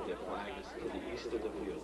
Their flag is to the east of the field.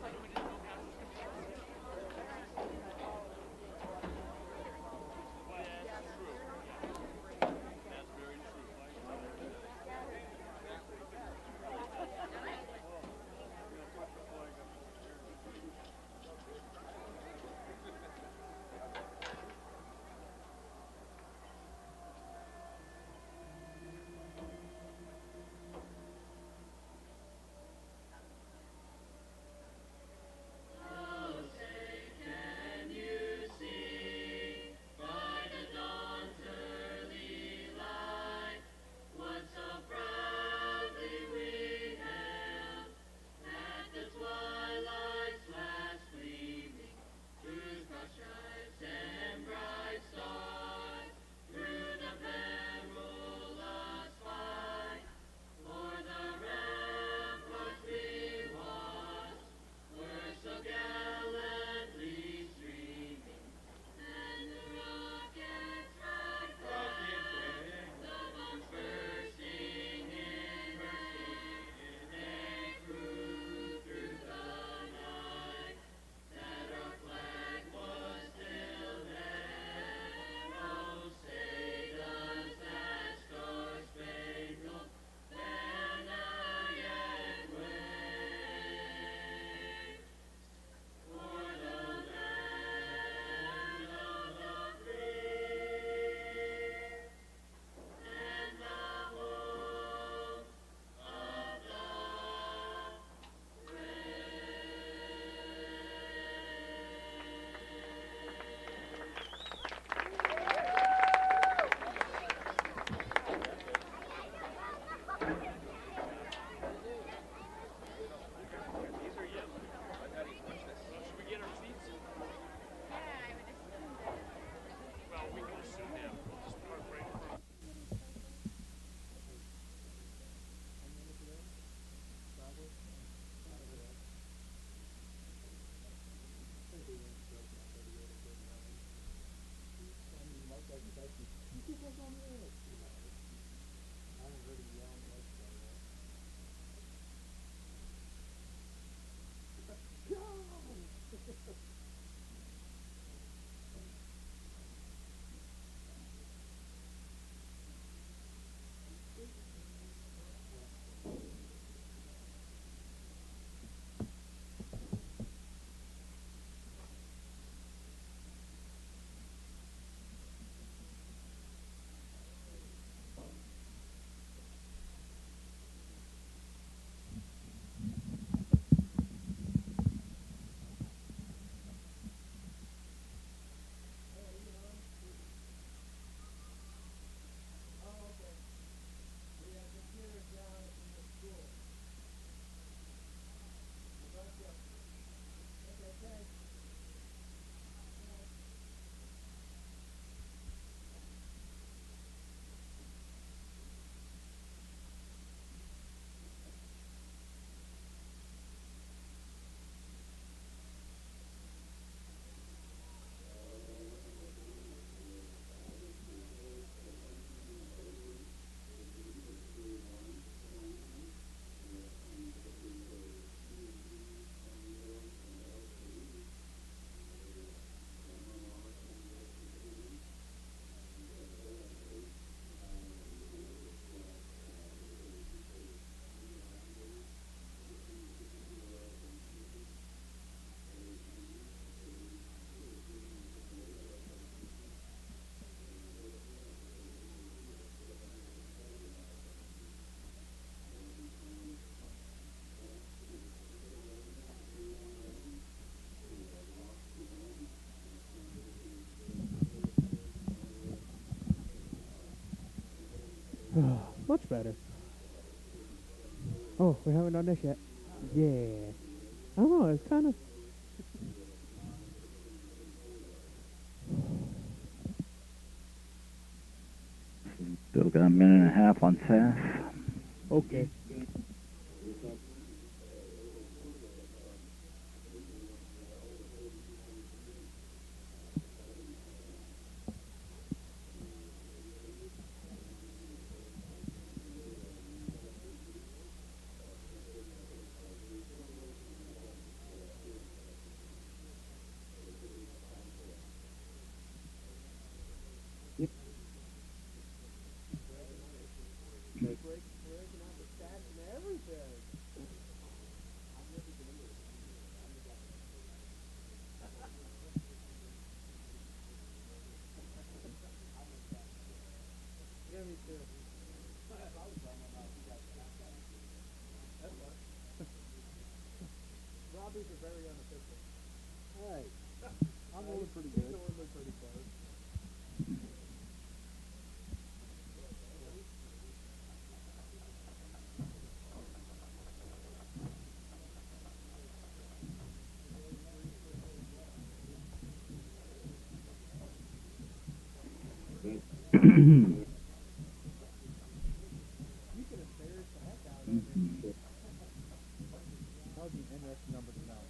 Much better. Oh, we haven't done this yet. Yeah. I don't know, it's kind of... Still got a minute and a half on SAS. Okay. Robbie's are very unofficial. Hey, I'm rolling pretty good. He's rolling pretty close. You could embarrass the heck out of him. That would be an interesting number to know.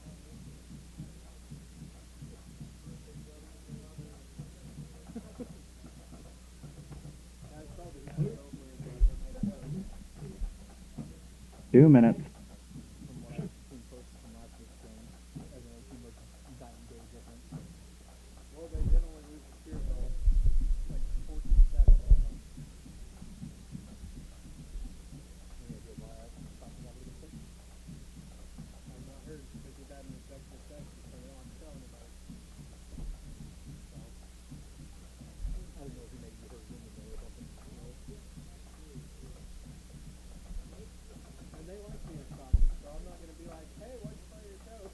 That's probably over and over. 2 minutes. From what I've seen posted from last week's game, everyone seemed like that engaged with him. Well, they did only lose the field goal, like 14-7. I'm not hurt because we've had an infectious session, so they don't tell anybody. So, I don't know if he may be hurt anyway or something. And they like being cautious, so I'm not going to be like, hey, why'd you fire your coach?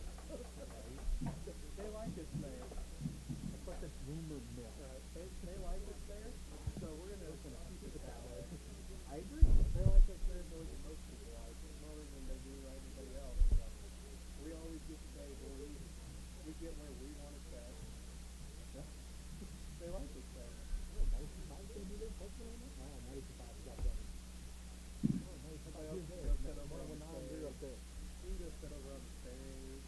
They like us there. That's what this rumor mill. They like us there, so we're going to keep it that way. I agree. They like us there more than most people like it, more than they do everybody else. So we always get to say, well, we get where we want to stay. Yeah. They like us there. Oh, 95 can be their postman on that? Oh, 95 got better. Oh, 95 is there. Set over on the stairs. Up there. We can just set over on the stairs.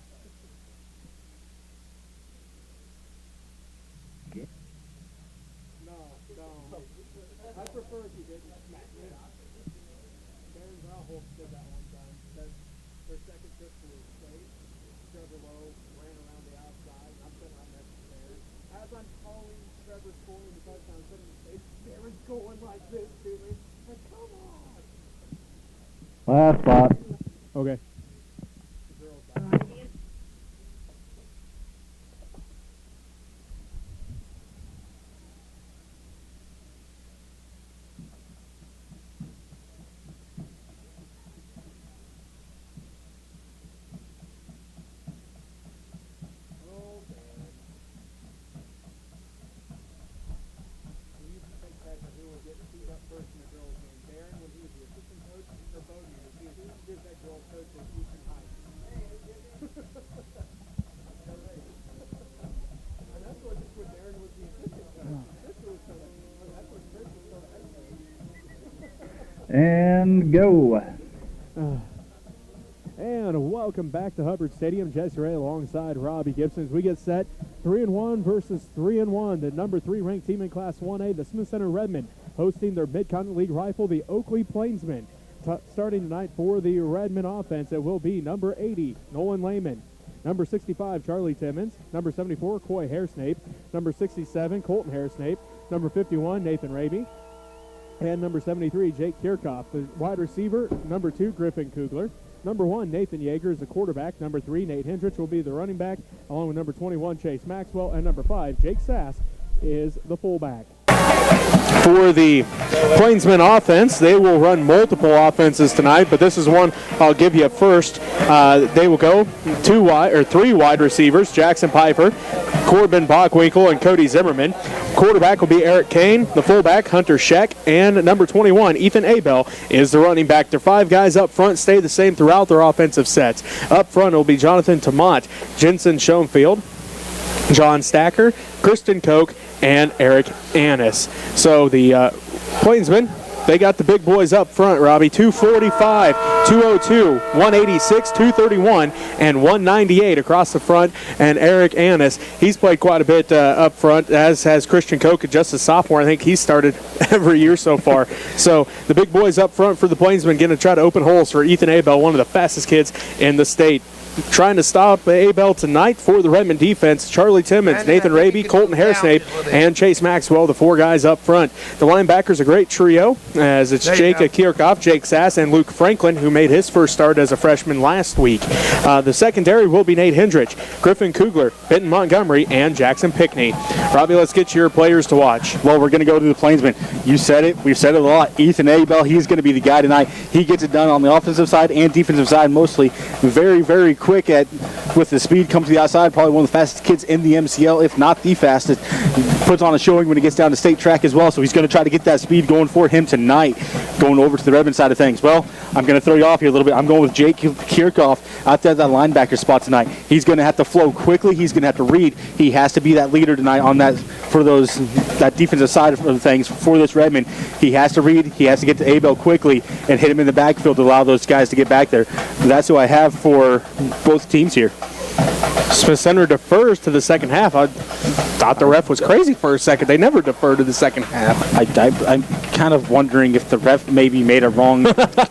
No. I prefer if you didn't smack me. Darren Grauholt did that one time. Their second trip to the state, Trevor Lowe ran around the outside, and I'm sitting right next to Darren. As I'm calling Trevor scoring the touchdown, sitting in the state, Darren's going like this to me. Like, come on! Last spot. Okay. The girls died. Oh, man. We used to think that who would get beat up first in the girls' game. Darren, when he was the assistant coach, or Bodie, when he was the head girls coach at Eastern High. And that's when Darren was the assistant coach. Chris was that's when Chris was still the head coach. And go. And welcome back to Hubbard Stadium. Jesse Ray alongside Robbie Gibson. As we get set, 3-1 versus 3-1. The number 3 ranked team in Class 1A, the Smith Center Redmen, hosting their Mid-Continent League rival, the Oakley Plainsmen. Starting tonight for the Redmond offense, it will be number 80, Nolan Lehman. Number 65, Charlie Timmons. Number 74, Coy Hairsnape. Number 67, Colton Hairsnape. Number 51, Nathan Raby. And number 73, Jake Kirchhoff. The wide receiver, number 2, Griffin Kugler. Number 1, Nathan Yeager is the quarterback. Number 3, Nate Hendricks will be the running back, along with number 21, Chase Maxwell. And number 5, Jake Sass is the fullback. For the Plainsmen offense, they will run multiple offenses tonight, but this is one I'll give you first. They will go 3 wide receivers, Jackson Piper, Corbin Bachwinkle, and Cody Zimmerman. Quarterback will be Eric Kane, the fullback, Hunter Scheck, and number 21, Ethan Abel, is the running back. Their 5 guys up front stay the same throughout their offensive sets. Up front, it will be Jonathan Tamont, Jensen Schoenfield, John Stacker, Kristen Koch, and Eric Annis. So the Plainsmen, they got the big boys up front, Robbie. 245, 202, 186, 231, and 198 across the front. And Eric Annis, he's played quite a bit up front, as has Christian Koch, just a sophomore. I think he's started every year so far. So the big boys up front for the Plainsmen going to try to open holes for Ethan Abel, one of the fastest kids in the state. Trying to stop Abel tonight for the Redmond defense, Charlie Timmons, Nathan Raby, Colton Hairsnape, and Chase Maxwell, the 4 guys up front. The linebackers, a great trio, as it's Jake Kirchhoff, Jake Sass, and Luke Franklin, who made his first start as a freshman last week. The secondary will be Nate Hendrich, Griffin Kugler, Benton Montgomery, and Jackson Pickney. Robbie, let's get your players to watch. Well, we're going to go to the Plainsmen. You said it. We've said it a lot. Ethan Abel, he's going to be the guy tonight. He gets it done on the offensive side and defensive side mostly. Very, very quick with the speed, comes to the outside, probably one of the fastest kids in the MCL, if not the fastest. He puts on a showing when he gets down to state track as well, so he's going to try to get that speed going for him tonight, going over to the Redmond side of things. Well, I'm going to throw you off here a little bit. I'm going with Jake Kirchhoff out there at that linebacker spot tonight. He's going to have to flow quickly. He's going to have to read. He has to be that leader tonight on that that defensive side of things for this Redmond. He has to read. He has to get to Abel quickly and hit him in the backfield to allow those guys to get back there. That's who I have for both teams here. Smith Center defers to the second half. I thought the ref was crazy for a second. They never defer to the second half. I'm kind of wondering if the ref maybe made a wrong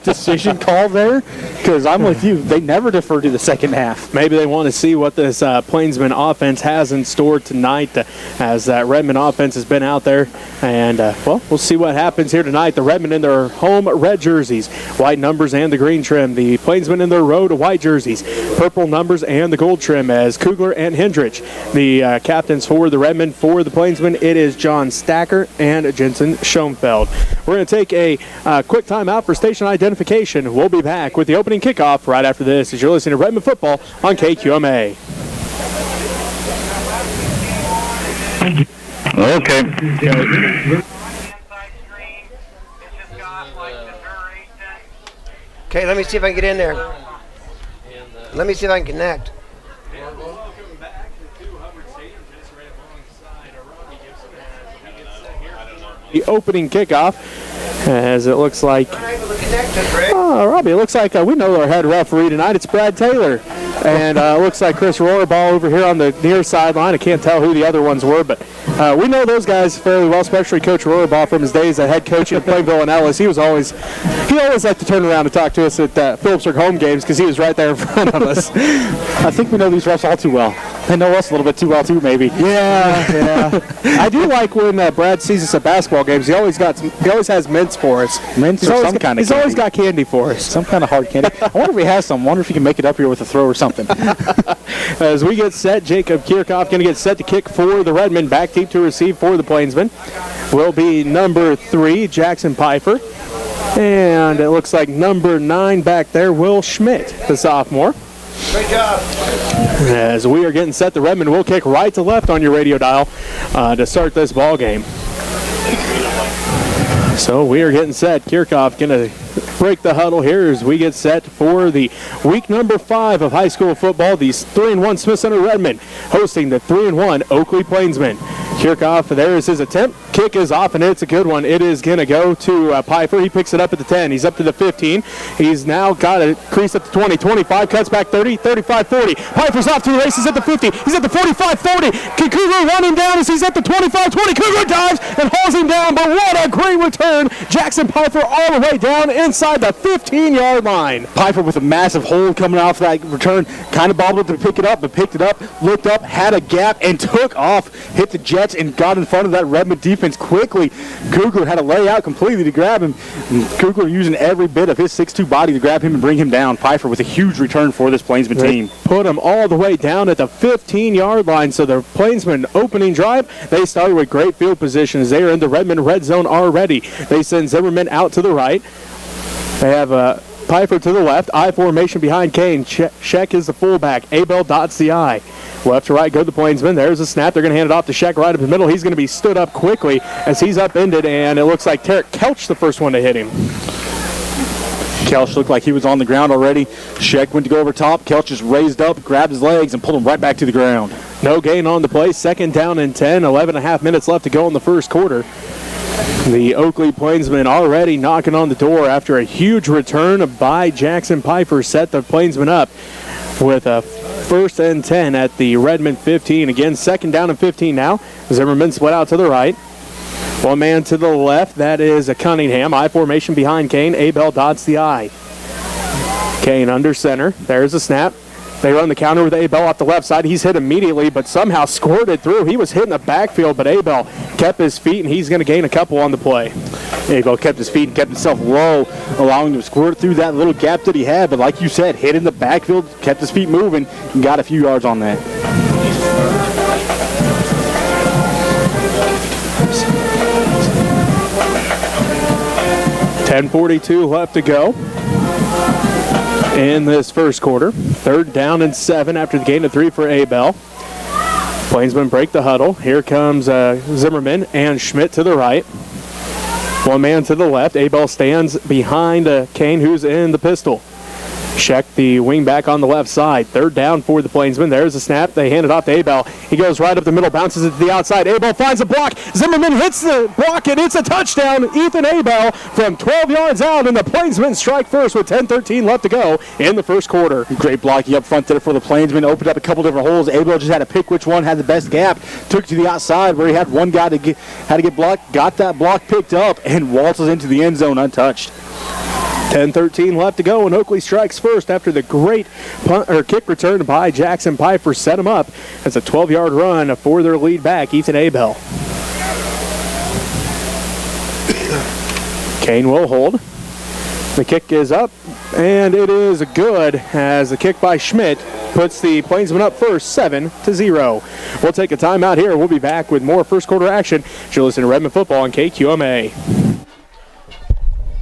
decision call there, because I'm with you. They never defer to the second half. Maybe they want to see what this Plainsman offense has in store tonight, as that Redmond offense has been out there. And, well, we'll see what happens here tonight. The Redmond in their home red jerseys, white numbers and the green trim. The Plainsmen in their road white jerseys, purple numbers and the gold trim, as Kugler and Hendrich. The captains for the Redmond, for the Plainsmen, it is John Stacker and Jensen Schoenfeld. We're going to take a quick timeout for station identification. We'll be back with the opening kickoff right after this, as you're listening to Redmond football on KQMA. Okay, let me see if I can get in there. Let me see if I can connect. Welcome back to Hubbard Stadium, just right alongside Robbie Gibson as we get set here. The opening kickoff, as it looks like. Oh, Robbie, it looks like we know our head referee tonight. It's Brad Taylor. And it looks like Chris Rohrball over here on the near sideline. I can't tell who the other ones were, but we know those guys fairly well, especially Coach Rohrball from his days as head coach at Plainville and Ellis. He always liked to turn around and talk to us at Phillipsburg home games because he was right there in front of us. I think we know these refs all too well. They know us a little bit too well, too, maybe. Yeah. I do like when Brad sees us at basketball games. He always has mints for us. Mints or some kind of He's always got candy for us. Some kind of hard candy. I wonder if he has some. I wonder if he can make it up here with a throw or something. As we get set, Jacob Kirchhoff going to get set to kick for the Redmond. Back deep to receive for the Plainsmen will be number 3, Jackson Pfeiffer. And it looks like number 9 back there, Will Schmidt, the sophomore. Great job. As we are getting set, the Redmond will kick right to left on your radio dial to start this ball game. So we are getting set. Kirchhoff going to break the huddle here as we get set for the week number 5 of high school football. These 3-1 Smith Center Redmond hosting the 3-1 Oakley Plainsmen. Kirchhoff, there is his attempt. Kick is off, and it's a good one. It is going to go to Pfeiffer. He picks it up at the 10. He's up to the 15. He's now got a crease up to 20, 25, cuts back 30, 35, 40. Pfeiffer's off to the races at the 50. He's at the 45, 40. Kugler running down as he's at the 25, 20. Kugler dives and hauls him down, but what a great return. Jackson Pfeiffer all the way down inside the 15-yard line. Pfeiffer with a massive hold coming off that return. Kind of bobbled to pick it up, but picked it up, looked up, had a gap, and took off. Hit the Jets and got in front of that Redmond defense quickly. Kugler had to lay out completely to grab him. And Kugler using every bit of his 6'2 body to grab him and bring him down. Pfeiffer with a huge return for this Plainsman team. Put him all the way down at the 15-yard line. So the Plainsman opening drive, they started with great field position as they are in the Redmond red zone already. They send Zimmerman out to the right. They have Pfeiffer to the left. I formation behind Kane. Sheck is the fullback. Abel dots the I. Left to right go the Plainsmen. There's a snap. They're going to hand it off to Sheck right up the middle. He's going to be stood up quickly as he's upended, and it looks like Tarek Kelch the first one to hit him. Kelch looked like he was on the ground already. Sheck went to go over top. Kelch just raised up, grabbed his legs, and pulled him right back to the ground. No gain on the play. 2nd down and 10. 11.5 minutes left to go in the first quarter. The Oakley Plainsmen already knocking on the door after a huge return by Jackson Pfeiffer set the Plainsmen up with a 1st and 10 at the Redmond 15. Again, 2nd down and 15 now. Zimmerman split out to the right. One man to the left. That is a Cunningham. I formation behind Kane. Abel dots the I. Kane under center. There's a snap. They run the counter with Abel off the left side. He's hit immediately, but somehow squirted through. He was hitting the backfield, but Abel kept his feet, and he's going to gain a couple on the play. Abel kept his feet and kept himself low, allowing him to squirt through that little gap that he had. But like you said, hit in the backfield, kept his feet moving, and got a few yards on that. .10:42 left to go. in this first quarter. 3rd down and 7 after the gain of 3 for Abel. Plainsmen break the huddle. Here comes Zimmerman and Schmidt to the right. One man to the left. Abel stands behind Kane, who's in the pistol. Check the wing back on the left side. 3rd down for the Plainsmen. There's a snap. They hand it off to Abel. He goes right up the middle, bounces it to the outside. Abel finds a block. Zimmerman hits the block, and it's a touchdown. Ethan Abel from 12 yards out, and the Plainsmen strike first with 10:13 left to go in the first quarter. Great blocking up front there for the Plainsmen. Opened up a couple different holes. Abel just had to pick which one had the best gap. Took it to the outside where he had one guy had to get blocked. Got that block picked up and waltzes into the end zone untouched. 10:13 left to go, and Oakley strikes first after the great kick return by Jackson Pfeiffer set him up as a 12-yard run for their lead back, Ethan Abel. Kane will hold. The kick is up, and it is good as the kick by Schmidt puts the Plainsmen up first, 7-0. We'll take a timeout here. We'll be back with more first quarter action. You're listening to Redmond Football on KQMA.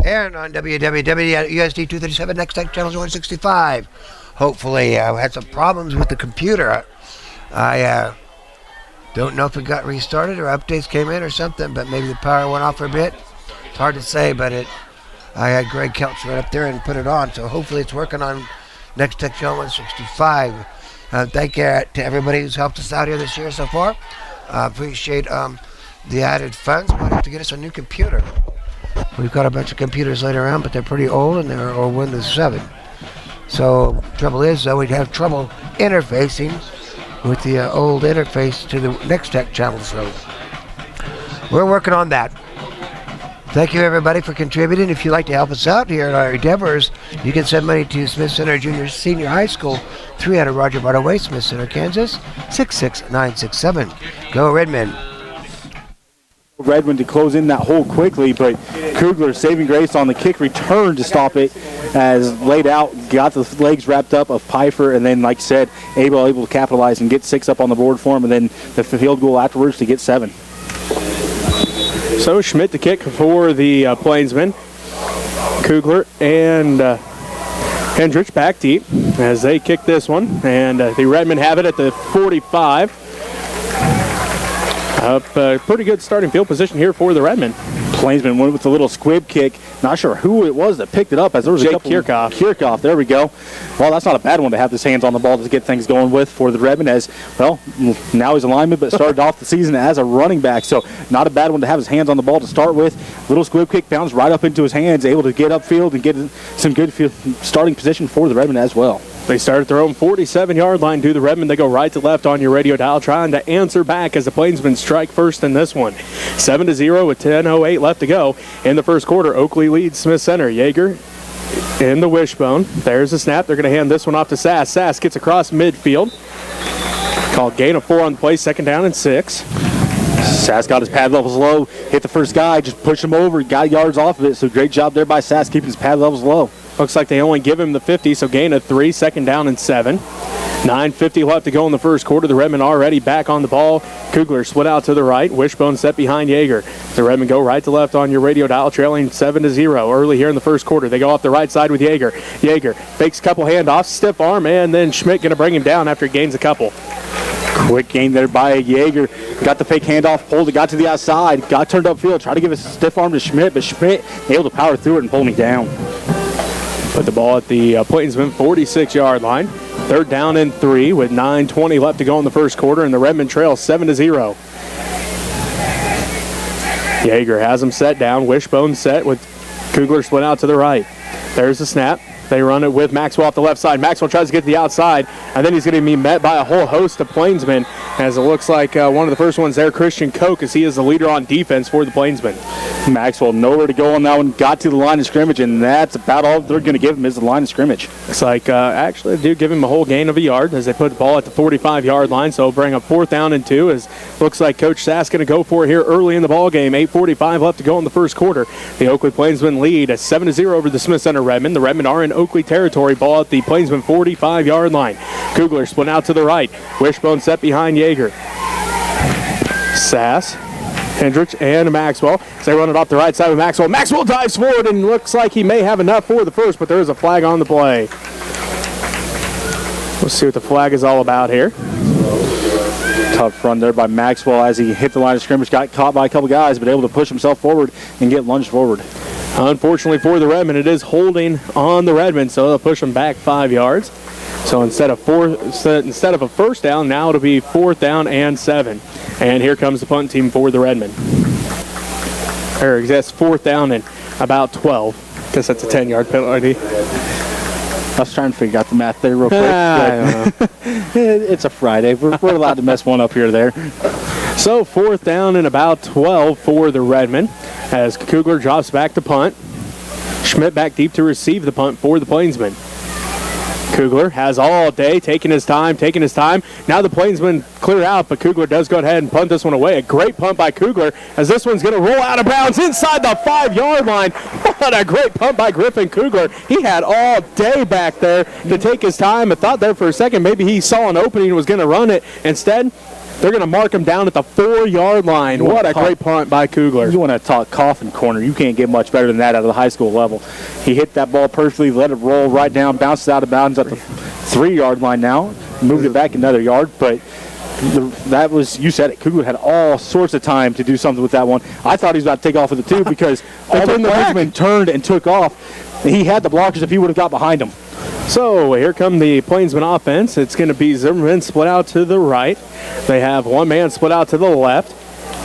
And on WWW.USD 237, Next Tech Channel 165. Hopefully, I had some problems with the computer. I don't know if it got restarted or updates came in or something, but maybe the power went off for a bit. It's hard to say, but I had Greg Kelch right up there and put it on, so hopefully it's working on Next Tech Channel 165. Thank you to everybody who's helped us out here this year so far. Appreciate the added funds. We might have to get us a new computer. We've got a bunch of computers laying around, but they're pretty old, and they're all Windows 7. So, trouble is, though, we'd have trouble interfacing with the old interface to the Next Tech channel, so we're working on that. Thank you, everybody, for contributing. If you'd like to help us out here in our endeavors, you can send money to Smith Center Junior Senior High School, 300 Roger Barta Way, Smith Center, Kansas, 66967. Go Redmen. Redmond to close in that hole quickly, but Kugler saving grace on the kick return to stop it as laid out, got the legs wrapped up of Pfeiffer, and then, like I said, able to capitalize and get 6 up on the board for him, and then the field goal afterwards to get 7. So Schmidt the kick for the Plainsmen. Kugler and Hendricks back deep as they kick this one, and the Redmen have it at the 45. Pretty good starting field position here for the Redmen. Plainsman went with a little squib kick. Not sure who it was that picked it up, as there was a couple. Kirchhoff, there we go. Well, that's not a bad one to have his hands on the ball to get things going with for the Redmen, as, well, now he's a lineman, but started off the season as a running back, so not a bad one to have his hands on the ball to start with. Little squib kick bounced right up into his hands, able to get upfield and get some good starting position for the Redmen as well. They start at their own 47-yard line to the Redmond. They go right to left on your radio dial, trying to answer back as the Plainsmen strike first in this one. 7-0 with 10:08 left to go in the first quarter. Oakley leads Smith Center. Yeager in the wishbone. There's the snap. They're going to hand this one off to Sass. Sass gets across midfield. Called gain of 4 on the play, 2nd down and 6. Sass got his pad levels low, hit the first guy, just pushed him over, got yards off of it, so great job there by Sass keeping his pad levels low. Looks like they only give him the 50, so gain of 3, 2nd down and 7. 9:50 left to go in the first quarter. The Redmen already back on the ball. Kugler split out to the right. Wishbone set behind Yeager. The Redmen go right to left on your radio dial, trailing 7-0 early here in the first quarter. They go off the right side with Yeager. Yeager fakes a couple handoffs, stiff arm, and then Schmidt going to bring him down after he gains a couple. Quick gain there by Yeager. Got the fake handoff, pulled it, got to the outside, got turned upfield, tried to give a stiff arm to Schmidt, but Schmidt able to power through it and pull me down. Put the ball at the Plainsmen 46-yard line. 3rd down and 3 with 9:20 left to go in the first quarter, and the Redmond trail 7-0. Yeager has him set down. Wishbone set with Kugler split out to the right. There's the snap. They run it with Maxwell off the left side. Maxwell tries to get to the outside, and then he's going to be met by a whole host of Plainsmen, as it looks like one of the first ones there, Christian Koch, as he is the leader on defense for the Plainsmen. Maxwell nowhere to go on that one, got to the line of scrimmage, and that's about all they're going to give him is the line of scrimmage. It's like, actually, they do give him a whole gain of a yard as they put the ball at the 45-yard line, so bring up 4th down and 2, as looks like Coach Sass going to go for it here early in the ball game. 8:45 left to go in the first quarter. The Oakley Plainsmen lead at 7-0 over the Smith Center Redmond. The Redmond are in Oakley territory, ball at the Plainsmen 45-yard line. Kugler split out to the right. Wishbone set behind Yeager. Sass, Hendricks, and Maxwell. So they run it off the right side with Maxwell. Maxwell dives forward and looks like he may have enough for the first, but there is a flag on the play. We'll see what the flag is all about here. Tough run there by Maxwell as he hit the line of scrimmage, got caught by a couple guys, but able to push himself forward and get lunged forward. Unfortunately for the Redmen, it is holding on the Redmen, so they'll push them back 5 yards. So instead of a first down, now it'll be 4th down and 7. And here comes the punt team for the Redmen. Or that's 4th down and about 12. Guess that's a 10-yard penalty. I was trying to figure out the math there real quick. I don't know. It's a Friday. We're allowed to mess one up here or there. So 4th down and about 12 for the Redmen as Kugler drops back to punt. Schmidt back deep to receive the punt for the Plainsmen. Kugler has all day, taking his time. Now the Plainsmen clear out, but Kugler does go ahead and punt this one away. A great punt by Kugler as this one's going to roll out of bounds inside the 5-yard line. What a great punt by Griffin Kugler. He had all day back there to take his time. I thought there for a second maybe he saw an opening and was going to run it. Instead, they're going to mark him down at the 4-yard line. What a great punt by Kugler. You want to talk coffin corner. You can't get much better than that out of the high school level. He hit that ball perfectly, let it roll right down, bounces out of bounds at the 3-yard line now, moved it back another yard, but that was, you said it, Kugler had all sorts of time to do something with that one. I thought he was about to take off with it too because all the Plainsmen turned and took off. He had the blockers if he would have got behind him. So here come the Plainsman offense. It's going to be Zimmerman split out to the right. They have one man split out to the left.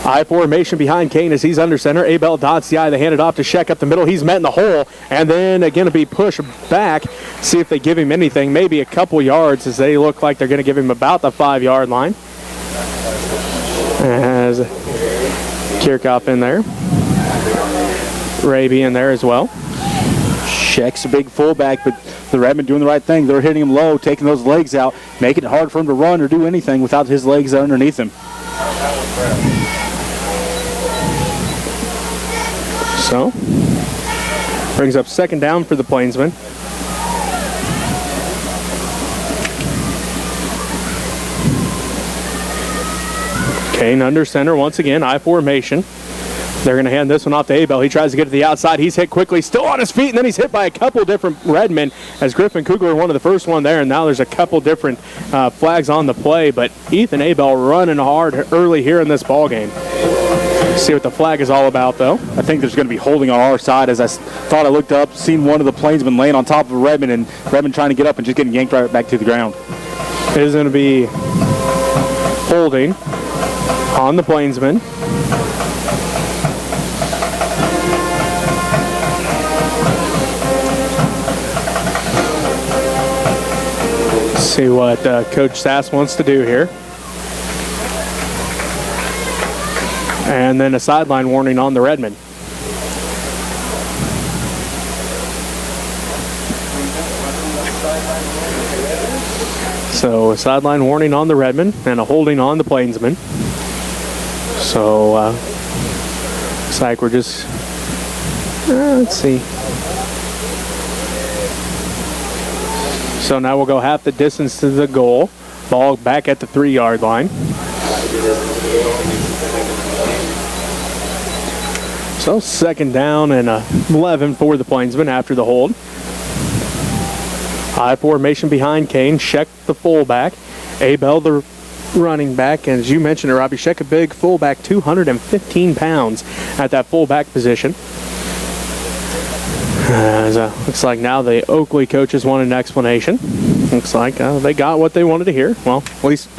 I formation behind Kane as he's under center. Abel dots the eye. They hand it off to Sheck up the middle. He's met in the hole. And then going to be pushed back. See if they give him anything. Maybe a couple yards as they look like they're going to give him about the 5-yard line. As Kirchhoff in there. Raby in there as well. Sheck's a big fullback, but the Redmen doing the right thing. They're hitting him low, taking those legs out, making it hard for him to run or do anything without his legs underneath him. So, brings up 2nd down for the Plainsmen. Kane under center once again, I formation. They're going to hand this one off to Abel. He tries to get to the outside. He's hit quickly, still on his feet, and then he's hit by a couple different Redmen as Griffin Kugler one of the first one there, and now there's a couple different flags on the play, but Ethan Abel running hard early here in this ball game. See what the flag is all about, though. I think there's going to be holding on our side as I thought I looked up, seen one of the Plainsmen laying on top of Redmond, and Redmond trying to get up and just getting yanked right back to the ground. It is going to be holding on the Plainsmen. See what Coach Sass wants to do here. And then a sideline warning on the Redmen. So a sideline warning on the Redmen and a holding on the Plainsmen. So looks like we're just, let's see. So now we'll go half the distance to the goal. Ball back at the 3-yard line. So 2nd down and 11 for the Plainsmen after the hold. I formation behind Kane. Sheck the fullback. Abel the running back. And as you mentioned it, Robbie, Sheck a big fullback, 215 pounds at that fullback position. Looks like now the Oakley coaches want an explanation. Looks like they got what they wanted to hear. Well, at least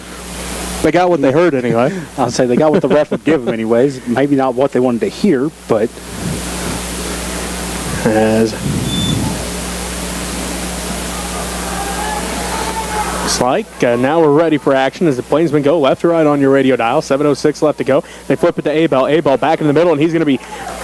they got what they heard anyway. I'll say they got what the ref would give them anyways. Maybe not what they wanted to hear, but as looks like now we're ready for action as the Plainsmen go left to right on your radio dial. 7:06 left to go. They flip it to Abel. Abel back in the middle, and he's going to be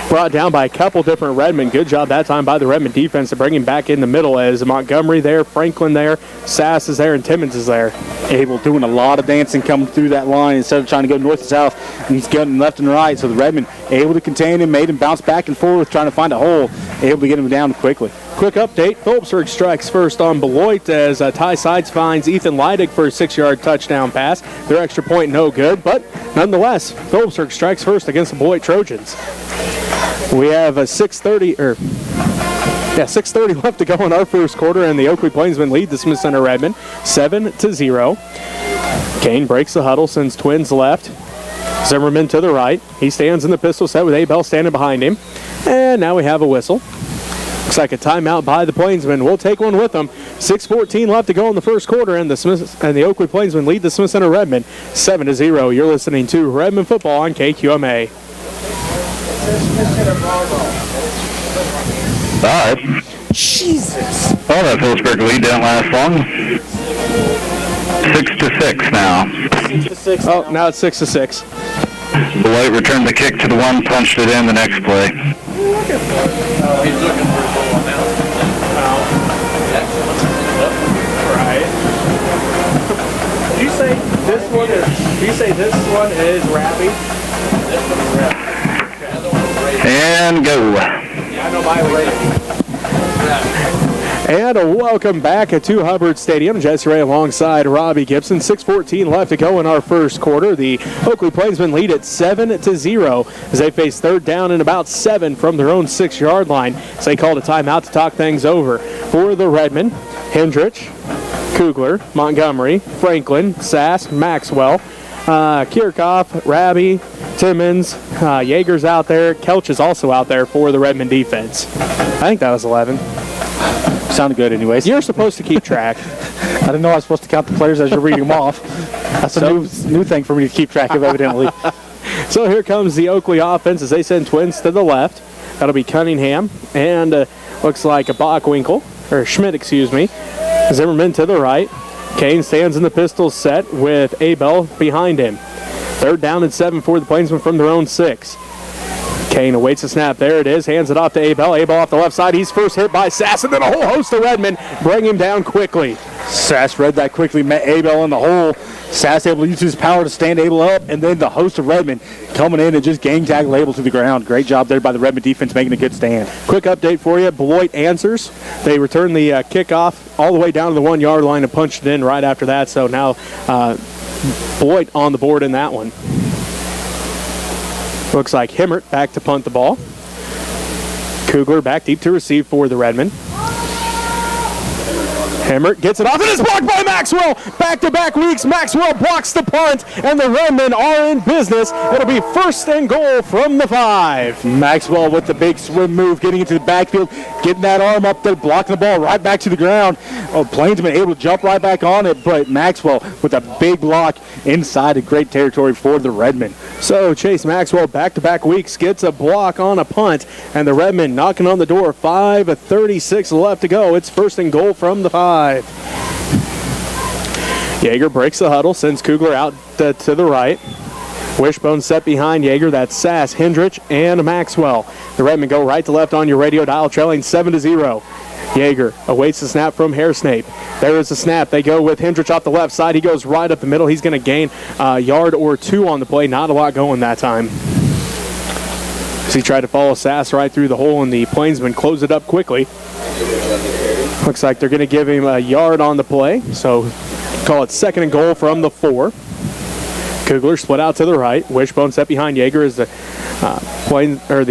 brought down by a couple different Redmen. Good job that time by the Redmond defense to bring him back in the middle as Montgomery there, Franklin there, Sass is there, and Timmons is there. Abel doing a lot of dancing coming through that line instead of trying to go north and south, and he's getting left and right. So the Redmen able to contain him, made him bounce back and forth trying to find a hole, able to get him down quickly. Quick update, Phillipsburg strikes first on Beloit as Ty Sides finds Ethan Leidig for a 6-yard touchdown pass. Their extra point no good, but nonetheless, Phillipsburg strikes first against the Beloit Trojans. We have a 6:30, 6:30 left to go in our first quarter, and the Oakley Plainsmen lead the Smith Center Redmond 7-0. Kane breaks the huddle, sends Twins left. Zimmerman to the right. He stands in the pistol set with Abel standing behind him. And now we have a whistle. Looks like a timeout by the Plainsmen. We'll take one with them. 6:14 left to go in the first quarter, and the Oakley Plainsmen lead the Smith Center Redmond 7-0. You're listening to Redmond football on KQMA. 5. Jesus. Oh, that Phillipsburg lead didn't last long. 6-6 now. 6-6. Oh, now it's 6-6. White returned the kick to the one, punched it in the next play. He's looking for a goal now. Right. You say this one is Rabby? This one is red. And go. Yeah, I know my way. And a welcome back to Hubbard Stadium. Jesse Ray alongside Robbie Gibson. 6:14 left to go in our first quarter. The Oakley Plainsmen lead at 7-0 as they face third down and about 7 from their own 6-yard line. So they called a timeout to talk things over. For the Redmen, Hendrich, Kugler, Montgomery, Franklin, Sass, Maxwell, Kirchhoff, Rabby, Timmons, Yeager's out there. Kelch is also out there for the Redmond defense. I think that was 11. Sounded good anyways. You're supposed to keep track. I didn't know I was supposed to count the players as you're reading them off. That's a new thing for me to keep track of, evidently. So here comes the Oakley offense as they send Twins to the left. That'll be Cunningham and looks like a Bockwinkel, or Schmidt, excuse me. Zimmerman to the right. Kane stands in the pistol set with Abel behind him. Third down and 7 for the Plainsmen from their own 6. Kane awaits the snap. There it is. Hands it off to Abel. Abel off the left side. He's first hit by Sass, and then a whole host of Redmen bring him down quickly. Sass read that quickly, met Abel in the hole. Sass able to use his power to stand Abel up, and then the host of Redmond coming in and just gang tackle Abel to the ground. Great job there by the Redmond defense making a good stand. Quick update for you. Beloit answers. They return the kickoff all the way down to the 1-yard line and punched it in right after that. So now Beloit on the board in that one. Looks like Himmert back to punt the ball. Kugler back deep to receive for the Redmen. Himmert gets it off, and it's blocked by Maxwell. Back-to-back weeks, Maxwell blocks the punt, and the Redmen are in business. It'll be first and goal from the 5. Maxwell with the big swim move, getting into the backfield, getting that arm up there, blocking the ball right back to the ground. Oh, Plainsman able to jump right back on it, but Maxwell with a big block inside of great territory for the Redmen. So Chase Maxwell, back-to-back weeks, gets a block on a punt, and the Redmen knocking on the door. 5:36 left to go. It's first and goal from the 5. Yeager breaks the huddle, sends Kugler out to the right. Wishbone set behind Yeager. That's Sass, Hendrich, and Maxwell. The Redmen go right to left on your radio dial, trailing 7-0. Yeager awaits the snap from Hairsnape. There is the snap. They go with Hendrich off the left side. He goes right up the middle. He's going to gain a yard or 2 on the play. Not a lot going that time. As he tried to follow Sass right through the hole, and the Plainsmen close it up quickly. Looks like they're going to give him a yard on the play, so call it second and goal from the 4. Kugler split out to the right. Wishbone set behind Yeager as the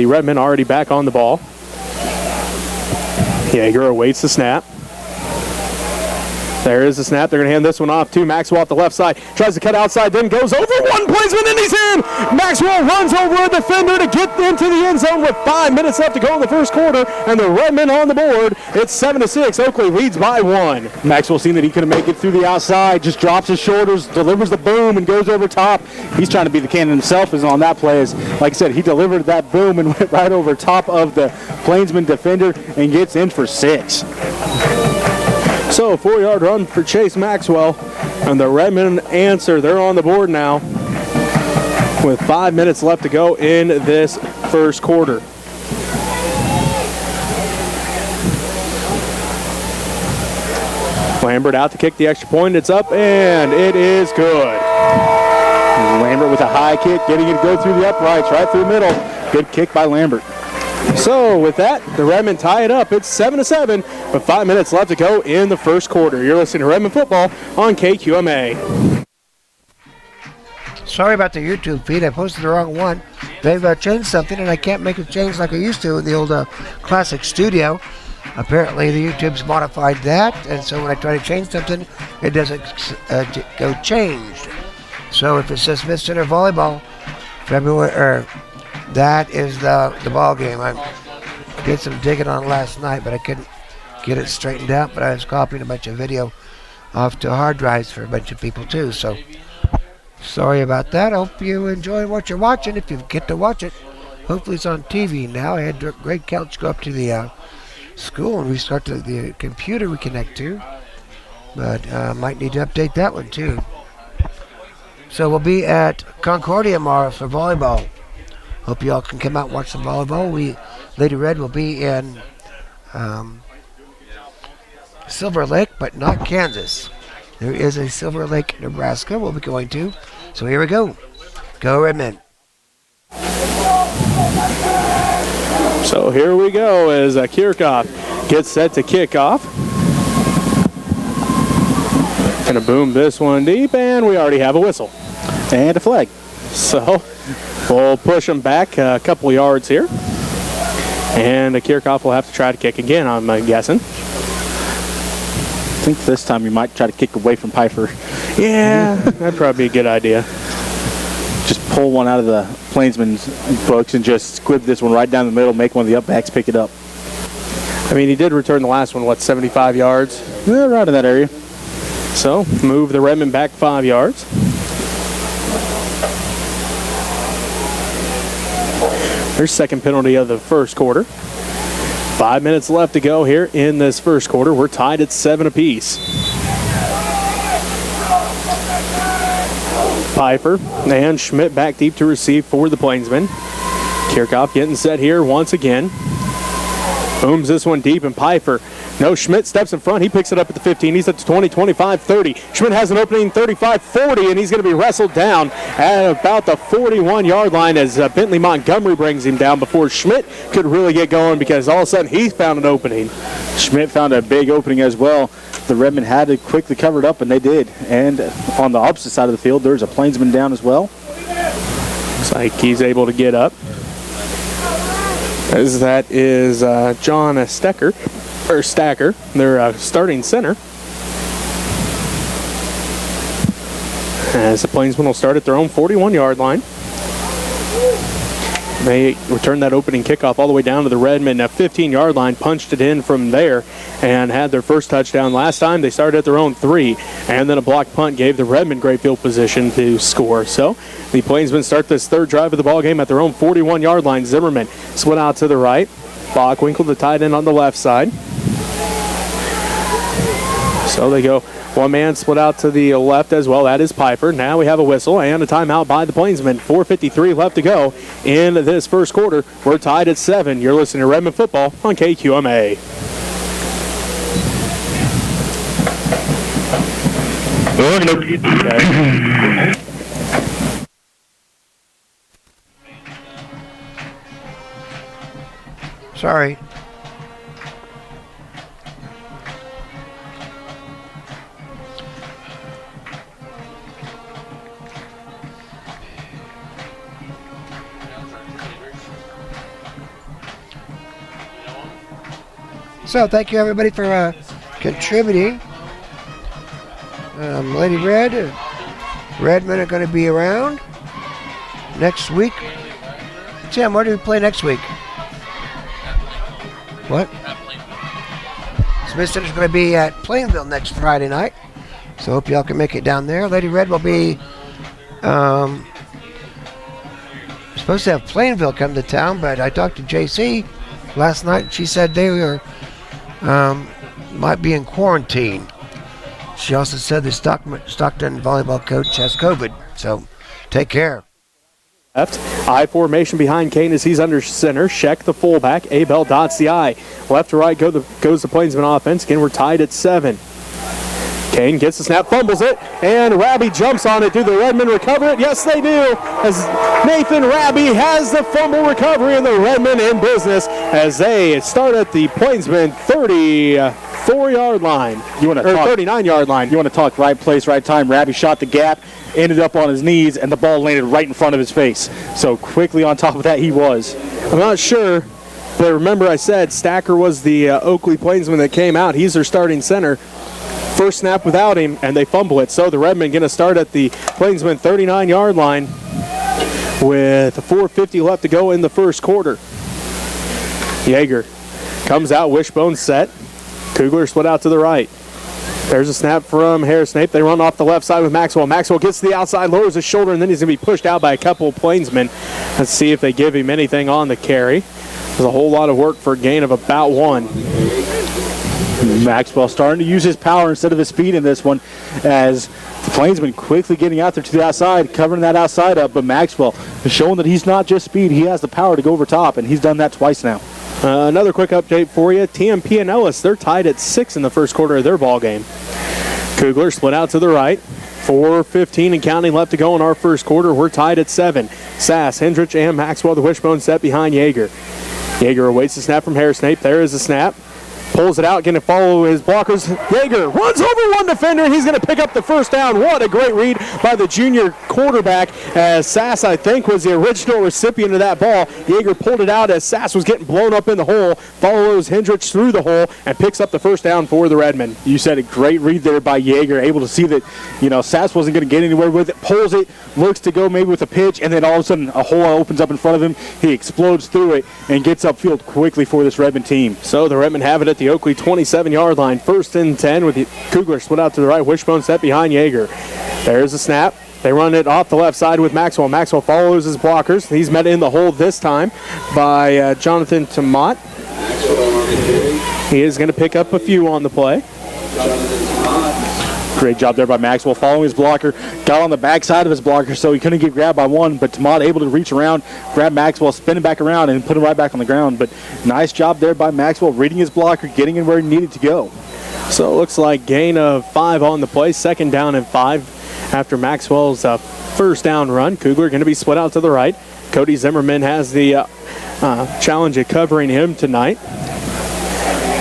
Redmen already back on the ball. Yeager awaits the snap. There is the snap. They're going to hand this one off to Maxwell off the left side. Tries to cut outside, then goes over one Plainsman, and he's in! Maxwell runs over a defender to get into the end zone with 5 minutes left to go in the first quarter, and the Redmen on the board. It's 7-6. Oakley leads by 1. Maxwell seeing that he couldn't make it through the outside, just drops his shoulders, delivers the boom, and goes over top. He's trying to be the cannon himself is on that play. As, like I said, he delivered that boom and went right over top of the Plainsman defender and gets in for 6. So, 4-yard run for Chase Maxwell, and the Redmen answer. They're on the board now with 5 minutes left to go in this first quarter. Lambert out to kick the extra point. It's up, and it is good. Lambert with a high kick, getting it to go through the uprights, right through the middle. Good kick by Lambert. So with that, the Redmen tie it up. It's 7-7, with 5 minutes left to go in the first quarter. You're listening to Redmond football on KQMA. Sorry about the YouTube feed. I posted the wrong one. They've changed something, and I can't make it change like I used to in the old classic studio. Apparently the YouTube's modified that, and so when I try to change something, it doesn't go changed. So if it says Smith Center Volleyball, February, that is the ball game. I did some digging on last night, but I couldn't get it straightened out, but I was copying a bunch of video off to hard drives for a bunch of people too, so sorry about that. I hope you enjoy what you're watching, if you get to watch it. Hopefully it's on TV now. I had Greg Couch go up to the school and restart the computer we connect to, but might need to update that one too. So we'll be at Concordia tomorrow for volleyball. Hope you all can come out and watch some volleyball. Lady Red will be in Silver Lake, but not Kansas. There is a Silver Lake, Nebraska we'll be going to. So here we go. Go Redmen. So here we go as Kirchhoff gets set to kick off. Gonna boom this one deep, and we already have a whistle. And a flag. So we'll push them back a couple yards here. And Kirchhoff will have to try to kick again, I'm guessing. I think this time you might try to kick away from Piper. Yeah, that'd probably be a good idea. Just pull one out of the Plainsmen's books and just squib this one right down the middle, make one of the up backs pick it up. I mean, he did return the last one, 75 yards? Yeah, right in that area. So, move the Redmond back 5 yards. There's second penalty of the first quarter. 5 minutes left to go here in this first quarter. We're tied at 7 apiece. Piper and Schmidt back deep to receive for the Plainsmen. Kirchhoff getting set here once again. Booms this one deep, and Piper. No, Schmidt steps in front. He picks it up at the 15. He's at the 20, 25, 30. Schmidt has an opening 35, 40, and he's going to be wrestled down at about the 41-yard line as Bentley Montgomery brings him down before Schmidt could really get going, because all of a sudden he found an opening. Schmidt found a big opening as well. The Redmen had to quickly cover it up, and they did. And on the opposite side of the field, there's a Plainsman down as well. Looks like he's able to get up. As that is John Stacker, their starting center. As the Plainsmen will start at their own 41-yard line. They returned that opening kickoff all the way down to the Redmond 15-yard line, punched it in from there, and had their first touchdown last time. They started at their own 3, and then a block punt gave the Redmond great field position to score. So the Plainsmen start this third drive of the ball game at their own 41-yard line. Zimmerman split out to the right. Bockwinkel, the tight end, on the left side. So they go one man split out to the left as well. That is Piper. Now we have a whistle and a timeout by the Plainsmen. 4:53 left to go in this first quarter. We're tied at 7. You're listening to Redmond football on KQMA. Okay. Sorry. So thank you everybody for contributing. Lady Red, Redmen are going to be around next week. Tim, where do we play next week? What? Smith Center's going to be at Plainville next Friday night. So hope y'all can make it down there. Lady Red will be supposed to have Plainville come to town, but I talked to JC last night. She said they were might be in quarantine. She also said the Stockton volleyball coach has COVID. So take care. Left, I formation behind Kane as he's under center. Sheck the fullback. Abel dots the I. Left to right goes the Plainsman offense. Again, we're tied at 7. Kane gets the snap, fumbles it, and Rabby jumps on it. Do the Redmen recover it? Yes, they do. As Nathan Rabby has the fumble recovery, and the Redmen in business as they start at the Plainsman 34-yard line. You want to 39-yard line. You want to talk right place, right time. Rabby shot the gap, ended up on his knees, and the ball landed right in front of his face. So quickly on top of that he was. I'm not sure But remember I said Stacker was the Oakley Plainsman that came out. He's their starting center. First snap without him, and they fumble it. So the Redmen going to start at the Plainsman 39-yard line with 4:50 left to go in the first quarter. Yeager comes out, wishbone set. Kugler split out to the right. There's a snap from Harris Snape. They run off the left side with Maxwell. Maxwell gets to the outside, lowers his shoulder, and then he's going to be pushed out by a couple of Plainsmen. Let's see if they give him anything on the carry. There's a whole lot of work for a gain of about 1. Maxwell starting to use his power instead of his speed in this one, as the Plainsman quickly getting out there to the outside, covering that outside up, but Maxwell is showing that he's not just speed, he has the power to go over top, and he's done that twice now. Another quick update for you. TMP and Ellis, they're tied at 6 in the first quarter of their ball game. Kugler split out to the right. 4:15 and counting left to go in our first quarter. We're tied at 7. Sass, Hendrich, and Maxwell, the wishbone set behind Yeager. Yeager awaits the snap from Harris Snape. There is the snap. Pulls it out, going to follow his blockers. Yeager runs over one defender, and he's going to pick up the first down. What a great read by the junior quarterback, as Sass, I think, was the original recipient of that ball. Yeager pulled it out as Sass was getting blown up in the hole, follows Hendrich through the hole, and picks up the first down for the Redmen. You said a great read there by Yeager, able to see that, Sass wasn't going to get anywhere with it, pulls it, looks to go maybe with a pitch, and then all of a sudden a hole opens up in front of him. He explodes through it and gets upfield quickly for this Redmond team. So the Redmen have it at the Oakley 27-yard line. 1st and 10 with the Kugler split out to the right. Wishbone set behind Yeager. There's a snap. They run it off the left side with Maxwell. Maxwell follows his blockers. He's met in the hole this time by Jonathan Tomat. He is going to pick up a few on the play. Great job there by Maxwell following his blocker. Got on the backside of his blocker so he couldn't get grabbed by one, but Tomat able to reach around, grab Maxwell, spin him back around, and put him right back on the ground. But nice job there by Maxwell, reading his blocker, getting him where he needed to go. So it looks like gain of 5 on the play. 2nd down and 5 after Maxwell's first down run. Kugler going to be split out to the right. Cody Zimmerman has the challenge of covering him tonight.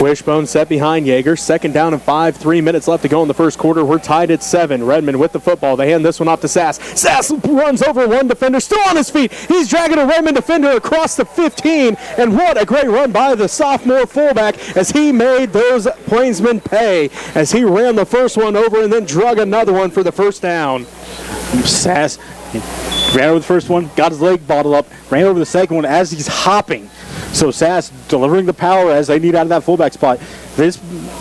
Wishbone set behind Yeager. 2nd down and 5. 3 minutes left to go in the first quarter. We're tied at 7. Redmond with the football. They hand this one off to Sass. Sass runs over one defender, still on his feet. He's dragging a Redmond defender across the 15. And what a great run by the sophomore fullback as he made those Plainsmen pay as he ran the first one over and then drug another one for the first down. Sass ran over the first one, got his leg bottled up, ran over the second one as he's hopping. So Sass delivering the power as they need out of that fullback spot. This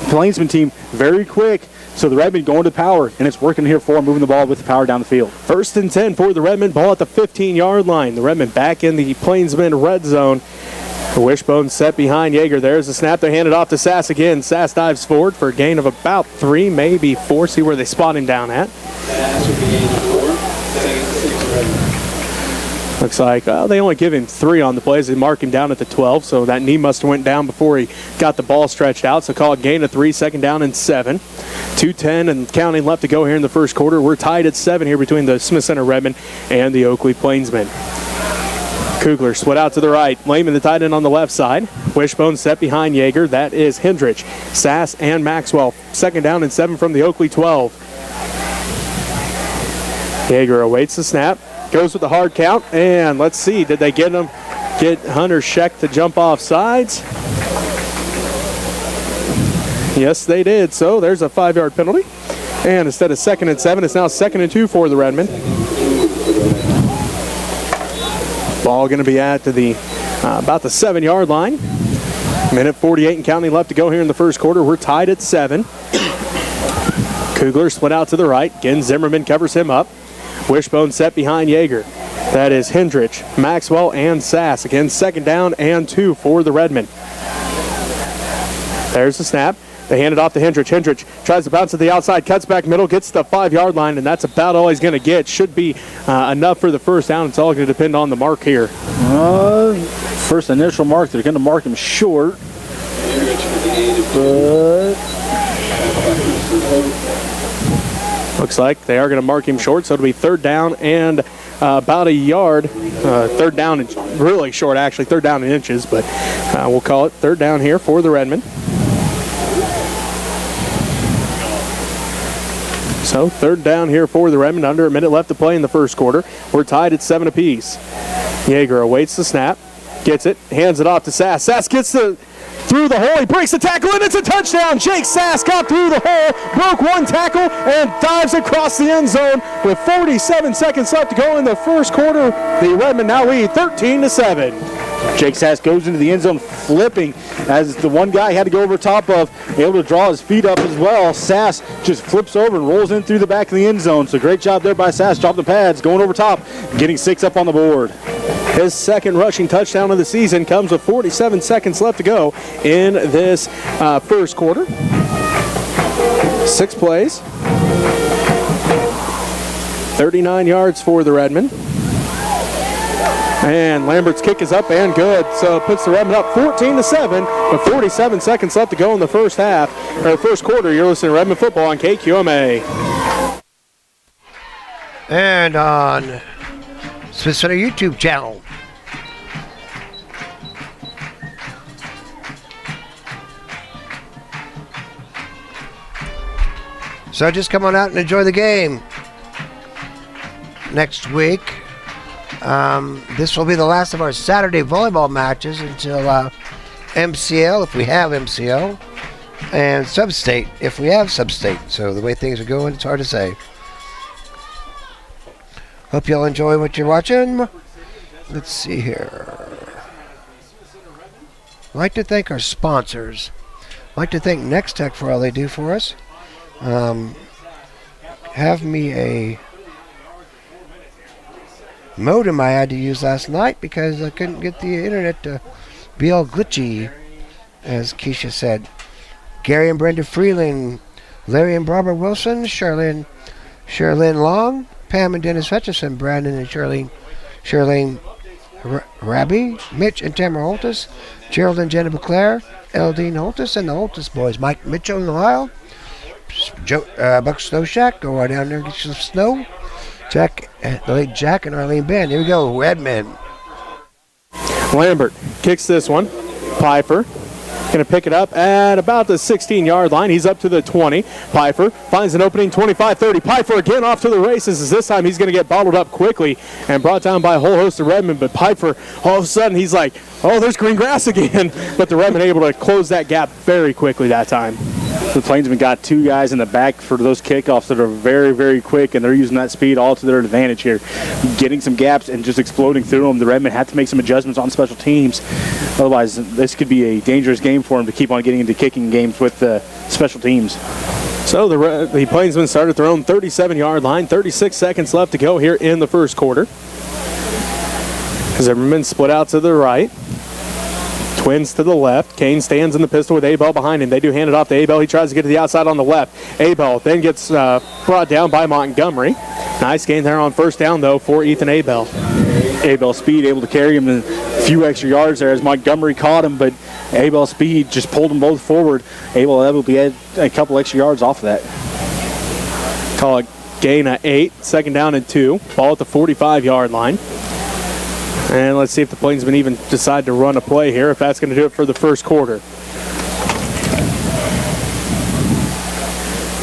Plainsman team very quick. So the Redmen going to power, and it's working here for them, moving the ball with the power down the field. 1st and 10 for the Redmen. Ball at the 15-yard line. The Redmen back in the Plainsman red zone. The wishbone set behind Yeager. There's the snap. They hand it off to Sass again. Sass dives forward for a gain of about 3, maybe 4. See where they spot him down at. Looks like they only give him 3 on the plays. They mark him down at the 12, so that knee must have went down before he got the ball stretched out. So call it gain of 3, 2nd down and 7. 2:10 and counting left to go here in the first quarter. We're tied at 7 here between the Smith Center Redmen and the Oakley Plainsmen. Kugler split out to the right. Lehman, the tight end, on the left side. Wishbone set behind Yeager. That is Hendrich, Sass, and Maxwell. 2nd down and 7 from the Oakley 12. Yeager awaits the snap. Goes with the hard count, and let's see, did they get Hunter Scheck to jump off sides? Yes, they did. So there's a 5-yard penalty. And instead of 2nd and 7, it's now 2nd and 2 for the Redmen. Ball going to be at the about the 7-yard line. Minute 48 and counting left to go here in the first quarter. We're tied at 7. Kugler split out to the right. Again, Zimmerman covers him up. Wishbone set behind Yeager. That is Hendrich, Maxwell, and Sass. Again, 2nd down and 2 for the Redmen. There's the snap. They hand it off to Hendrich. Hendrich tries to bounce to the outside, cuts back middle, gets to the 5-yard line, and that's about all he's going to get. Should be enough for the first down. It's all going to depend on the mark here. First initial mark, they're going to mark him short. But looks like they are going to mark him short, so it'll be 3rd down and about a yard. 3rd down, really short actually, 3rd down in inches, but we'll call it 3rd down here for the Redmen. So 3rd down here for the Redmen, under a minute left to play in the first quarter. We're tied at 7 apiece. Yeager awaits the snap. gets it, hands it off to Sass. Sass gets through the hole. He breaks the tackle, and it's a touchdown. Jake Sass got through the hole, broke one tackle, and dives across the end zone with 47 seconds left to go in the first quarter. The Redmen now lead 13-7. Jake Sass goes into the end zone flipping as the one guy had to go over top of, able to draw his feet up as well. Sass just flips over and rolls in through the back of the end zone. So great job there by Sass, dropping the pads, going over top, getting 6 up on the board. His second rushing touchdown of the season comes with 47 seconds left to go in this first quarter. 6 plays. 39 yards for the Redmen. And Lambert's kick is up and good, so it puts the Redmen up 14-7 with 47 seconds left to go in the first quarter. You're listening to Redmond football on KQMA. And on Smith Center YouTube channel. So just come on out and enjoy the game. Next week, this will be the last of our Saturday volleyball matches until MCL, if we have MCL, and Sub-State, if we have Sub-State. So the way things are going, it's hard to say. Hope y'all enjoy what you're watching. Let's see here. I'd like to thank our sponsors. I'd like to thank Next Tech for all they do for us. Have me a modem I had to use last night because I couldn't get the internet to be all glitchy, as Keisha said. Gary and Brenda Freeland, Larry and Barbara Wilson, Charlene Long, Pam and Dennis Hutchison, Brandon and Charlene Rabby, Mitch and Tamara Holtis, Gerald and Jenna Claire, Eldine Holtis and the Holtis boys, Mike Mitchell in Ohio, Buck Snow Shack, go right down there and get some snow. Jack, the late Jack and Arlene Band. Here we go, Redmen. Lambert kicks this one. Pfeiffer going to pick it up at about the 16-yard line. He's up to the 20. Pfeiffer finds an opening, 25-30. Pfeiffer again off to the races, as this time he's going to get bottled up quickly and brought down by a whole host of Redmen. But Pfeiffer, all of a sudden, he's like, oh, there's green grass again. But the Redmen able to close that gap very quickly that time. The Plainsmen got 2 guys in the back for those kickoffs that are very, very quick, and they're using that speed all to their advantage here. Getting some gaps and just exploding through them. The Redmen had to make some adjustments on special teams. Otherwise, this could be a dangerous game for them to keep on getting into kicking games with the special teams. So the Plainsmen start at their own 37-yard line. 36 seconds left to go here in the first quarter. Zimmerman split out to the right. Twins to the left. Kane stands in the pistol with Abel behind him. They do hand it off to Abel. He tries to get to the outside on the left. Abel then gets brought down by Montgomery. Nice gain there on first down, though, for Ethan Abel. Abel's speed able to carry him a few extra yards there as Montgomery caught him, but Abel's speed just pulled them both forward. Abel be a couple extra yards off of that. Call it gain of 8. Second down and 2. Ball at the 45-yard line. And let's see if the Plainsmen even decide to run a play here, if that's going to do it for the first quarter.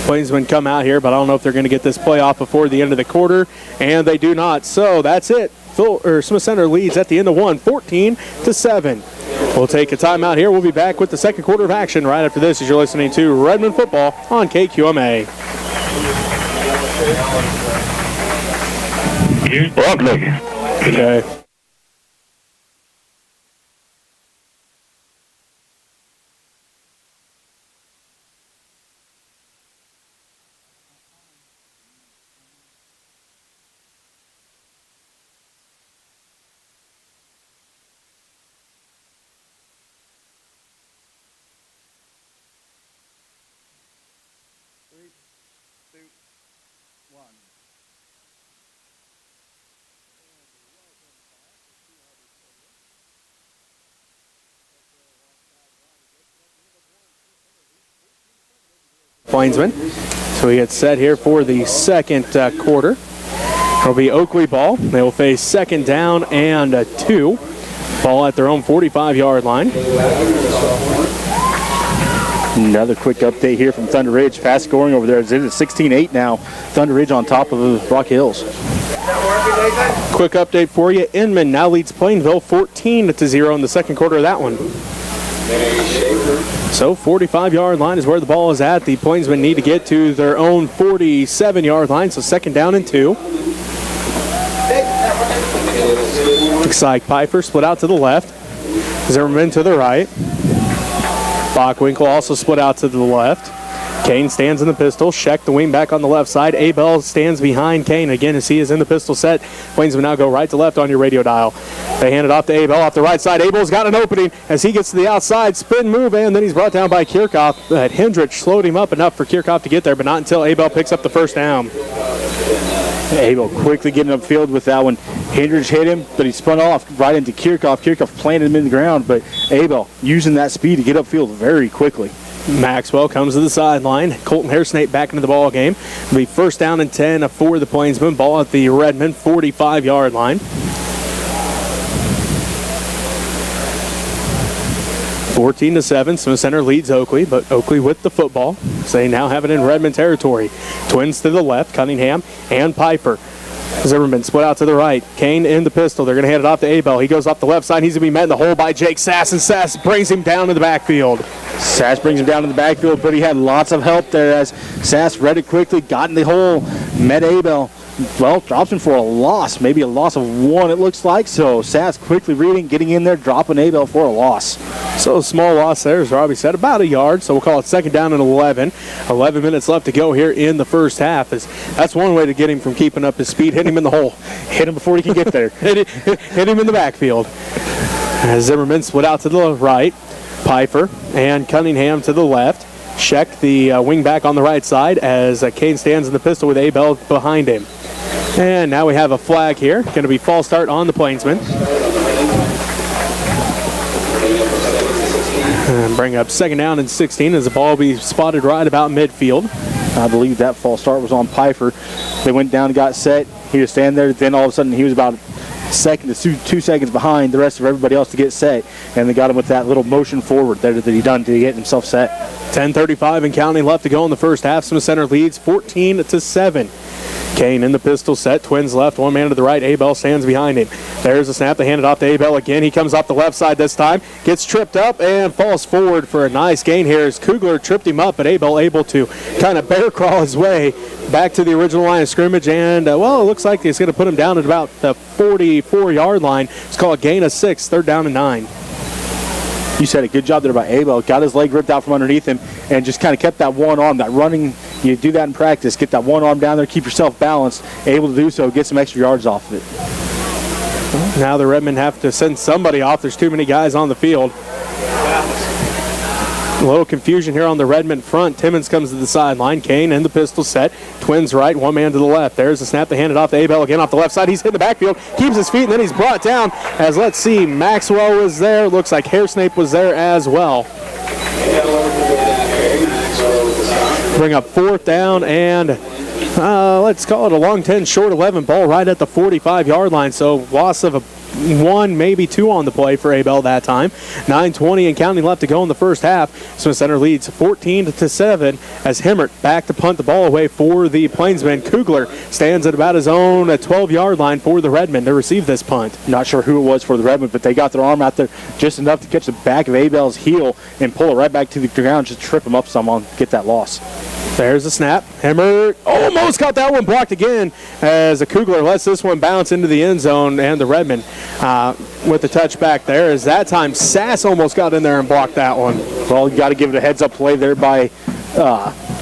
Plainsmen come out here, but I don't know if they're going to get this play off before the end of the quarter, and they do not. So that's it. Smith Center leads at the end of 1, 14-7. We'll take a timeout here. We'll be back with the second quarter of action right after this as you're listening to Redmond football on KQMA. Oakley. Okay. Plainsmen. So he gets set here for the second quarter. It'll be Oakley ball. They will face second down and 2. Ball at their own 45-yard line. Another quick update here from Thunder Ridge. Fast scoring over there. It's 16-8 now. Thunder Ridge on top of Rock Hills. Quick update for you. Inman now leads Plainville 14-0 in the second quarter of that one. So 45-yard line is where the ball is at. The Plainsmen need to get to their own 47-yard line, so second down and 2. Looks like Piper split out to the left. Zimmerman to the right. Bockwinkel also split out to the left. Kane stands in the pistol. Scheck, the wing back on the left side. Abel stands behind Kane again as he is in the pistol set. Plainsmen now go right to left on your radio dial. They hand it off to Abel off the right side. Abel's got an opening as he gets to the outside. Spin move, and then he's brought down by Kirchhoff. But Hendrich slowed him up enough for Kirchhoff to get there, but not until Abel picks up the first down. Abel quickly getting upfield with that one. Hendrich hit him, but he spun off right into Kirchhoff. Kirchhoff planted him in the ground, but Abel using that speed to get upfield very quickly. Maxwell comes to the sideline. Colton Hairsnake back into the ball game. It'll be first down and 10 for the Plainsmen. Ball at the Redmond 45-yard line. 14-7. Smith Center leads Oakley, but Oakley with the football. So they now have it in Redmond territory. Twins to the left, Cunningham and Piper. Zimmerman split out to the right. Kane in the pistol. They're going to hand it off to Abel. He goes off the left side. He's going to be met in the hole by Jake Sass, and Sass brings him down to the backfield. Sass brings him down to the backfield, but he had lots of help there as Sass read it quickly, got in the hole, met Abel. Well, drops him for a loss, maybe a loss of 1 it looks like. So Sass quickly reading, getting in there, dropping Abel for a loss. So a small loss there, as Robbie said, about a yard. So we'll call it second down and 11. 11 minutes left to go here in the first half. That's one way to get him from keeping up his speed. Hit him in the hole. Hit him before he can get there. hit him in the backfield. As Zimmerman split out to the right. Piper and Cunningham to the left. Scheck, the wing back on the right side, as Kane stands in the pistol with Abel behind him. And now we have a flag here. Going to be false start on the Plainsmen. And bring up second down and 16 as the ball will be spotted right about midfield. I believe that false start was on Piper. They went down and got set. He was standing there. Then all of a sudden he was about second to 2 seconds behind the rest of everybody else to get set. And they got him with that little motion forward there that he done to get himself set. 10:35 and counting left to go in the first half. Smith Center leads 14-7. Kane in the pistol set. Twins left, one man to the right. Abel stands behind him. There's a snap. They hand it off to Abel again. He comes off the left side this time. Gets tripped up and falls forward for a nice gain here as Kugler tripped him up, but Abel able to kind of bear crawl his way back to the original line of scrimmage. And, well, it looks like he's going to put him down at about the 44-yard line. It's called a gain of 6, third down and 9. You said a good job there by Abel. Got his leg ripped out from underneath him and just kind of kept that one arm, that running. You do that in practice. Get that one arm down there, keep yourself balanced. Able to do so, get some extra yards off of it. Now the Redmen have to send somebody off. There's too many guys on the field. A little confusion here on the Redmond front. Timmons comes to the sideline. Kane in the pistol set. Twins right, one man to the left. There's the snap. They hand it off to Abel again off the left side. He's hit the backfield, keeps his feet, and then he's brought down as, let's see, Maxwell was there. Looks like Hairsnake was there as well. Bring up fourth down and let's call it a long 10, short 11 ball right at the 45-yard line. So loss of 1, maybe 2 on the play for Abel that time. 9:20 and counting left to go in the first half. Smith Center leads 14-7 as Himmert back to punt the ball away for the Plainsmen. Kugler stands at about his own 12-yard line for the Redmen to receive this punt. Not sure who it was for the Redmen, but they got their arm out there just enough to catch the back of Abel's heel and pull it right back to the ground, just trip him up some on get that loss. There's the snap. Himmert almost got that one blocked again as the Kugler lets this one bounce into the end zone, and the Redmen with the touchback there as that time Sass almost got in there and blocked that one. Well, you got to give it a heads-up play there by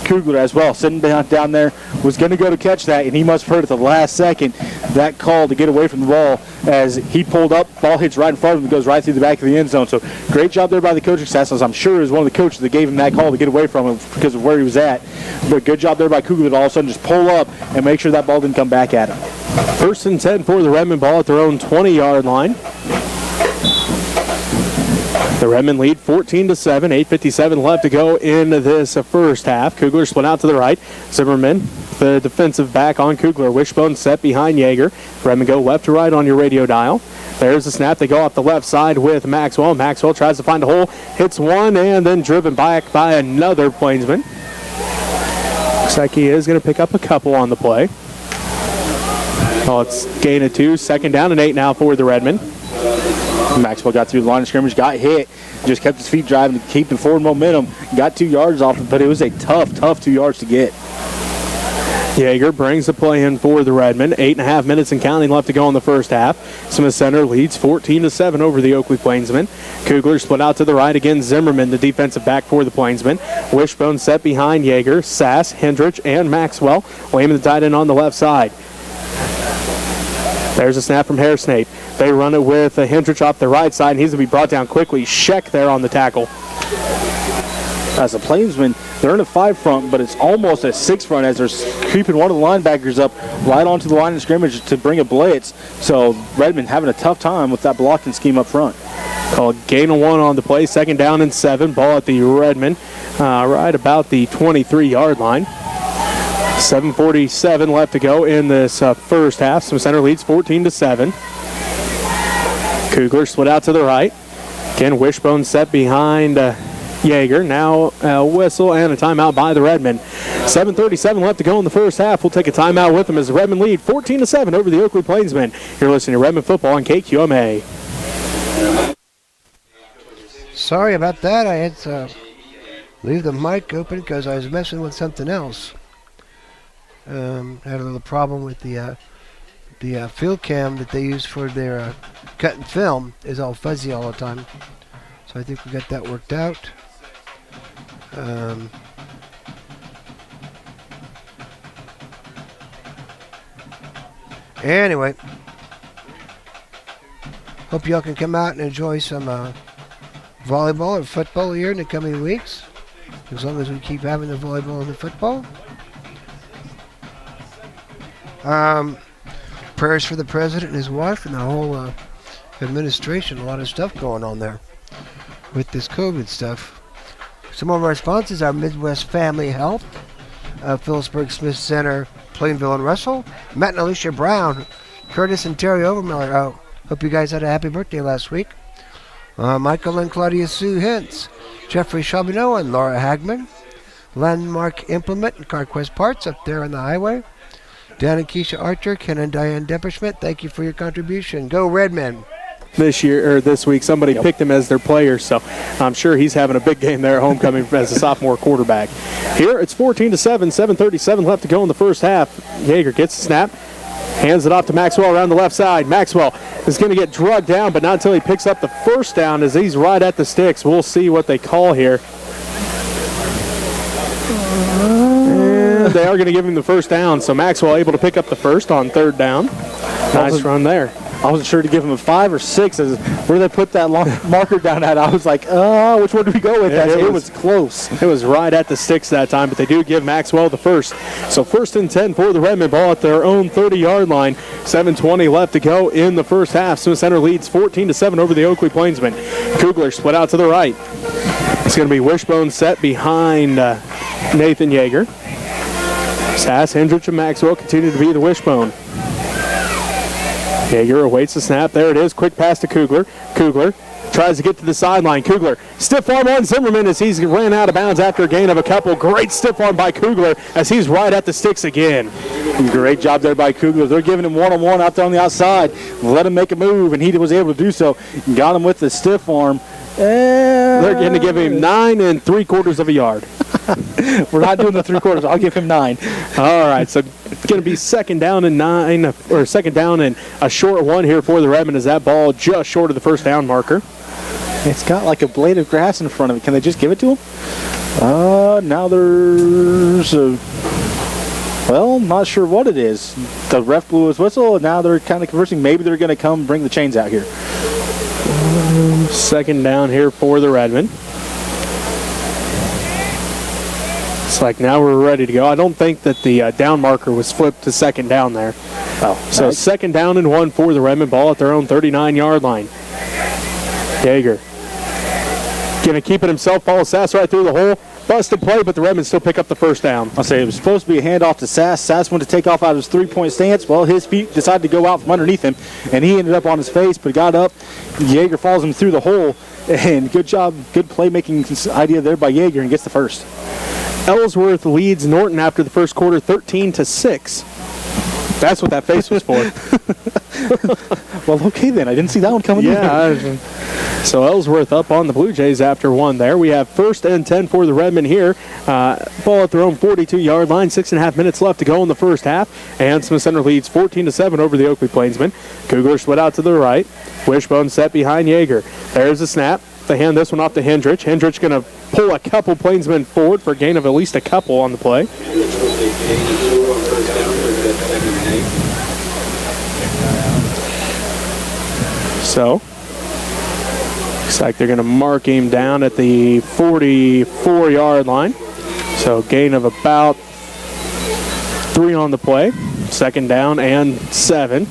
Kugler as well. Sitting down there, was going to go to catch that, and he must have heard at the last second that call to get away from the ball as he pulled up. Ball hits right in front of him, goes right through the back of the end zone. So great job there by the coaching staff. I'm sure it was one of the coaches that gave him that call to get away from him because of where he was at. But good job there by Kugler to all of a sudden just pull up and make sure that ball didn't come back at him. First and 10 for the Redmond, ball at their own 20-yard line. The Redmen lead 14-7, 8:57 left to go in this first half. Kugler split out to the right. Zimmerman, the defensive back on Kugler. Wishbone set behind Yeager. Redmen go left to right on your radio dial. There's the snap. They go off the left side with Maxwell. Maxwell tries to find a hole, hits one, and then driven back by another Plainsman. Looks like he is going to pick up a couple on the play. Oh, it's gain of 2. Second down and 8 now for the Redmen. Maxwell got through the line of scrimmage, got hit, just kept his feet driving to keep the forward momentum. Got 2 yards off it, but it was a tough 2 yards to get. Yeager brings the play in for the Redmen. 8.5 minutes and counting left to go in the first half. Smith Center leads 14-7 over the Oakley Plainsmen. Kugler split out to the right again. Zimmerman, the defensive back for the Plainsmen. Wishbone set behind Yeager, Sass, Hendrich, and Maxwell. Wayman the tight end on the left side. There's a snap from Hairsnape. They run it with Hendrich off the right side, and he's going to be brought down quickly. Scheck there on the tackle. As the Plainsmen, they're in a 5 front, but it's almost a 6 front as they're creeping one of the linebackers up right onto the line of scrimmage to bring a blitz. So Redmond having a tough time with that blocking scheme up front. Called gain of 1 on the play. Second down and 7. Ball at the Redmond, right about the 23-yard line. 7:47 left to go in this first half. Smith Center leads 14-7. Kugler split out to the right. Again, Wishbone set behind Yeager. Now a whistle and a timeout by the Redmen. 7:37 left to go in the first half. We'll take a timeout with them as the Redmen lead 14-7 over the Oakley Plainsmen. You're listening to Redmond football on KQMA. Sorry about that. I had to leave the mic open because I was messing with something else. Had a little problem with the field cam that they use for their cut and film is all fuzzy all the time. So I think we got that worked out. Anyway, hope y'all can come out and enjoy some volleyball or football here in the coming weeks, as long as we keep having the volleyball and the football. Prayers for the president and his wife and the whole administration. A lot of stuff going on there with this COVID stuff. Some of our sponsors are Midwest Family Health, Phillipsburg Smith Center, Plainville and Russell, Matt and Alicia Brown, Curtis and Terry Overmiller. Hope you guys had a happy birthday last week. Michael and Claudia Sue Hintz, Jeffrey Charbonneau and Laura Hagman, Landmark Implement and CarQuest Parts up there on the highway. Dan and Keisha Archer, Ken and Diane Depperschmidt, thank you for your contribution. Go Redmen. This week, somebody picked him as their player, so I'm sure he's having a big game there at homecoming as a sophomore quarterback. Here it's 14-7, 7:37 left to go in the first half. Yeager gets the snap, hands it off to Maxwell around the left side. Maxwell is going to get drugged down, but not until he picks up the first down as he's right at the sticks. We'll see what they call here. And they are going to give him the first down, so Maxwell able to pick up the first on third down. Nice run there. I wasn't sure to give him a 5 or 6. Where they put that marker down at, I was like, which one do we go with? It was close. It was right at the sticks that time, but they do give Maxwell the first. So 1st and 10 for the Redmond, ball at their own 30-yard line. 7:20 left to go in the first half. Smith Center leads 14-7 over the Oakley Plainsmen. Kugler split out to the right. It's going to be Wishbone set behind Nathan Yeager. Sass, Hendrich, and Maxwell continue to be the Wishbone. Yeager awaits the snap. There it is. Quick pass to Kugler. Kugler tries to get to the sideline. Kugler, stiff arm on Zimmerman as he's ran out of bounds after a gain of a couple. Great stiff arm by Kugler as he's right at the sticks again. Great job there by Kugler. They're giving him one-on-one out there on the outside. Let him make a move, and he was able to do so. Got him with the stiff arm. They're going to give him 9 3/4 of a yard. We're not doing the 3/4. I'll give him 9. All right, so it's going to be second down and a short one here for the Redmond as that ball just short of the first down marker. It's got like a blade of grass in front of it. Can they just give it to him? Now there's not sure what it is. The ref blew his whistle, and now they're kind of conversing. Maybe they're going to come bring the chains out here. Second down here for the Redmond. It's like now we're ready to go. I don't think that the down marker was flipped to second down there. So nice. Second down and 1 for the Redmond, ball at their own 39-yard line. Yeager going to keep it himself. Follow Sass right through the hole. Busted play, but the Redmen still pick up the first down. I'll say it was supposed to be a handoff to Sass. Sass went to take off out of his three-point stance. Well, his feet decided to go out from underneath him, and he ended up on his face, but got up. Yeager follows him through the hole, and good job, good playmaking idea there by Yeager, and gets the first. Ellsworth leads Norton after the first quarter 13-6. That's what that face was for. Well, okay then. I didn't see that one coming either. So Ellsworth up on the Blue Jays after one there. We have 1st and 10 for the Redmen here. Ball at their own 42-yard line. 6.5 minutes left to go in the first half. And Smith Center leads 14-7 over the Oakley Plainsmen. Cougars split out to the right. Wishbone set behind Yeager. There's the snap. They hand this one off to Hendrich. Hendrich going to pull a couple Plainsmen forward for a gain of at least a couple on the play. So, looks like they're going to mark him down at the 44-yard line. So, gain of about 3 on the play. 2nd down and 7.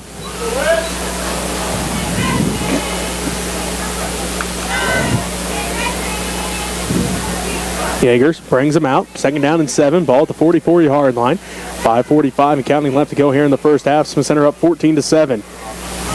Yeagers brings him out. 2nd down and 7. Ball at the 44-yard line. 5:45 and counting left to go here in the first half. Smith Center up 14-7.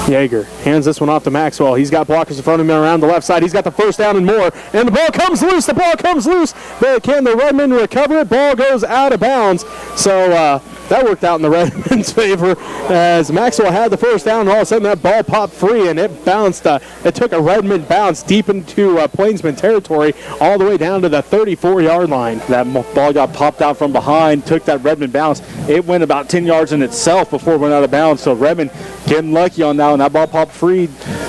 Yeager hands this one off to Maxwell. He's got blockers in front of him around the left side. He's got the 1st down and more. And the ball comes loose. The ball comes loose. But can the Redmen recover it? Ball goes out of bounds. So that worked out in the Redmen's favor as Maxwell had the 1st down, and all of a sudden that ball popped free and it bounced. It took a Redmond bounce deep into Plainsman territory all the way down to the 34-yard line. That ball got popped out from behind, took that Redmond bounce. It went about 10 yards in itself before it went out of bounds. So Redmond getting lucky on that one. That ball popped free.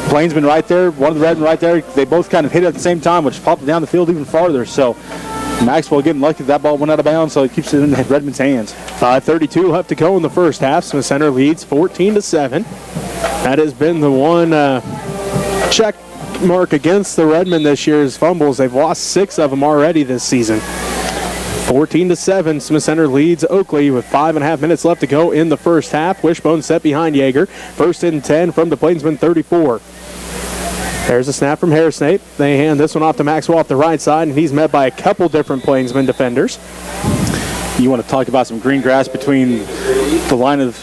Plainsman right there, one of the Redmond right there. They both kind of hit it at the same time, which popped it down the field even farther. So Maxwell getting lucky that ball went out of bounds, so he keeps it in Redmond's hands. 5:32 left to go in the first half. Smith Center leads 14-7. That has been the one check mark against the Redmen this year is fumbles. They've lost 6 of them already this season. 14-7. Smith Center leads Oakley with 5.5 minutes left to go in the first half. Wishbone set behind Yeager. 1st and 10 from the Plainsman 34. There's a snap from Harrisnape. They hand this one off to Maxwell off the right side, and he's met by a couple different Plainsman defenders. You want to talk about some green grass between the line of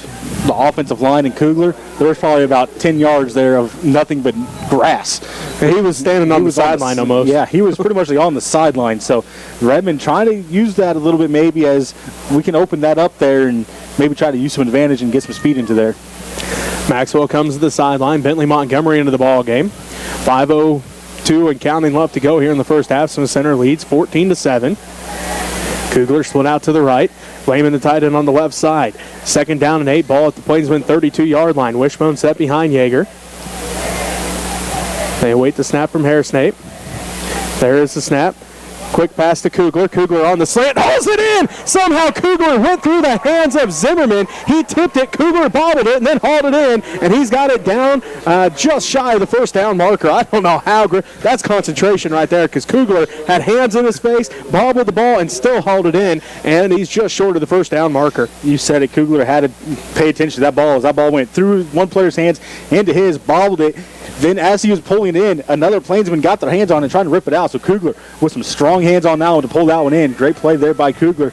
the offensive line and Kugler? There's probably about 10 yards there of nothing but grass. He was standing on the sideline almost. Yeah, he was pretty much on the sideline. So Redmond trying to use that a little bit maybe as we can open that up there and maybe try to use some advantage and get some speed into there. Maxwell comes to the sideline. Bentley Montgomery into the ball game. 5:02 and counting left to go here in the first half. Smith Center leads 14-7. Kugler split out to the right. Lehman the tight end on the left side. 2nd down and 8. Ball at the Plainsman 32-yard line. Wishbone set behind Yeager. They await the snap from Harrisnape. There is the snap. Quick pass to Kugler. Kugler on the slant. Holds it in! Somehow Kugler went through the hands of Zimmerman. He tipped it. Kugler bobbled it and then hauled it in. And he's got it down just shy of the 1st down marker. I don't know how. That's concentration right there because Kugler had hands in his face, bobbled the ball, and still hauled it in. And he's just short of the 1st down marker. You said it. Kugler had to pay attention to that ball as that ball went through one player's hands into his, bobbled it. Then as he was pulling it in, another Plainsman got their hands on it and trying to rip it out. So Kugler with some strong hands on that one to pull that one in. Great play there by Kugler.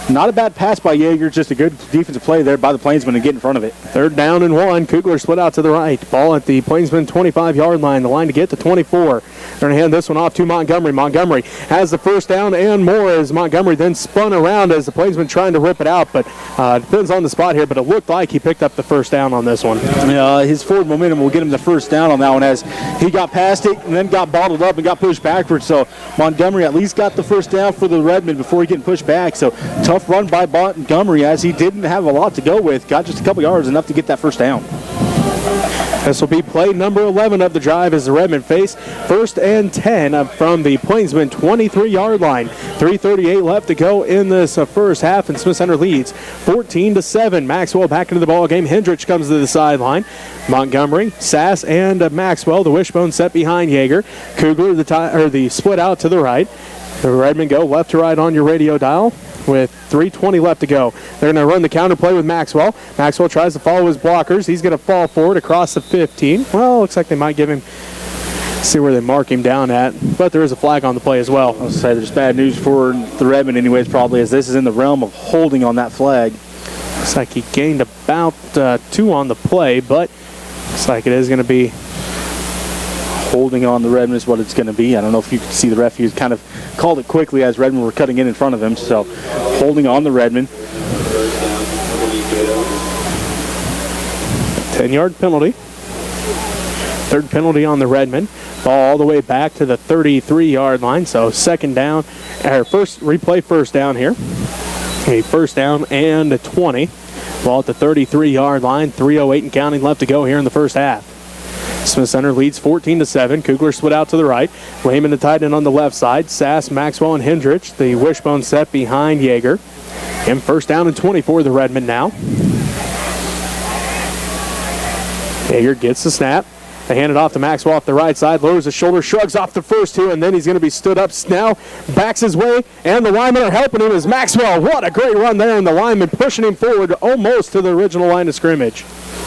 Not a bad pass by Yeager, just a good defensive play there by the Plainsman to get in front of it. 3rd down and 1. Kugler split out to the right. Ball at the Plainsman 25-yard line. The line to get to 24. They're going to hand this one off to Montgomery. Montgomery has the 1st down and more as Montgomery then spun around as the Plainsman trying to rip it out. But depends on the spot here, but it looked like he picked up the 1st down on this one. His forward momentum will get him the 1st down on that one as he got past it and then got bottled up and got pushed backwards. So Montgomery at least got the 1st down for the Redmond before he getting pushed back. So tough run by Montgomery as he didn't have a lot to go with. Got just a couple yards, enough to get that 1st down. This will be play number 11 of the drive as the Redmen face 1st and 10 from the Plainsman 23-yard line. 3:38 left to go in this first half, and Smith Center leads 14-7. Maxwell back into the ball game. Hendrich comes to the sideline. Montgomery, Sass, and Maxwell. The wishbone set behind Yeager. Kugler the split out to the right. The Redmen go left to right on your radio dial with 3:20 left to go. They're going to run the counter play with Maxwell. Maxwell tries to follow his blockers. He's going to fall forward across the 15. Well, looks like they might give him, see where they mark him down at, but there is a flag on the play as well. I'll say there's bad news for the Redmond anyways, probably, as this is in the realm of holding on that flag. Looks like he gained about 2 on the play, but looks like it is going to be holding on the Redmond is what it's going to be. I don't know if you can see the ref. He kind of called it quickly as Redmond were cutting in front of him. So holding on the Redmond. 10-yard penalty. Third penalty on the Redmen. Ball all the way back to the 33-yard line. So second down, or first down here. A first down and a 20. Ball at the 33-yard line. 3:08 and counting left to go here in the first half. Smith Center leads 14-7. Kugler split out to the right. Lehman the tight end on the left side. Sass, Maxwell, and Hendrich. The wishbone set behind Yeager. And first down and 20 for the Redmond now. Yeager gets the snap. They hand it off to Maxwell off the right side. Lowers his shoulder, shrugs off the first two, and then he's going to be stood up now. Backs his way, and the linemen are helping him as Maxwell. What a great run there, and the linemen pushing him forward almost to the original line of scrimmage.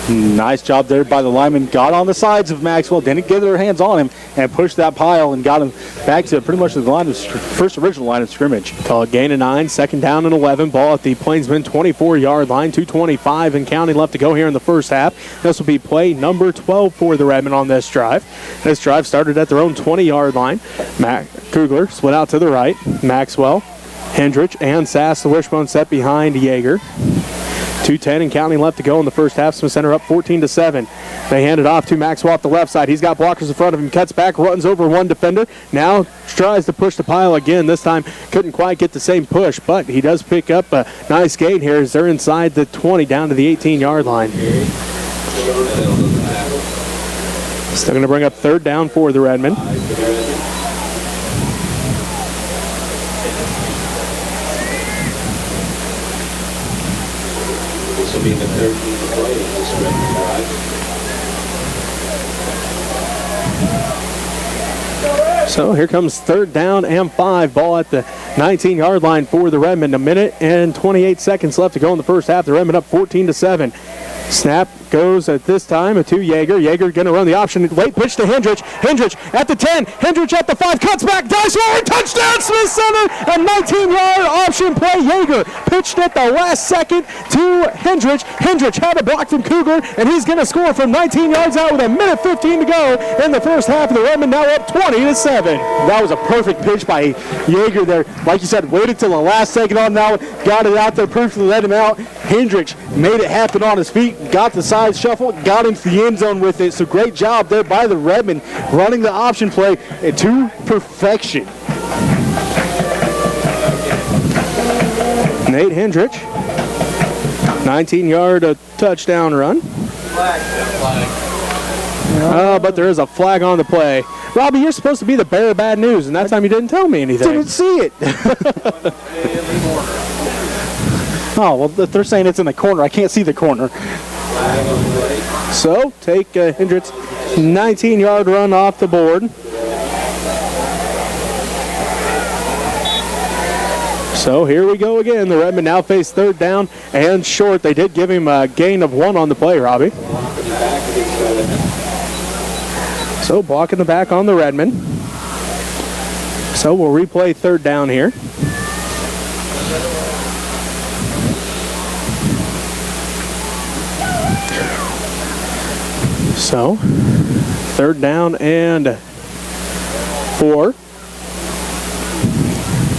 Nice job there by the lineman. Got on the sides of Maxwell, didn't get their hands on him, and pushed that pile and got him back to pretty much the line of first original line of scrimmage. Call it gain of 9, second down and 11. Ball at the Plainsmen 24-yard line, 2:25 and counting left to go here in the first half. This will be play number 12 for the Redmen on this drive. This drive started at their own 20-yard line. Kugler split out to the right. Maxwell, Hendrich, and Sass, the wishbone set behind Yeager. 2:10 and counting left to go in the first half. Smith Center up 14-7. They hand it off to Maxwell off the left side. He's got blockers in front of him. Cuts back, runs over one defender. Now tries to push the pile again. This time couldn't quite get the same push, but he does pick up a nice gain here as they're inside the 20 down to the 18-yard line. Still going to bring up third down for the Redmen. This will be the 13th play of this Redmond drive. So here comes third down and 5. Ball at the 19-yard line for the Redmen. 1 minute and 28 seconds left to go in the first half. The Redmen up 14-7. Snap goes at this time to Yeager. Yeager going to run the option. Late pitch to Hendrich. Hendrich at the 10. Hendrich at the 5. Cuts back. Dives forward. Touchdown Smith Center. A 19-yard option play. Yeager pitched at the last second to Hendrich. Hendrich had a block from Kugler, and he's going to score from 19 yards out with 1:15 to go in the first half. Of the Redmen now up 20-7. That was a perfect pitch by Yeager there. Like you said, waited till the last second on that one. Got it out there, perfectly let him out. Hendrich made it happen on his feet. Got the side shuffle, got into the end zone with it. So great job there by the Redmen running the option play to perfection. Nate Hendrich, 19-yard touchdown run. But there is a flag on the play. Robbie, you're supposed to be the bearer of bad news, and that time you didn't tell me anything. Didn't see it. Oh, well, they're saying it's in the corner. I can't see the corner. So take Hendrick's 19-yard run off the board. So here we go again. The Redmen now face third down and short. They did give him a gain of 1 on the play, Robbie. So blocking the back on the Redmen. So we'll replay third down here. So, third down and 4.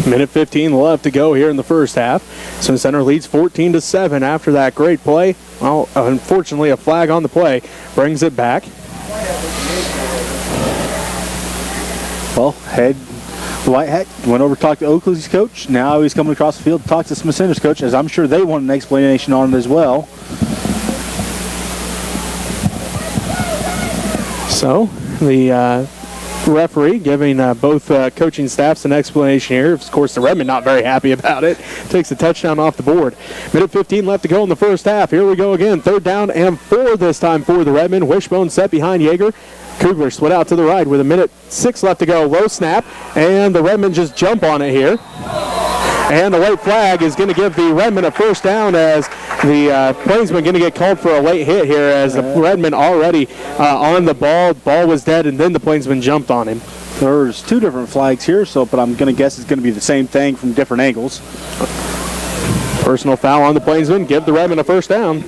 1:15 left to go here in the first half. Smith Center leads 14-7 after that great play. Well, unfortunately, a flag on the play brings it back. Well, Whitehead went over to talk to Oakley's coach. Now he's coming across the field to talk to Smith Center's coach, as I'm sure they want an explanation on it as well. So, the referee giving both coaching staffs an explanation here. Of course, the Redmen not very happy about it. Takes a touchdown off the board. 1:15 left to go in the first half. Here we go again. Third down and 4 this time for the Redmen. Wishbone set behind Yeager. Kugler split out to the right with 1:06 left to go. Low snap, and the Redmen just jump on it here. And the late flag is going to give the Redmen a first down, as the Plainsmen going to get called for a late hit here, as the Redmen already on the ball. Ball was dead, and then the Plainsmen jumped on him. There's 2 different flags here, but I'm going to guess it's going to be the same thing from different angles. Personal foul on the Plainsmen. Give the Redmen a first down.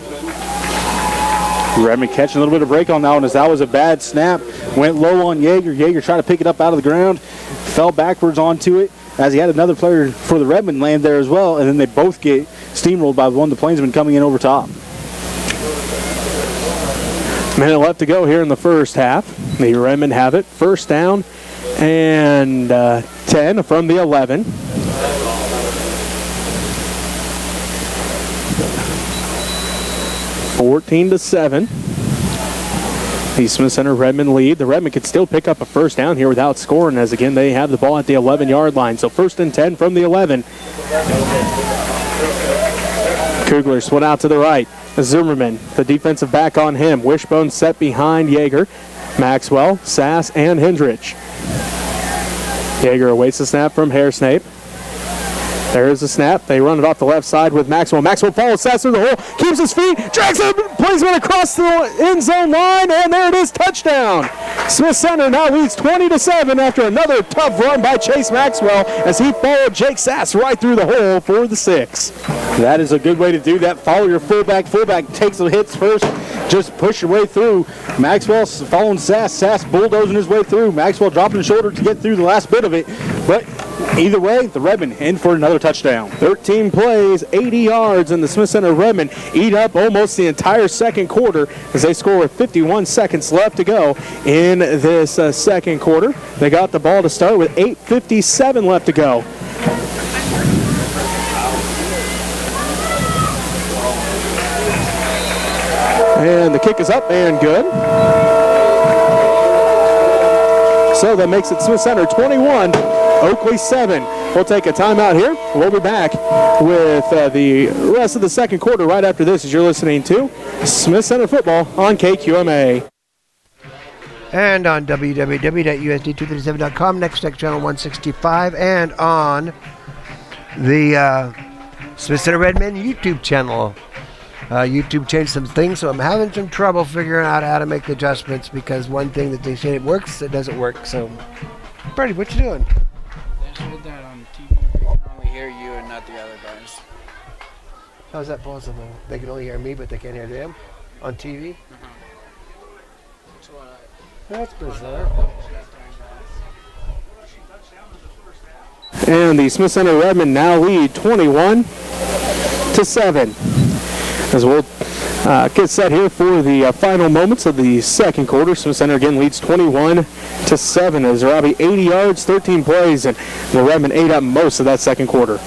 Redmond catching a little bit of break on that one, as that was a bad snap. Went low on Yeager. Yeager tried to pick it up out of the ground. Fell backwards onto it, as he had another player for the Redmond land there as well. And then they both get steamrolled by one of the Plainsmen coming in over top. Minute left to go here in the first half. The Redmen have it. First down and 10 from the 11. (14-7). The Smith Center Redmond lead. The Redmond could still pick up a first down here without scoring, as again they have the ball at the 11-yard line. So 1st and 10 from the 11. Kugler split out to the right. Zimmerman, the defensive back on him. Wishbone set behind Yeager. Maxwell, Sass, and Hendrich. Yeager awaits the snap from Hairsnape. There's the snap. They run it off the left side with Maxwell. Maxwell follows Sass through the hole, keeps his feet, drags it, Plainsmen across the end zone line, and there it is, touchdown. Smith Center now leads 20-7 after another tough run by Chase Maxwell as he followed Jake Sass right through the hole for the 6. That is a good way to do that. Follow your fullback. Fullback takes the hits first. Just push your way through. Maxwell following Sass. Sass bulldozing his way through. Maxwell dropping the shoulder to get through the last bit of it. But either way, the Redmen in for another touchdown. 13 plays, 80 yards, and the Smith Center Redmen eat up almost the entire second quarter as they score with 51 seconds left to go in this second quarter. They got the ball to start with 8:57 left to go. And the kick is up and good. So that makes it Smith Center 21, Oakley 7. We'll take a timeout here. We'll be back with the rest of the second quarter right after this as you're listening to Smith Center Football on KQMA. And on www.usd237.com, Next Tech Channel 165, and on the Smith Center Redmen YouTube channel. YouTube changed some things, so I'm having some trouble figuring out how to make adjustments because one thing that they say it works, it doesn't work. So, Brady, what you doing? They showed that on TV. They can only hear you and not the other guys. How is that possible? They can only hear me, but they can't hear them on TV? That's what That's bizarre. And the Smith Center Redmen now lead 21-7. As we'll get set here for the final moments of the second quarter. Smith Center again leads 21-7 as Robbie 80 yards, 13 plays, and the Redmen ate up most of that second quarter.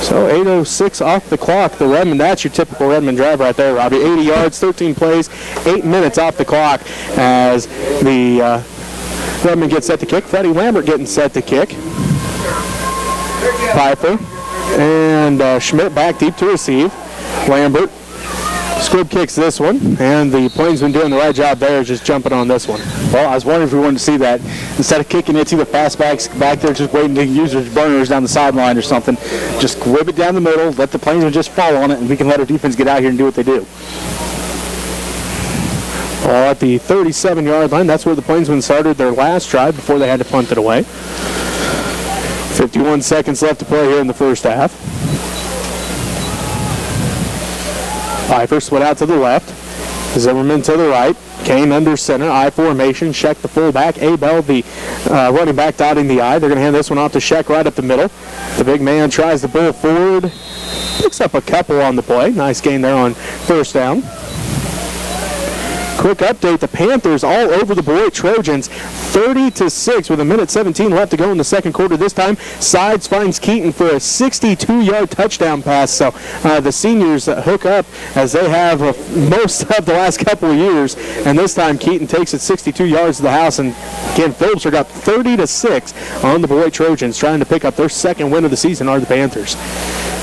So 8:06 off the clock. The Redmond, that's your typical Redmond drive right there, Robbie. 80 yards, 13 plays, 8 minutes off the clock as the Redmond gets set to kick. Freddie Lambert getting set to kick. Pfeiffer and Schmidt back deep to receive. Lambert squib kicks this one, and the Plainsmen doing the right job there, just jumping on this one. Well, I was wondering if we wanted to see that. Instead of kicking it to the fastbacks back there, just waiting to use their burners down the sideline or something, just whip it down the middle, let the Plainsmen just fall on it, and we can let our defense get out here and do what they do. Ball at the 37-yard line. That's where the Plainsmen started their last drive before they had to punt it away. 51 seconds left to play here in the first half. Pfeiffer split out to the left. Zimmerman to the right. Kane under center. I formation. Sheck the fullback. Abel, the running back, dotting the I. They're going to hand this one off to Sheck right up the middle. The big man tries to pull forward. Picks up a couple on the play. Nice gain there on first down. Quick update, the Panthers all over the Beloit Trojans, 30-6 with 1:17 left to go in the second quarter. This time, Sides finds Keaton for a 62-yard touchdown pass. So the seniors hook up as they have most of the last couple of years. And this time, Keaton takes it 62 yards to the house. And again, Phillipsburg up 30-6 on the Beloit Trojans, trying to pick up their second win of the season are the Panthers.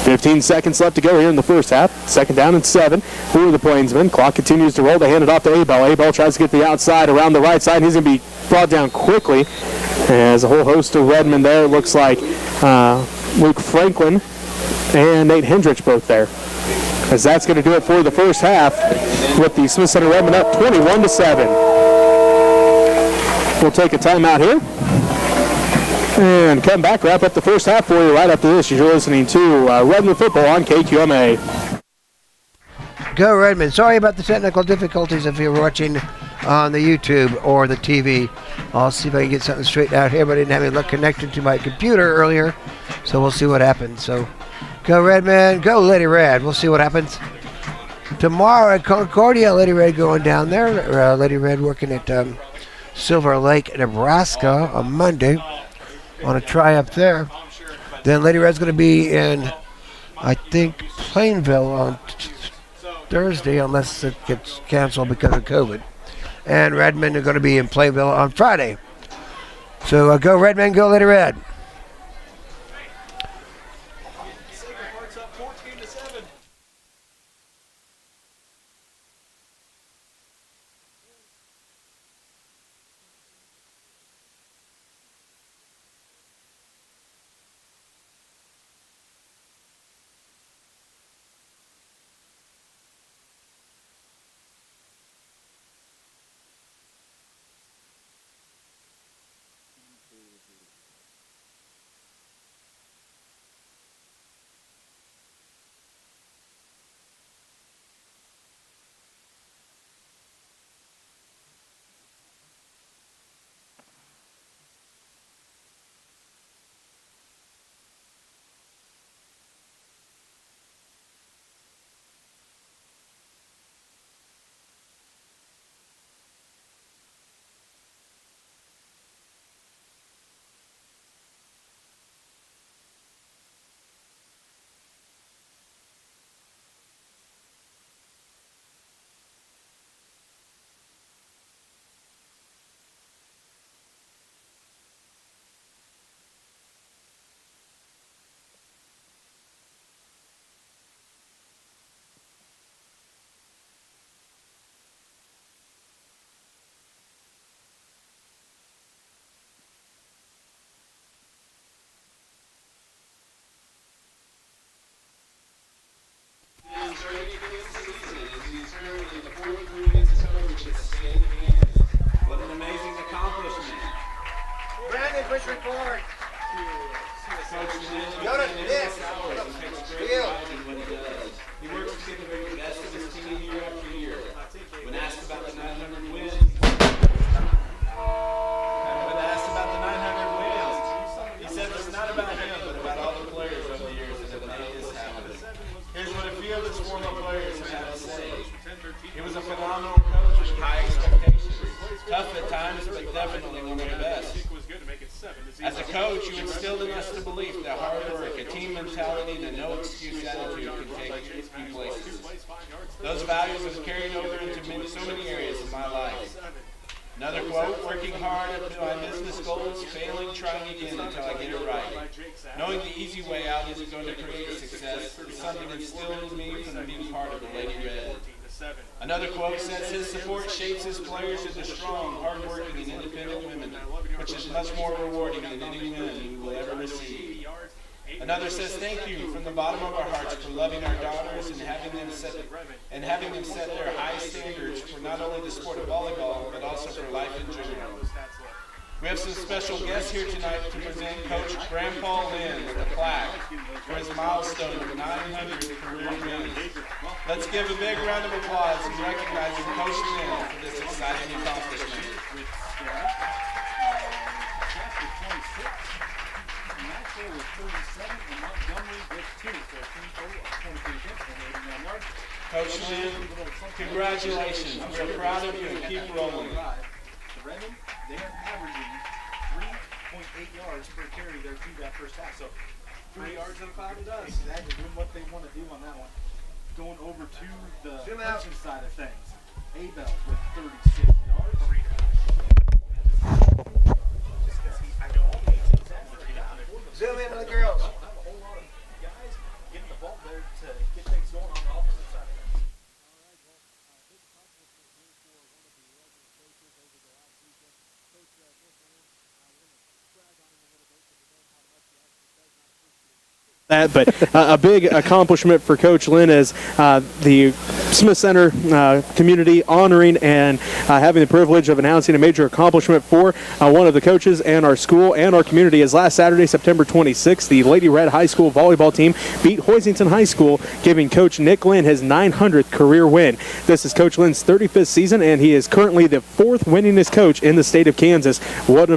15 seconds left to go here in the first half. Second down and 7 for the Plainsmen. Clock continues to roll. They hand it off to Abel. Abel tries to get the outside around the right side. He's going to be brought down quickly as a whole host of Redmond there. It looks like Luke Franklin and Nate Hendrich both there. As that's going to do it for the first half with the Smith Center Redmond up 21-7. We'll take a timeout here. And come back, wrap up the first half for you right after this. You're listening to Redmond Football on KQMA. Go Redmond. Sorry about the technical difficulties if you're watching on the YouTube or the TV. I'll see if I can get something straightened out here, but I didn't have any luck connected to my computer earlier. So we'll see what happens. So go Redmen, go Lady Red. We'll see what happens. Tomorrow at Concordia, Lady Red going down there. Lady Red working at Silver Lake, Nebraska on Monday on a try up there. Then Lady Red's going to be in, I think, Plainville on Thursday, unless it gets canceled because of COVID. And Redmond are going to be in Plainville on Friday. So go Redmen, go Lady Red. What an amazing accomplishment. Brandon, push report. Go to this. He works to get the very best of his team year after year. When asked about the 900 wins, he said it's not about him, but about all the players over the years that have made this happen. Here's what a few of his former players have had to say. He was a phenomenal coach with high expectations. Tough at times, but definitely one of the best. As a coach, you instilled in us the belief that hard work, a team mentality, and a no-excuse attitude can take you places. Those values have carried over into so many areas of my life. Another quote, working hard at my business goals, failing, trying again until I get it right. Knowing the easy way out isn't going to create success is something instilled in me from being part of the Lady Red. Another quote says his support shapes his players into strong, hard-working, and independent women, which is much more rewarding than any win you will ever receive. Another says thank you from the bottom of our hearts for loving our daughters and having them set their high standards for not only the sport of volleyball, but also for life in general. We have some special guests here tonight to present Coach Grandpa Lynn with a plaque for his milestone of 900 career wins. Let's give a big round of applause in recognizing Coach Lynn for this exciting accomplishment. Coach Lynn, congratulations. We're proud of you and keep rolling. Redmond, they are averaging 3.8 yards per carry there through that first half. So 3 yards on 5 it does. Exactly, doing what they want to do on that one. Going over to the punching side of things. Abel with 36 yards. Zoom in on the girls. Have a whole lot of guys getting the ball there to get things going on the offensive side of things. that, but a big accomplishment for Coach Lynn is the Smith Center community honoring and having the privilege of announcing a major accomplishment for one of the coaches and our school and our community. As last Saturday, September 26th, the Lady Red High School volleyball team beat Hoisington High School, giving Coach Nick Lynn his 900th career win. This is Coach Lynn's 35th season, and he is currently the 4th winningest coach in the state of Kansas. What an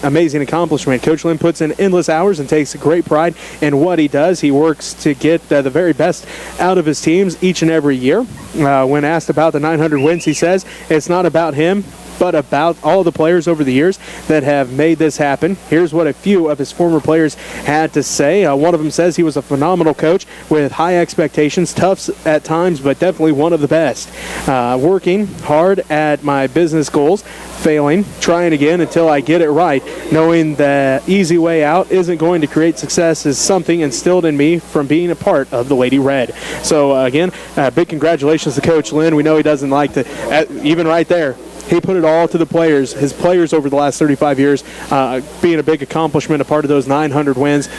amazing accomplishment. Coach Lynn puts in endless hours and takes great pride in what he does. He works to get the very best out of his teams each and every year. When asked about the 900 wins, he says it's not about him, but about all the players over the years that have made this happen. Here's what a few of his former players had to say. One of them says he was a phenomenal coach with high expectations, tough at times, but definitely one of the best. Working hard at my business goals, failing, trying again until I get it right, knowing the easy way out isn't going to create success is something instilled in me from being a part of the Lady Red. So again, big congratulations to Coach Lynn. We know he doesn't like to, even right there, he put it all to the players, his players over the last 35 years, being a big accomplishment, a part of those 900 wins.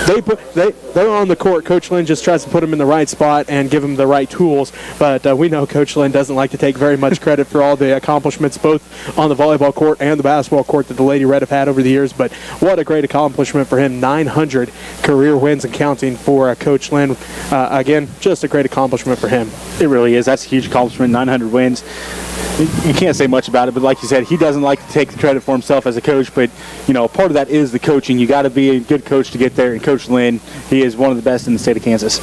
They're on the court. Coach Lynn just tries to put them in the right spot and give them the right tools. But we know Coach Lynn doesn't like to take very much credit for all the accomplishments, both on the volleyball court and the basketball court, that the Lady Red have had over the years. But what a great accomplishment for him. 900 career wins and counting for Coach Lynn. Again, just a great accomplishment for him. It really is. That's a huge accomplishment, 900 wins. You can't say much about it, but like you said, he doesn't like to take the credit for himself as a coach, but, you know, part of that is the coaching. You got to be a good coach to get there, and Coach Lynn, he is one of the best in the state of Kansas.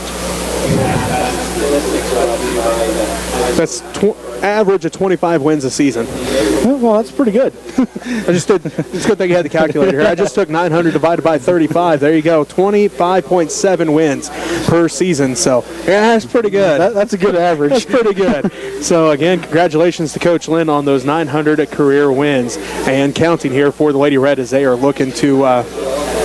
That's average of 25 wins a season. Well, that's pretty good. It's a good thing you had the calculator here. I just took 900 divided by 35. There you go. 25.7 wins per season. So, yeah, that's pretty good. That's a good average. That's pretty good. So, again, congratulations to Coach Lynn on those 900 career wins and counting here for the Lady Red as they are looking to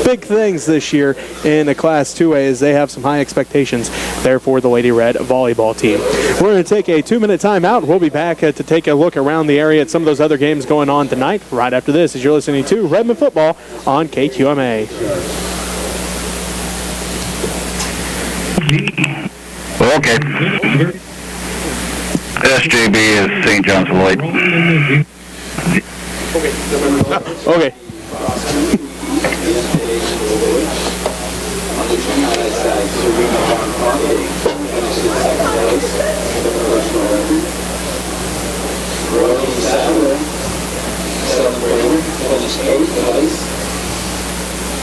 big things this year in the Class 2A as they have some high expectations there for the Lady Red volleyball team. We're going to take a 2-minute timeout. We'll be back to take a look around the area at some of those other games going on tonight right after this as you're listening to Redmond Football on KQMA. Okay. SJB is St. John's Lloyd. Okay.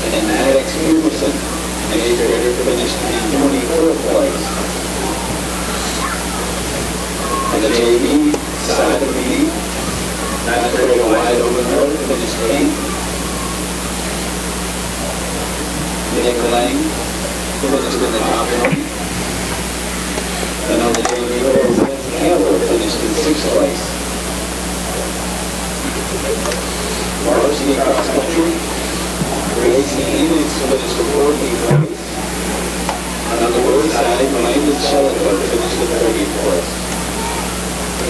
And Alex Peterson, an 8th grader, finished in 24th place. On the JV side of the 9th grader Wide Open Road finished 8th. Nick Lang finished in the top 20. And on the JV girls, Campbell finished in 6th place. Varsity cross country, Gracie Enix finished in 14th place. And on the boys side, Landon Shellenberg finished in 30th place.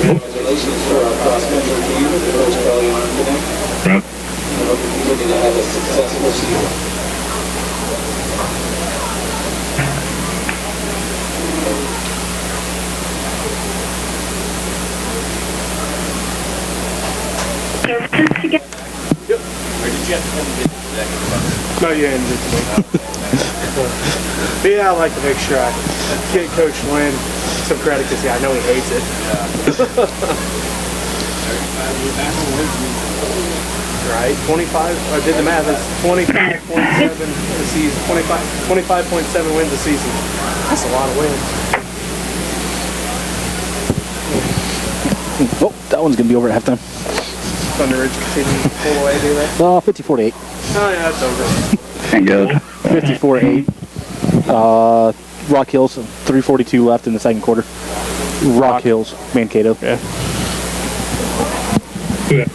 Congratulations for our cross country team, Coach Kelly Armstrong. I hope you continue to have a successful season. No, you didn't. But yeah, I like to make sure I get Coach Lynn some credit because I know he hates it. Right, 25. I did the math. It's 25.7 a season. 25.7 wins a season. That's a lot of wins. Oh, that one's going to be over at halftime. Thunder Ridge continues to pull away, do they? 54-8. Oh yeah, that's over. And goes. 54-8. Rock Hills, 3:42 left in the second quarter. Rock Hills, Mankato. Yeah. Did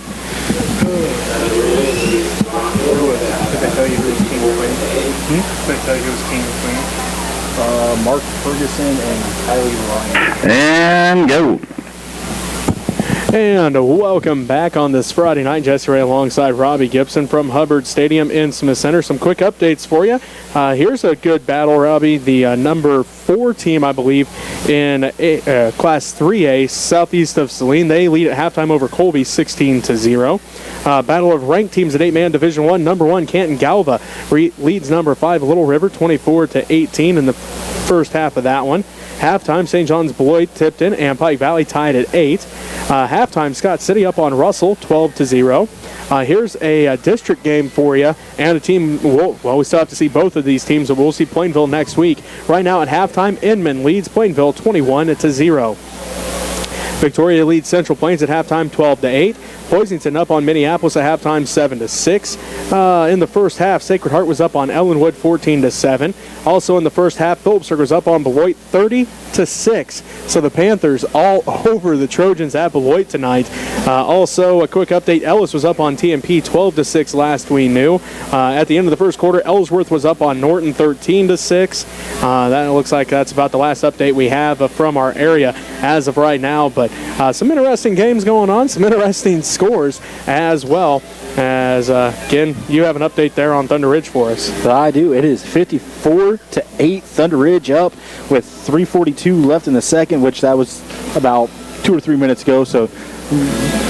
they tell you who was King of Queen? Did they tell you who was King of Queen? Mark Ferguson and Kylie Ryan. And go. And welcome back on this Friday night. Jesse Ray alongside Robbie Gibson from Hubbard Stadium in Smith Center. Some quick updates for you. Here's a good battle, Robbie. The number 4 team, I believe, in Class 3A, southeast of Saline. They lead at halftime over Colby 16-0. Battle of ranked teams at 8-man Division 1. Number 1, Canton Galva leads number 5, Little River, 24-18 in the first half of that one. Halftime, St. John's Beloit tipped in, and Pike Valley tied at 8. Halftime, Scott City up on Russell, 12-0. Here's a district game for you, and a team, we still have to see both of these teams, but we'll see Plainville next week. Right now at halftime, Inman leads Plainville 21-0. Victoria leads Central Plains at halftime 12-8. Pleasanton up on Minneapolis at halftime 7-6. In the first half, Sacred Heart was up on Ellenwood 14-7. Also in the first half, Phillipsburg was up on Beloit 30-6. So the Panthers all over the Trojans at Beloit tonight. Also a quick update, Ellis was up on TMP 12-6 last we knew. At the end of the first quarter, Ellsworth was up on Norton 13-6. That looks like that's about the last update we have from our area as of right now. But some interesting games going on, some interesting scores as well. As again, you have an update there on Thunder Ridge for us. I do. It is 54-8. Thunder Ridge up with 3:42 left in the second, which that was about 2 or 3 minutes ago. So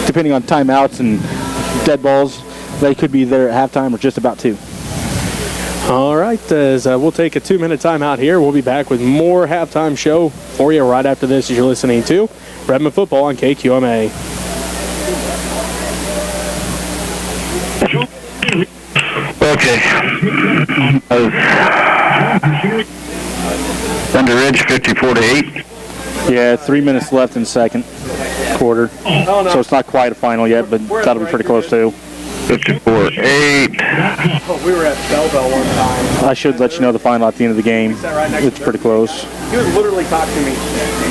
depending on timeouts and dead balls, they could be there at halftime or just about to. All right, as we'll take a 2-minute timeout here. We'll be back with more halftime show for you right after this as you're listening to Redmond Football on KQMA. Okay. Thunder Ridge 54-8. Yeah, 3 minutes left in the second quarter. So it's not quite a final yet, but that'll be pretty close too. 54-8. We were at Belleville one time. I should let you know the final at the end of the game. It's pretty close. He was literally talking to me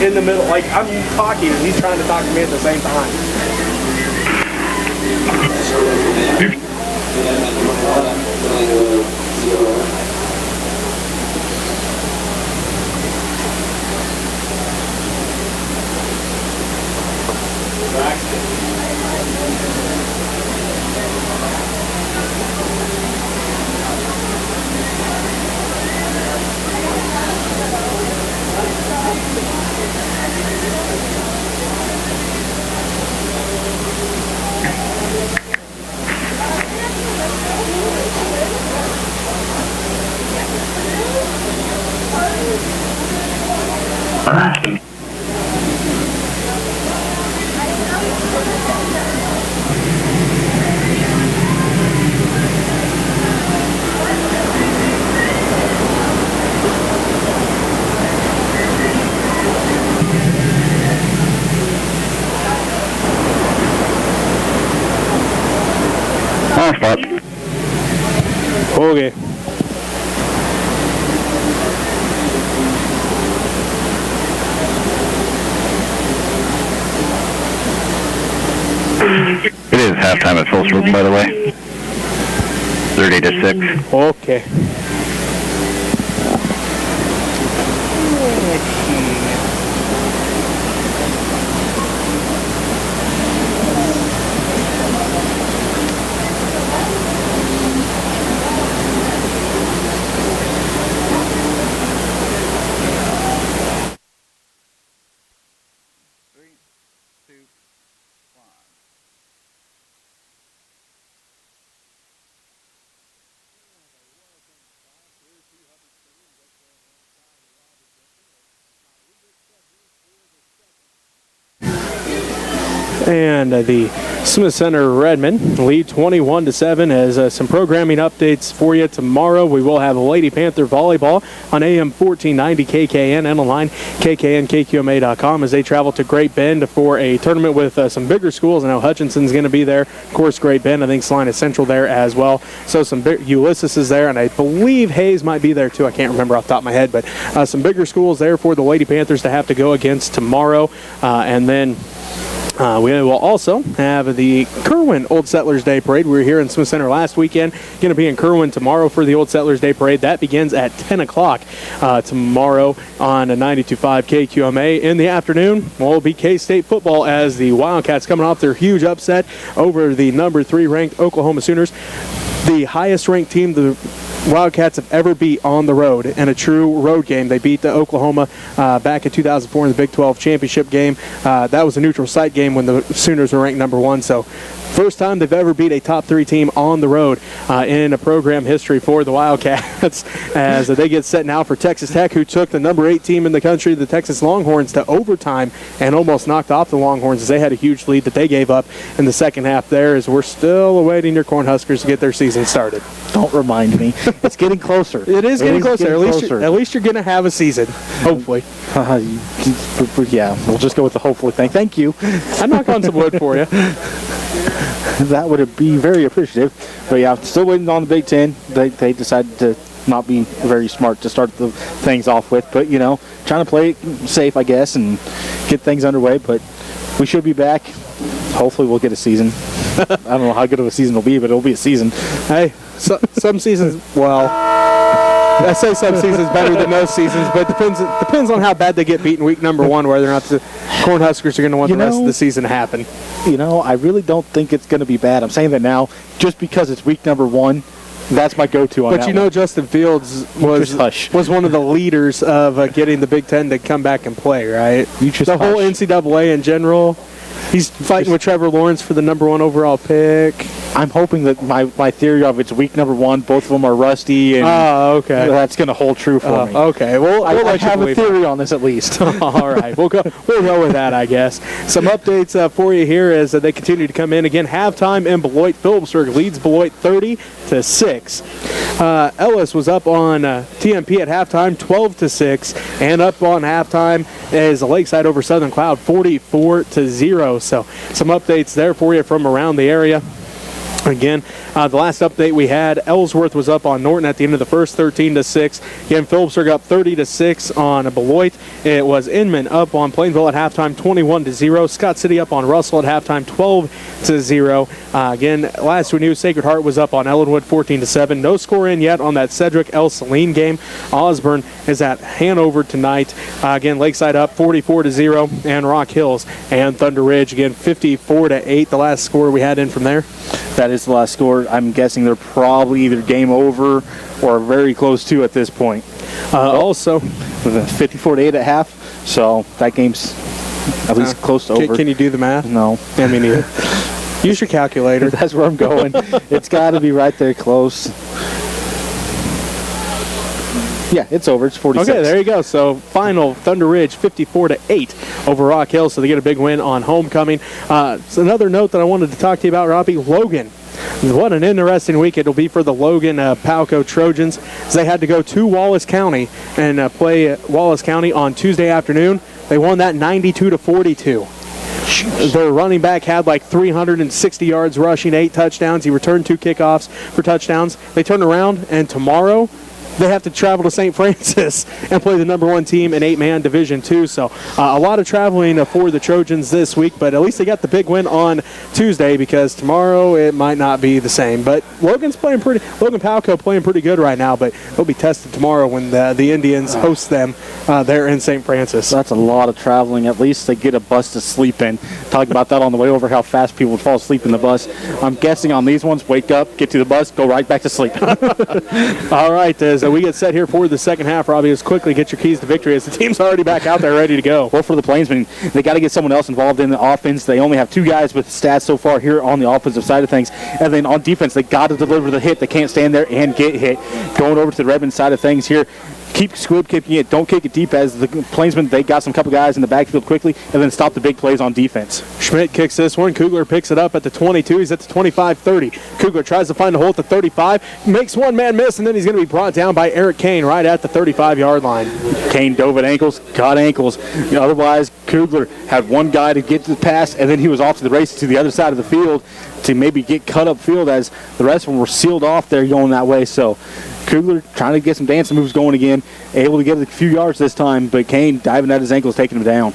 in the middle. Like, I'm talking and he's trying to talk to me at the same time. Okay. It is halftime at Phillipsburg, by the way. 30-6. Okay. And the Smith Center Redmond lead 21-7. As some programming updates for you tomorrow, we will have Lady Panther volleyball on AM 1490 KKN and online KKNKQMA.com as they travel to Great Bend for a tournament with some bigger schools. I know Hutchinson's going to be there, of course Great Bend. I think Salina Central there as well. So some Ulysses is there, and I believe Hayes might be there too. I can't remember off the top of my head, but some bigger schools there for the Lady Panthers to have to go against tomorrow, and then We will also have the Kerwin Old Settlers Day Parade. We were here in Smith Center last weekend. Going to be in Kerwin tomorrow for the Old Settlers Day Parade. That begins at 10 o'clock tomorrow on 92.5 KQMA. In the afternoon, will be K-State football as the Wildcats coming off their huge upset over the number 3 ranked Oklahoma Sooners. The highest ranked team the Wildcats have ever beat on the road in a true road game. They beat the Oklahoma back in 2004 in the Big 12 championship game. That was a neutral site game when the Sooners were ranked number 1. So first time they've ever beat a top 3 team on the road in a program history for the Wildcats as they get set now for Texas Tech, who took the number 8 team in the country, the Texas Longhorns, to overtime and almost knocked off the Longhorns as they had a huge lead that they gave up in the second half there, as we're still awaiting your Cornhuskers to get their season started. Don't remind me. It's getting closer. It is getting closer. At least you're going to have a season, hopefully. Yeah, we'll just go with the hopefully thing. Thank you. I knock on some wood for you. That would be very appreciative. But yeah, still waiting on the Big Ten. They decided to not be very smart to start the things off with. But, trying to play it safe, I guess, and get things underway. But we should be back. Hopefully we'll get a season. I don't know how good of a season it'll be, but it'll be a season. Hey, some seasons, well, I say some seasons better than most seasons, but it depends on how bad they get beat in week number 1, whether or not the Cornhuskers are going to want the rest of the season to happen. I really don't think it's going to be bad. I'm saying that now just because it's week number 1. That's my go-to on that. But Justin Fields was one of the leaders of getting the Big Ten to come back and play, right? The whole NCAA in general. He's fighting with Trevor Lawrence for the number 1 overall pick. I'm hoping that my theory of it's week number 1, both of them are rusty, and okay. That's going to hold true for me. Okay, well, I have a theory on this at least. All right, we'll go with that, I guess. Some updates for you here as they continue to come in. Again, halftime in Beloit. Phillipsburg leads Beloit 30-6. Ellis was up on TMP at halftime, 12-6, and up on halftime is Lakeside over Southern Cloud, 44-0. So some updates there for you from around the area. Again, the last update we had, Ellsworth was up on Norton at the end of the first, 13-6. Again, Phillipsburg up 30-6 on Beloit. It was Inman up on Plainville at halftime, 21-0. Scott City up on Russell at halftime, 12-0. Again, last we knew, Sacred Heart was up on Ellenwood, 14-7. No score in yet on that Cedric El Saline game. Osborne is at Hanover tonight. Again, Lakeside up 44-0, and Rock Hills and Thunder Ridge again 54-8. The last score we had in from there. That is the last score. I'm guessing they're probably either game over or very close to at this point. Also, 54-8 at half, so that game's at least close to over. Can you do the math? No. I mean, neither. Use your calculator. That's where I'm going. It's got to be right there close. Yeah, it's over. It's 46. Okay, there you go. So final, Thunder Ridge 54-8 over Rock Hill. So they get a big win on homecoming. So another note that I wanted to talk to you about, Robbie, Logan. What an interesting week it'll be for the Logan Palco Trojans, as they had to go to Wallace County and play Wallace County on Tuesday afternoon. They won that 92-42. Their running back had like 360 yards rushing, 8 touchdowns. He returned 2 kickoffs for touchdowns. They turn around, and tomorrow they have to travel to St. Francis and play the number 1 team in 8-man Division II. So a lot of traveling for the Trojans this week, but at least they got the big win on Tuesday, because tomorrow it might not be the same. But Logan Palco playing pretty good right now, but they'll be tested tomorrow when the Indians host them there in St. Francis. That's a lot of traveling. At least they get a bus to sleep in. Talked about that on the way over, how fast people would fall asleep in the bus. I'm guessing on these ones, wake up, get to the bus, go right back to sleep. All right, as we get set here for the second half, Robbie, let's quickly get your keys to victory as the team's already back out there ready to go. Well, for the Plainsmen, they got to get someone else involved in the offense. They only have 2 guys with stats so far here on the offensive side of things. And then on defense, they got to deliver the hit. They can't stand there and get hit. Going over to the Redmond side of things here, keep squib kicking it. Don't kick it deep, as the Plainsmen, they got some couple guys in the backfield quickly, and then stop the big plays on defense. Schmidt kicks this one. Kugler picks it up at the 22. He's at the 25-30. Kugler tries to find a hole at the 35, makes one man miss, and then he's going to be brought down by Eric Kane right at the 35-yard line. Kane dove at ankles, got ankles. Otherwise, Kugler had one guy to get to the pass, and then he was off to the races to the other side of the field to maybe get cut up field, as the rest of them were sealed off there going that way. So Kugler trying to get some dancing moves going again, able to get a few yards this time, but Kane diving at his ankles, taking him down.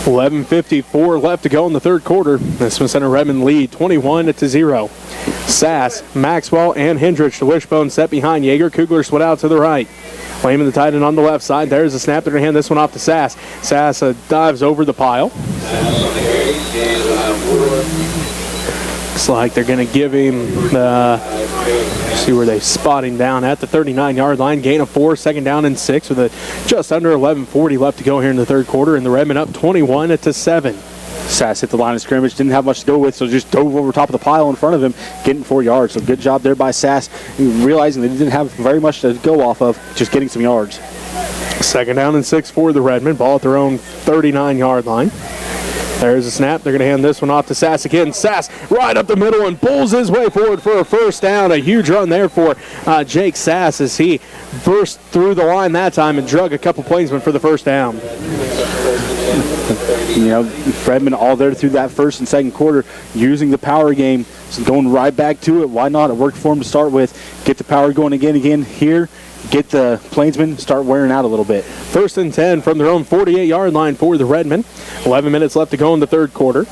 11:54 left to go in the third quarter. The Smith Center Redmond lead 21-0. Sass, Maxwell, and Hendrich. The wishbone set behind Yeager. Kugler split out to the right. Lehman the tight end on the left side. There's a snap. They're going to hand this one off to Sass. Sass dives over the pile. Looks like they're going to give him see where they spot him down at the 39-yard line. Gain of 4, second down and 6 with just under 11:40 left to go here in the third quarter. And the Redmond up 21-7. Sass hit the line of scrimmage, didn't have much to go with, so just dove over top of the pile in front of him, getting 4 yards. So good job there by Sass, realizing they didn't have very much to go off of, just getting some yards. Second down and 6 for the Redmond. Ball at their own 39-yard line. There's a snap. They're going to hand this one off to Sass again. Sass right up the middle and pulls his way forward for a first down. A huge run there for Jake Sass as he burst through the line that time and drug a couple Plainsmen for the first down. You know, Redmond all there through that first and second quarter, using the power game, so going right back to it. Why not? It worked for them to start with. Get the power going again here. Get the Plainsmen start wearing out a little bit. First and 10 from their own 48-yard line for the Redmond. 11 minutes left to go in the third quarter.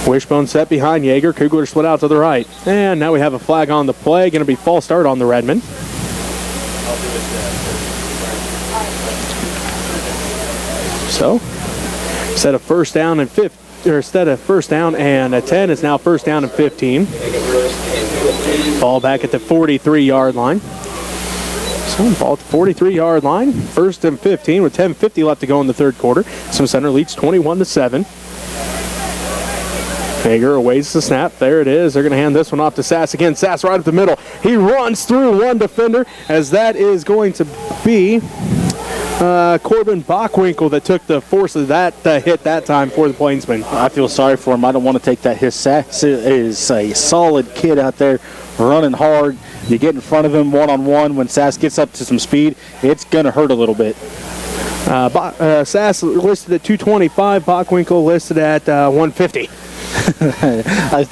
Wishbone set behind Yeager. Kugler split out to the right. And now we have a flag on the play. Going to be false start on the Redmond. So, instead of first down and 10, it's now first down and 15. Ball back at the 43-yard line. So ball at the 43-yard line. First and 15 with 10:50 left to go in the third quarter. Smith Center leads 21-7. Yeager awaits the snap. There it is. They're going to hand this one off to Sass again. Sass right up the middle. He runs through one defender, as that is going to be Corbin Bockwinkel that took the force of that hit that time for the Plainsmen. I feel sorry for him. I don't want to take that hit. Sass is a solid kid out there running hard. You get in front of him one-on-one. When Sass gets up to some speed, it's going to hurt a little bit. Sass listed at 225. Bockwinkel listed at 150.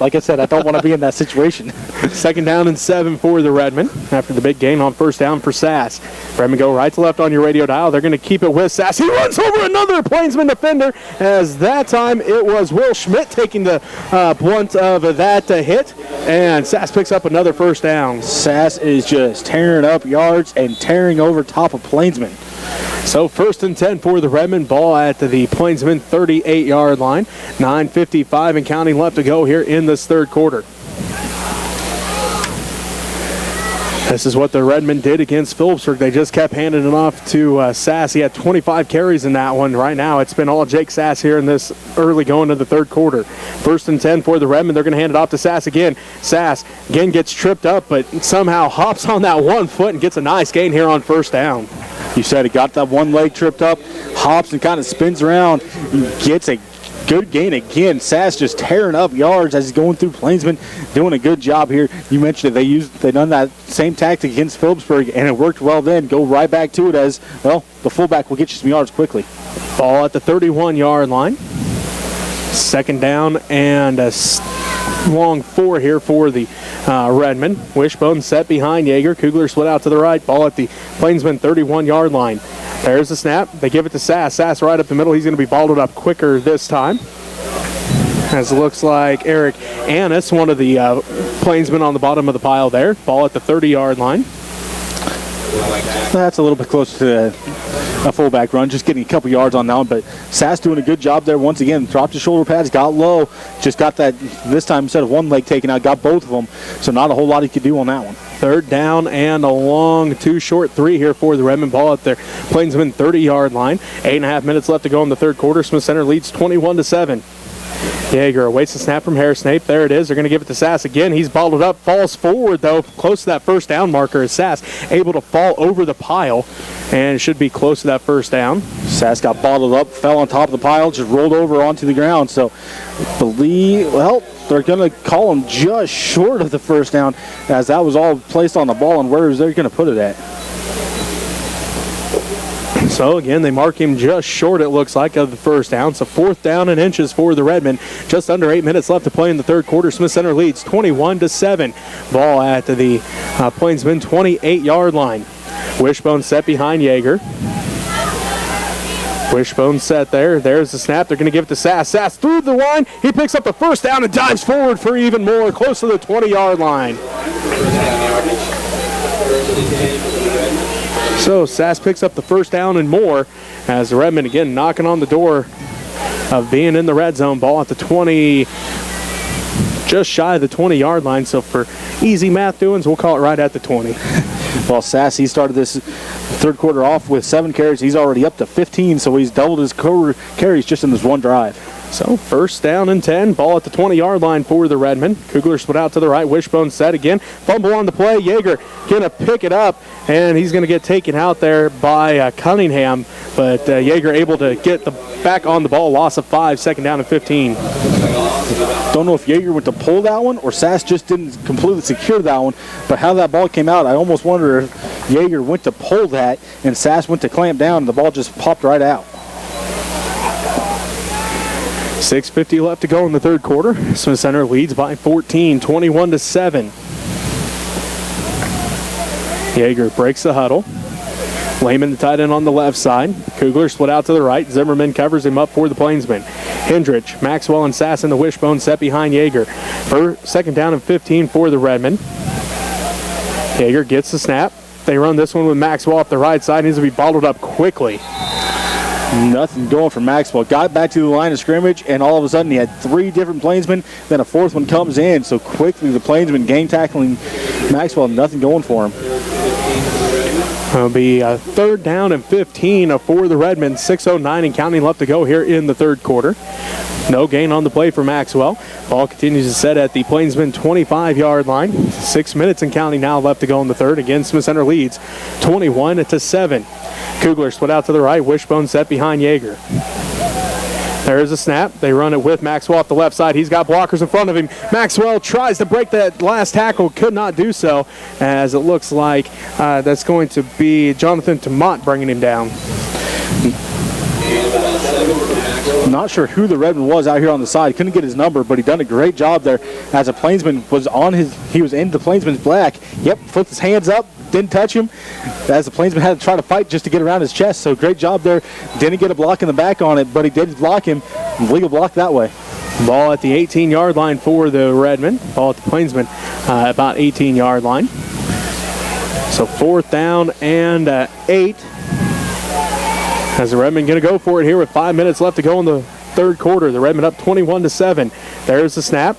Like I said, I don't want to be in that situation. Second down and 7 for the Redmond after the big gain on first down for Sass. Redmond go right to left on your radio dial. They're going to keep it with Sass. He runs over another Plainsman defender, as that time it was Will Schmidt taking the blunt of that hit, and Sass picks up another first down. Sass is just tearing up yards and tearing over top of Plainsman. So first and 10 for the Redmond. Ball at the Plainsman 38-yard line. 9:55 and counting left to go here in this third quarter. This is what the Redmond did against Phillipsburg. They just kept handing it off to Sass. He had 25 carries in that one. Right now, it's been all Jake Sass here in this early going to the third quarter. First and 10 for the Redmond. They're going to hand it off to Sass again. Sass again gets tripped up, but somehow hops on that 1 foot and gets a nice gain here on first down. You said he got that one leg tripped up, hops and kind of spins around, gets a good gain again. Sass just tearing up yards as he's going through Plainsman, doing a good job here. You mentioned it. They done that same tactic against Phillipsburg, and it worked well then. Go right back to it as, well, the fullback will get you some yards quickly. Ball at the 31-yard line. Second down and a long 4 here for the Redmond. Wishbone set behind Yeager. Kugler split out to the right. Ball at the Plainsman 31-yard line. There's the snap. They give it to Sass. Sass right up the middle. He's going to be balled up quicker this time. As it looks like Eric Annis, one of the Plainsmen on the bottom of the pile there. Ball at the 30-yard line. That's a little bit close to a fullback run, just getting a couple yards on that one, but Sass doing a good job there once again. Dropped his shoulder pads, got low, just got that, this time instead of one leg taken out, got both of them, so not a whole lot he could do on that one. Third down and a long 2 short 3 here for the Redmond. Ball at their Plainsman 30-yard line. 8.5 minutes left to go in the third quarter. Smith Center leads 21-7. Yeager awaits the snap from Harrisnape. There it is. They're going to give it to Sass again. He's balled up, falls forward, though, close to that first down marker. Is Sass able to fall over the pile, and it should be close to that first down. Sass got bottled up, fell on top of the pile, just rolled over onto the ground. So, they're going to call him just short of the first down, as that was all placed on the ball, and where is they going to put it at? So, again, they mark him just short, it looks like, of the first down. So, fourth down and inches for the Redmen. Just under 8 minutes left to play in the third quarter. Smith Center leads 21-7. Ball at the Plainsman 28-yard line. Wishbone set behind Yeager. Wishbone set there. There's the snap. They're going to give it to Sass. Sass through the line. He picks up the first down and dives forward for even more, close to the 20-yard line. So Sass picks up the first down and more as the Redmen again knocking on the door of being in the red zone. Ball at the 20, just shy of the 20-yard line. So for easy math doings, we'll call it right at the 20. Well, Sass, he started this third quarter off with 7 carries. He's already up to 15, so he's doubled his carries just in this one drive. So first down and 10. Ball at the 20-yard line for the Redmen. Kugler split out to the right. Wishbone set again. Fumble on the play. Yeager going to pick it up, and he's going to get taken out there by Cunningham. But Yeager able to get back on the ball. Loss of 5, second down and 15. Don't know if Yeager went to pull that one or Sass just didn't completely secure that one, but how that ball came out, I almost wonder if Yeager went to pull that and Sass went to clamp down and the ball just popped right out. 6:50 left to go in the third quarter. Smith Center leads by 14, 21-7. Yeager breaks the huddle. Lehman, the tight end on the left side. Kugler split out to the right. Zimmerman covers him up for the Plainsmen. Hendrich, Maxwell, and Sass in the wishbone set behind Yeager. For second down and 15 for the Redmen. Yeager gets the snap. They run this one with Maxwell off the right side. Needs to be bottled up quickly. Nothing going for Maxwell. Got back to the line of scrimmage, and all of a sudden he had 3 different Plainsmen. Then a 4th one comes in. So quickly the Plainsmen gang tackling Maxwell. Nothing going for him. It'll be a third down and 15 for the Redmen. 6:09 and counting left to go here in the third quarter. No gain on the play for Maxwell. Ball continues to set at the Plainsmen 25-yard line. 6 minutes and counting now left to go in the third. Again, Smith Center leads 21-7. Kugler split out to the right. Wishbone set behind Yeager. There's a snap. They run it with Maxwell off the left side. He's got blockers in front of him. Maxwell tries to break that last tackle. Could not do so, as it looks like that's going to be Jonathan Tamont bringing him down. Not sure who the Redman was out here on the side. Couldn't get his number, but he done a great job there as a Plainsman was he was in the Plainsman's black. Yep, flipped his hands up, didn't touch him, as the Plainsman had to try to fight just to get around his chest. So great job there. Didn't get a block in the back on it, but he did block him. Legal block that way. Ball at the 18-yard line for the Redmen. Ball at the Plainsmen, about 18-yard line. So fourth down and 8. As the Redmen going to go for it here with 5 minutes left to go in the third quarter. The Redmen up 21-7. There's the snap.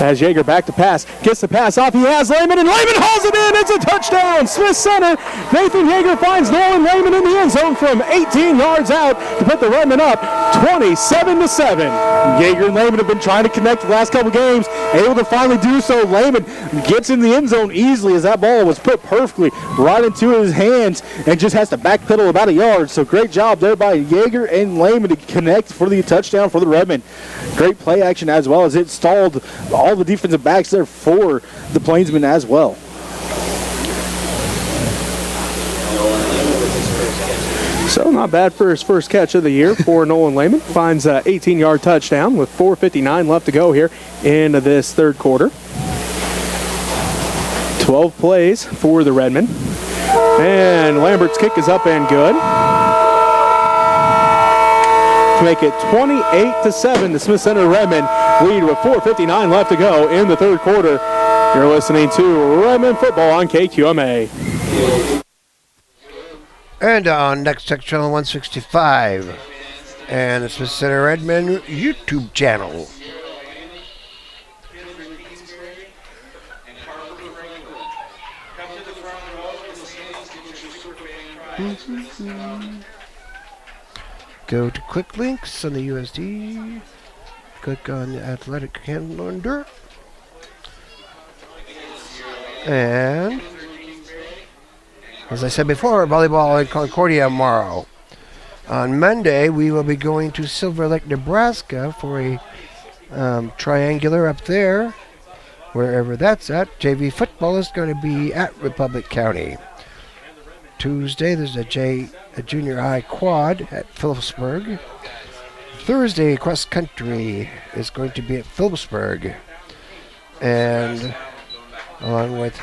As Yeager back to pass, gets the pass off. He has Lehman, and Lehman hauls it in. It's a touchdown. Smith Center. Nathan Yeager finds Nolan Lehman in the end zone from 18 yards out to put the Redmen up 27-7. Yeager and Lehman have been trying to connect the last couple games, able to finally do so. Lehman gets in the end zone easily as that ball was put perfectly right into his hands and just has to backpedal about a yard. So great job there by Yeager and Lehman to connect for the touchdown for the Redmen. Great play action as well as it stalled all the defensive backs there for the Plainsmen as well. So not bad for his first catch of the year for Nolan Lehman. Finds an 18-yard touchdown with 4:59 left to go here in this third quarter. 12 plays for the Redmen. And Lambert's kick is up and good. To make it 28-7, the Smith Center Redmen lead with 4:59 left to go in the third quarter. You're listening to Redmond football on KQMA. And on Next Tech Channel 165 and the Smith Center Redmond YouTube channel. Go to quick links on the USD. Click on the athletic calendar. And as I said before, volleyball in Concordia tomorrow. On Monday, we will be going to Silver Lake, Nebraska for a triangular up there, wherever that's at. JV football is going to be at Republic County. Tuesday, there's a junior high quad at Phillipsburg. Thursday, cross country is going to be at Phillipsburg. And along with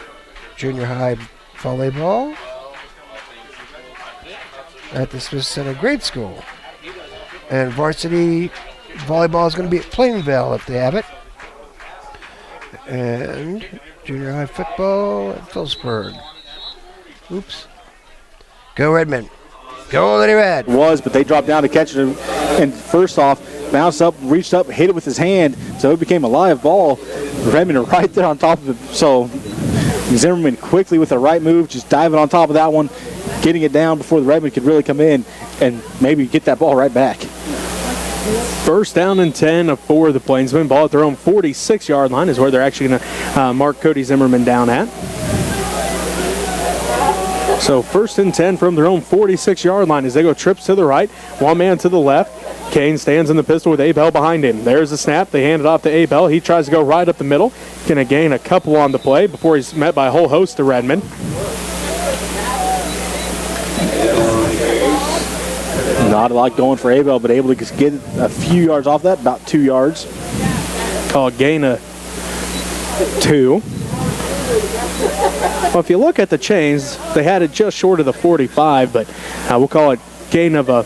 junior high volleyball at the Smith Center Grade School. And varsity volleyball is going to be at Plainville if they have it. And junior high football at Phillipsburg. Oops. Go Redmond. Go Lady Red. Was, but they dropped down to catch it. And first off, bounced up, reached up, hit it with his hand, so it became a live ball. Redmond are right there on top of it. So Zimmerman quickly with the right move, just diving on top of that one, getting it down before the Redmond could really come in and maybe get that ball right back. First down and 10 for the Plainsmen. Ball at their own 46-yard line is where they're actually going to mark Cody Zimmerman down at. So first and 10 from their own 46-yard line as they go trips to the right, one man to the left. Kane stands in the pistol with Abel behind him. There's the snap. They hand it off to Abel. He tries to go right up the middle. Going to gain a couple on the play before he's met by a whole host of Redmond. Not a lot going for Abel, but able to get a few yards off that, about 2 yards. Call it gain of 2. Well, if you look at the chains, they had it just short of the 45, but we'll call it gain of a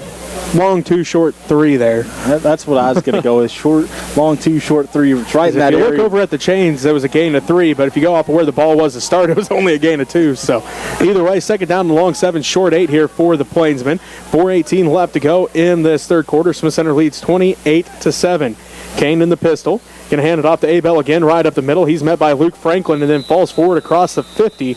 long 2, short 3 there. That's what I was going to go with. Short, long 2, short 3. It's right in that area. If you area. look over at the chains, there was a gain of 3, but if you go off of where the ball was to start, it was only a gain of 2. So either way, second down and long 7, short 8 here for the Plainsmen. 4:18 left to go in this third quarter. Smith Center leads 28-7. Kane in the pistol. Going to hand it off to Abel again, right up the middle. He's met by Luke Franklin and then falls forward across the 50.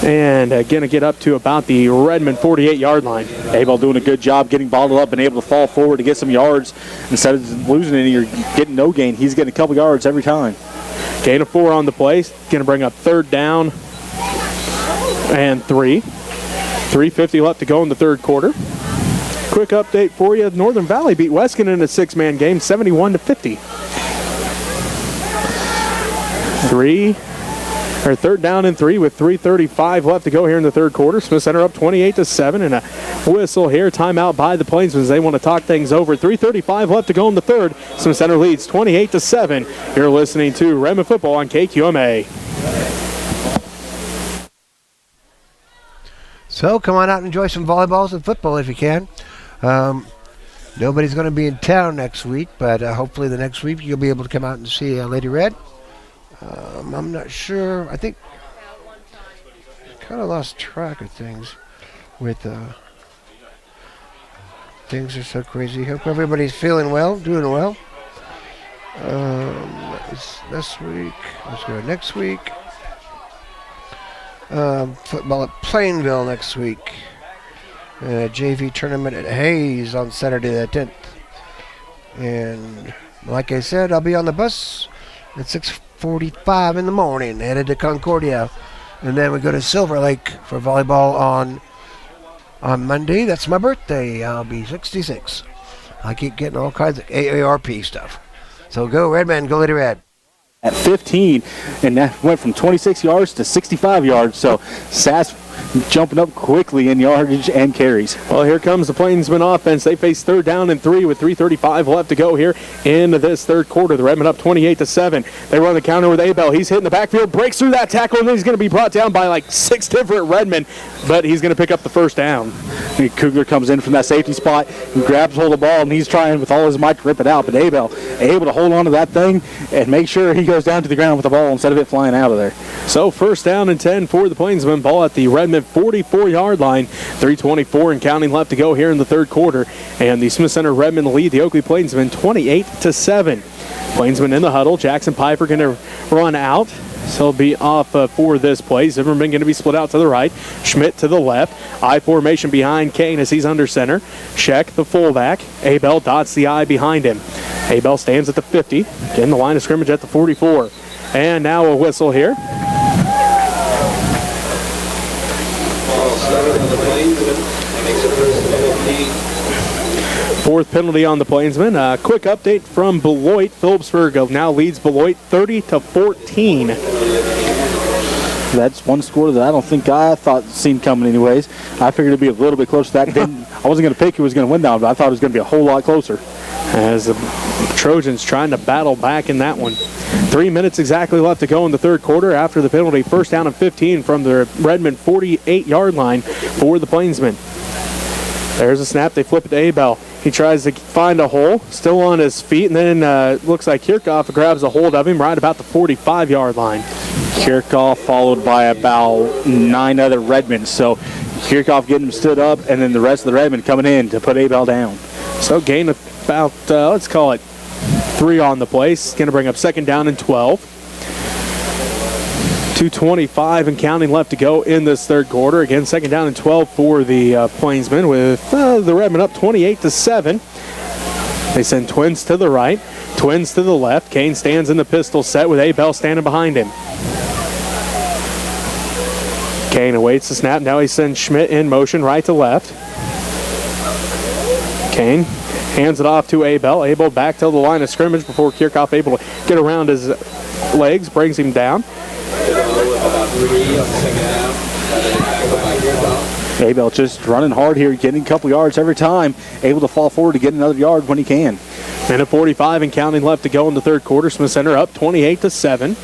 And going to get up to about the Redmond 48-yard line. Abel doing a good job getting bottled up and able to fall forward to get some yards. Instead of losing any or getting no gain, he's getting a couple yards every time. Gain of 4 on the play. Going to bring up third down and 3. 3:50 left to go in the third quarter. Quick update for you. Northern Valley beat Weskin in a 6-man game, 71-50. Third down and 3 with 3:35 left to go here in the third quarter. Smith Center up 28-7 and a whistle here. Timeout by the Plainsmen as they want to talk things over. 3:35 left to go in the third. Smith Center leads 28-7. You're listening to Redmond football on KQMA. So come on out and enjoy some volleyballs and football if you can. Nobody's going to be in town next week, but hopefully the next week you'll be able to come out and see Lady Red. I'm not sure. I think I kind of lost track of things with things are so crazy. Hope everybody's feeling well, doing well. It's this week. Let's go next week. Football at Plainville next week. JV tournament at Hayes on Saturday the 10th. And like I said, I'll be on the bus at 6:45 in the morning, headed to Concordia. And then we go to Silver Lake for volleyball on Monday. That's my birthday. I'll be 66. I keep getting all kinds of AARP stuff. So go Redmen, go Lady Red. At 15, and that went from 26 yards to 65 yards. So Sass jumping up quickly in yardage and carries. Well, here comes the Plainsmen offense. They face third down and 3 with 3:35 left to go here into this third quarter. The Redmond up 28-7. They run the counter with Abel. He's hitting the backfield, breaks through that tackle, and then he's going to be brought down by like 6 different Redmen, but he's going to pick up the first down. Kugler comes in from that safety spot and grabs hold of the ball, and he's trying with all his might to rip it out, but Abel able to hold on to that thing and make sure he goes down to the ground with the ball instead of it flying out of there. So first down and 10 for the Plainsmen. Ball at the Redmond 44-yard line. 3:24 and counting left to go here in the third quarter. And the Smith Center Redmond lead the Oakley Plainsmen 28-7. Plainsmen in the huddle. Jackson Piper going to run out. So he'll be off for this play. Zimmerman going to be split out to the right. Schmidt to the left. I formation behind Kane as he's under center. Sheck, the fullback. Abel dots the I behind him. Abel stands at the 50. Again, the line of scrimmage at the 44. And now a whistle here. Fourth penalty on the Plainsmen. Quick update from Beloit. Phillipsburg now leads Beloit 30-14. That's one score that I don't think I thought seen coming anyways. I figured it'd be a little bit closer to that. I wasn't going to pick who was going to win down, but I thought it was going to be a whole lot closer. As the Trojans trying to battle back in that one. 3 minutes exactly left to go in the third quarter after the penalty. First down and 15 from the Redmond 48-yard line for the Plainsmen. There's a snap. They flip it to Abel. He tries to find a hole, still on his feet, and then looks like Kirchhoff grabs a hold of him right about the 45-yard line. Kirchhoff followed by about 9 other Redmen. So Kirchhoff getting him stood up, and then the rest of the Redmen coming in to put Abel down. So gain about, let's call it 3 on the play. It's going to bring up 2nd down and 12. 2:25 and counting left to go in this third quarter. Again, 2nd down and 12 for the Plainsmen, with the Redmen up 28-7. They send Twins to the right, Twins to the left. Kane stands in the pistol set with Abel standing behind him. Kane awaits the snap. Now he sends Schmidt in motion right to left. Kane hands it off to Abel. Abel back to the line of scrimmage before Kirchhoff able to get around his legs, brings him down. Abel just running hard here, getting a couple yards every time, able to fall forward to get another yard when he can. Minute 45 and counting left to go in the third quarter. Smith Center up 28-7.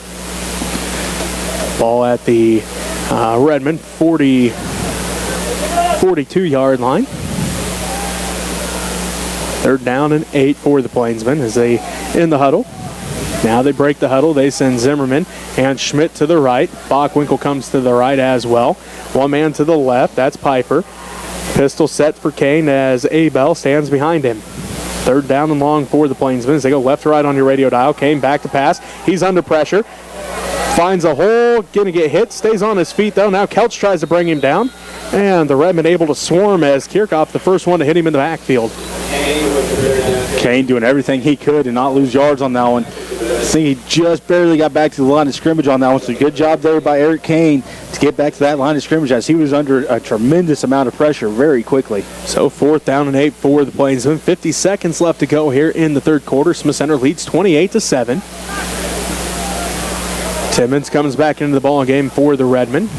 Ball at the Redmond 42-yard line. 3rd down and 8 for the Plainsmen as they in the huddle. Now they break the huddle. They send Zimmerman and Schmidt to the right. Bockwinkel comes to the right as well. One man to the left. That's Piper. Pistol set for Kane as Abel stands behind him. 3rd down and long for the Plainsmen as they go left to right on your radio dial. Kane back to pass. He's under pressure. Finds a hole. Going to get hit. Stays on his feet though. Now Kelch tries to bring him down. And the Redmen able to swarm as Kirchhoff, the first one to hit him in the backfield. Kane doing everything he could to not lose yards on that one. I think he just barely got back to the line of scrimmage on that one. So good job there by Eric Kane to get back to that line of scrimmage as he was under a tremendous amount of pressure very quickly. So 4th down and 8 for the Plainsmen. 50 seconds left to go here in the third quarter. Smith Center leads 28-7. Timmons comes back into the ball game for the Redmen.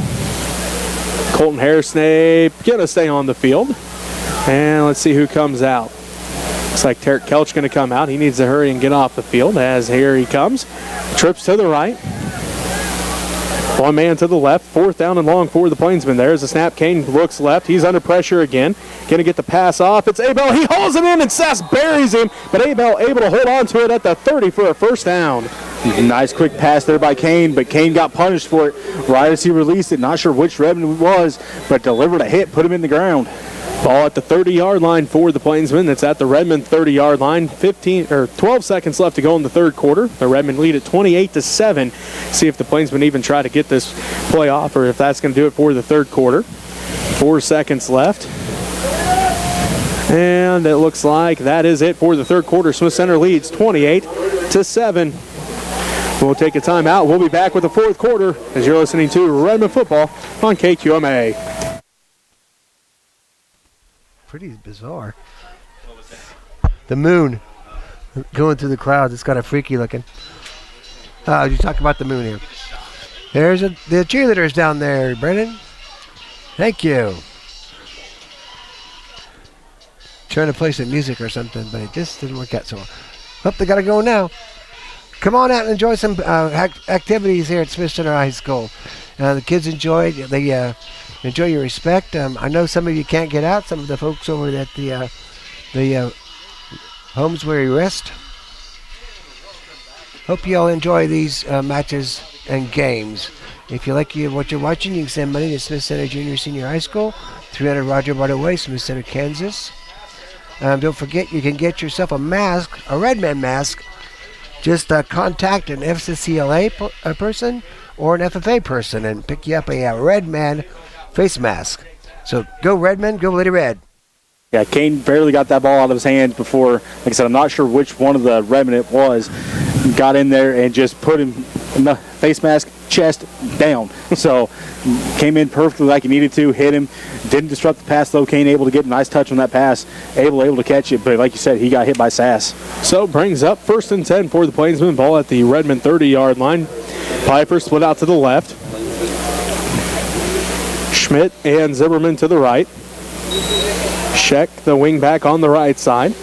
Colton Harrisnape going to stay on the field. And let's see who comes out. Looks like Tarek Kelch going to come out. He needs to hurry and get off the field as here he comes. Trips to the right. One man to the left. 4th down and long for the Plainsmen. There's a snap. Kane looks left. He's under pressure again. Going to get the pass off. It's Abel. He hauls it in and Sass buries him. But Abel able to hold on to it at the 30 for a 1st down. Nice quick pass there by Kane, but Kane got punished for it right as he released it. Not sure which Redmond it was, but delivered a hit, put him in the ground. Ball at the 30-yard line for the Plainsmen. That's at the Redmond 30-yard line. 12 seconds left to go in the third quarter. The Redmond lead at 28-7. See if the Plainsmen even try to get this play off or if that's going to do it for the third quarter. 4 seconds left. And it looks like that is it for the third quarter. Smith Center leads 28-7. We'll take a timeout. We'll be back with the fourth quarter as you're listening to Redmond football on KQMA. Pretty bizarre. The moon going through the clouds. It's kind of freaky looking. You talk about the moon here. There's the cheerleaders down there, Brennan. Thank you. Trying to play some music or something, but it just didn't work out so well. Oh, they got to go now. Come on out and enjoy some activities here at Smith Center High School. The kids enjoy it. They enjoy your respect. I know some of you can't get out. Some of the folks over at the homes where you rest. Hope you all enjoy these matches and games. If you like what you're watching, you can send money to Smith Center Junior Senior High School, 300 Roger Barta Way, Smith Center, Kansas. Don't forget, you can get yourself a mask, a Redmen mask. Just contact an FCCLA person or an FFA person and pick you up a Redman face mask. So go Redmond, go Lady Red. Yeah, Kane barely got that ball out of his hands before, like I said, I'm not sure which one of the Redmen it was, got in there and just put him in the face mask, chest down. So came in perfectly like he needed to, hit him, didn't disrupt the pass though. Kane able to get a nice touch on that pass, able to catch it, but like you said, he got hit by Sass. So brings up 1st and 10 for the Plainsmen. Ball at the Redmond 30-yard line. Piper split out to the left. Schmidt and Zimmerman to the right. Scheck, the wing back on the right side.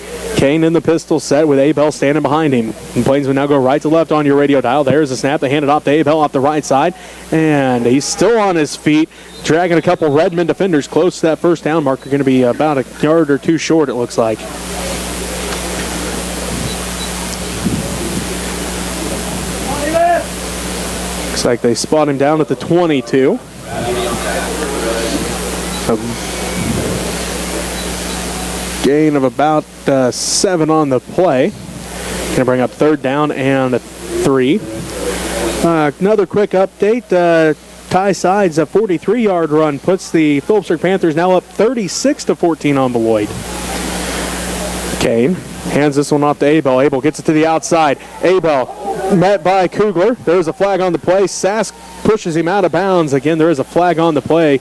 Kane in the pistol set with Abel standing behind him. And Plainsmen now go right to left on your radio dial. There's a snap. They hand it off to Abel off the right side. And he's still on his feet, dragging a couple Redmond defenders close to that first down marker. Going to be about a yard or two short, it looks like. Looks like they spot him down at the 22. A gain of about 7 on the play. Going to bring up third down and 3. Another quick update. Ty Sides, a 43-yard run, puts the Phillipsburg Panthers now up 36-14 on Beloit. Kane hands this one off to Abel. Abel gets it to the outside. Abel met by Kugler. There's a flag on the play. Sask pushes him out of bounds. Again, there is a flag on the play.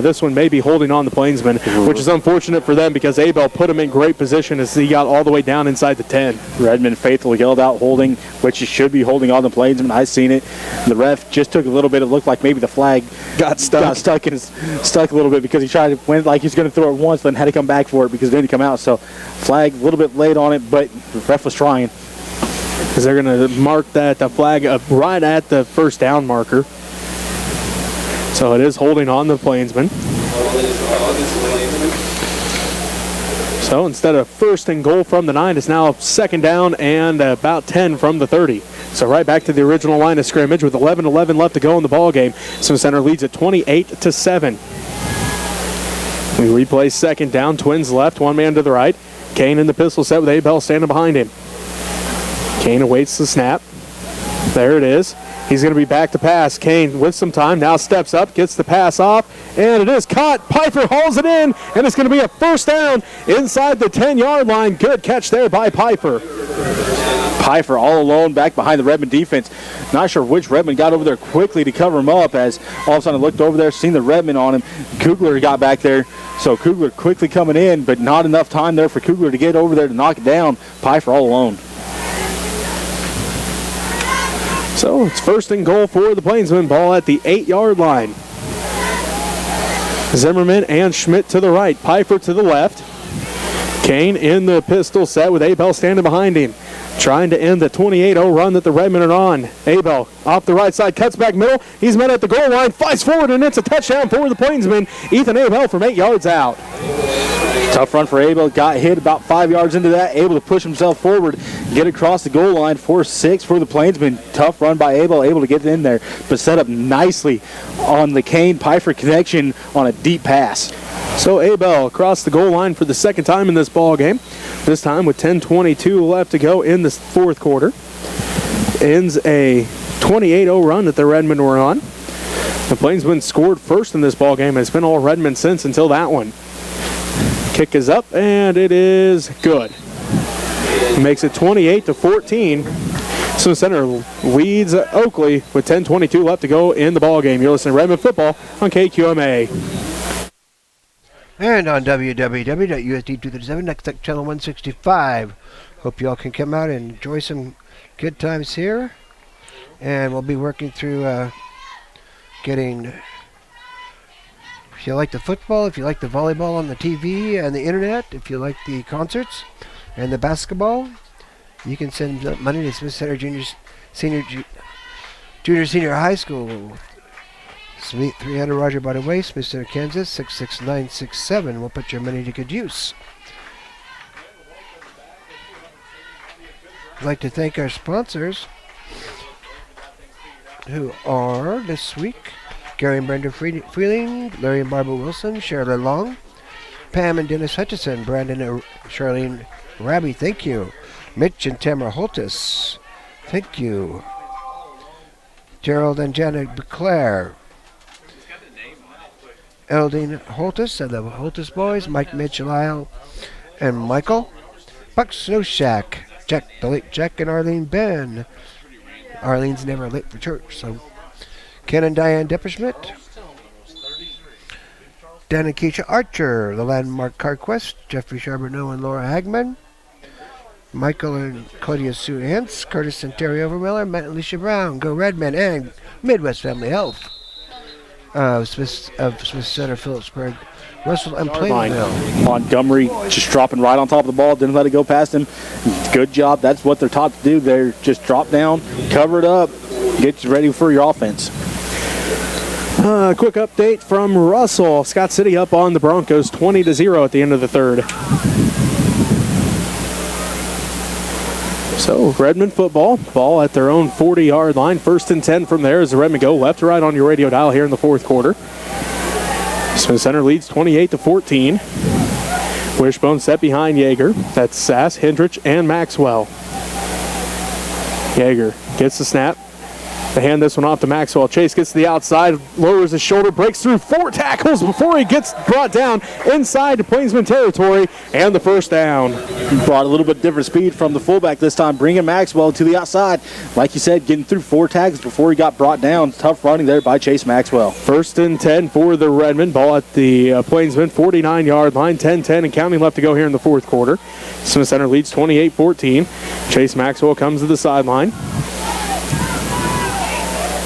This one may be holding on the Plainsmen, which is unfortunate for them because Abel put him in great position as he got all the way down inside the 10. Redmond faithfully yelled out holding, which he should be holding on the Plainsmen. I seen it. The ref just took a little bit. It looked like maybe the flag got stuck a little bit because he tried to went like he's going to throw it once, then had to come back for it because it didn't come out. So flag a little bit late on it, but the ref was trying. Because they're going to mark that the flag up right at the first down marker. So it is holding on the Plainsmen. So instead of first and goal from the 9, it's now second down and about 10 from the 30. So right back to the original line of scrimmage with 11:11 left to go in the ball game. Smith Center leads at 28-7. We replay second down. Twins left, one man to the right. Kane in the pistol set with Abel standing behind him. Kane awaits the snap. There it is. He's going to be back to pass. Kane with some time now steps up, gets the pass off, and it is caught. Pfeiffer hauls it in, and it's going to be a first down inside the 10-yard line. Good catch there by Pfeiffer. Pfeiffer all alone back behind the Redmond defense. Not sure which Redmond got over there quickly to cover him up as all of a sudden I looked over there, seen the Redmond on him. Kugler got back there, so Kugler quickly coming in, but not enough time there for Kugler to get over there to knock it down. Pfeiffer all alone. So it's first and goal for the Plainsmen. Ball at the 8-yard line. Zimmerman and Schmidt to the right. Pfeiffer to the left. Kane in the pistol set with Abel standing behind him. Trying to end the 28-0 run that the Redmen are on. Abel off the right side, cuts back middle. He's met at the goal line, flies forward, and it's a touchdown for the Plainsmen. Ethan Abel from 8 yards out. Tough run for Abel. Got hit about 5 yards into that. Able to push himself forward, get across the goal line. 4-6 for the Plainsmen. Tough run by Abel. Able to get in there, but set up nicely on the Kane-Pfeiffer connection on a deep pass. So Abel across the goal line for the second time in this ball game. This time with 10:22 left to go in the fourth quarter. Ends a 28-0 run that the Redmen were on. The Plainsmen scored first in this ball game, and it's been all Redmond since until that one. Kick is up, and it is good. Makes it 28-14. Smith Center leads Oakley with 10:22 left to go in the ball game. You're listening to Redmond football on KQMA. And on www.usd237, next up, channel 165. Hope you all can come out and enjoy some good times here. And we'll be working through getting, if you like the football, if you like the volleyball on the TV and the internet, if you like the concerts and the basketball, you can send money to Smith Center Junior Senior High School. Suite 300 Roger Barta Way, Smith Center, Kansas 66967. We'll put your money to good use. I'd like to thank our sponsors, who are this week Gary and Brenda Freeling, Larry and Barbara Wilson, Shirley Long, Pam and Dennis Hutchison, Brandon and Charlene Raby, thank you. Mitch and Tamara Holtis, thank you. Gerald and Janet Beclaire, Eldine Holtis and the Holtis boys, Mike Mitchell and Michael. Buck Snow Shack, Jack the late Jack and Arlene Ben. Arlene's never late for church, so. Ken and Diane Depperschmidt. Dan and Keisha Archer, the Landmark CarQuest, Jeffrey Charbonneau and Laura Hagman. Michael and Claudia Sue Hance, Curtis and Terry Overmiller, Matt and Alicia Brown, Go Redmen, and Midwest Family Health. Smith Center, Phillipsburg, Russell, and Line. Plainville. Montgomery just dropping right on top of the ball, didn't let it go past him. Good job. That's what they're taught to do. They're just drop down, cover it up, get you ready for your offense. Quick update from Russell. Scott City up on the Broncos 20-0 at the end of the third. So Redmond football, ball at their own 40-yard line. 1st and 10 from there as the Redmond go left to right on your radio dial here in the fourth quarter. Smith Center leads 28-14. Wishbone set behind Yeager. That's Sass, Hendrich, and Maxwell. Yeager gets the snap. They hand this one off to Maxwell. Chase gets to the outside, lowers his shoulder, breaks through 4 tackles before he gets brought down inside the Plainsman territory, and the first down. Brought a little bit different speed from the fullback this time, bringing Maxwell to the outside. Like you said, getting through 4 tackles before he got brought down. Tough running there by Chase Maxwell. 1st and 10 for the Redmond. Ball at the Plainsman 49-yard line. 10-10 and counting left to go here in the fourth quarter. Smith Center leads 28-14. Chase Maxwell comes to the sideline.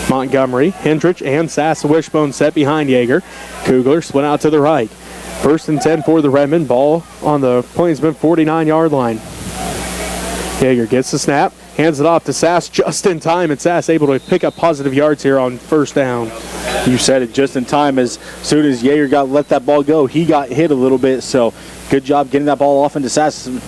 Montgomery, Hendrich, and Sass Wishbone set behind Yeager. Kugler split out to the right. 1st and 10 for the Redmond. Ball on the Plainsman 49-yard line. Yeager gets the snap, hands it off to Sass just in time, and Sass able to pick up positive yards here on first down. You said it, just in time. As soon as Yeager let that ball go, he got hit a little bit. So good job getting that ball off into Sass's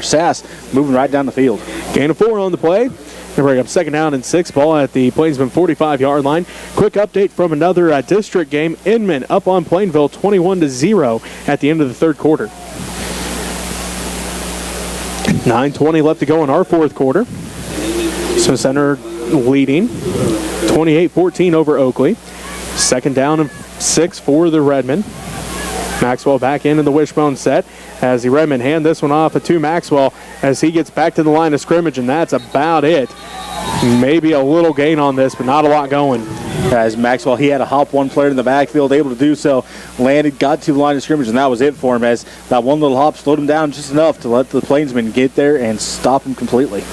Sass moving right down the field. Gain of 4 on the play. They bring up 2nd down and 6. Ball at the Plainsman 45-yard line. Quick update from another district game. Inman up on Plainville 21-0 at the end of the third quarter. 9:20 left to go in our fourth quarter. Smith Center leading 28-14 over Oakley. 2nd down and 6 for the Redmen. Maxwell back in the wishbone set as the Redmen hand this one off to Maxwell as he gets back to the line of scrimmage, and that's about it. Maybe a little gain on this, but not a lot going. As Maxwell, he had to hop one player in the backfield, able to do so, landed, got to the line of scrimmage, and that was it for him, as that one little hop slowed him down just enough to let the Plainsmen get there and stop him completely.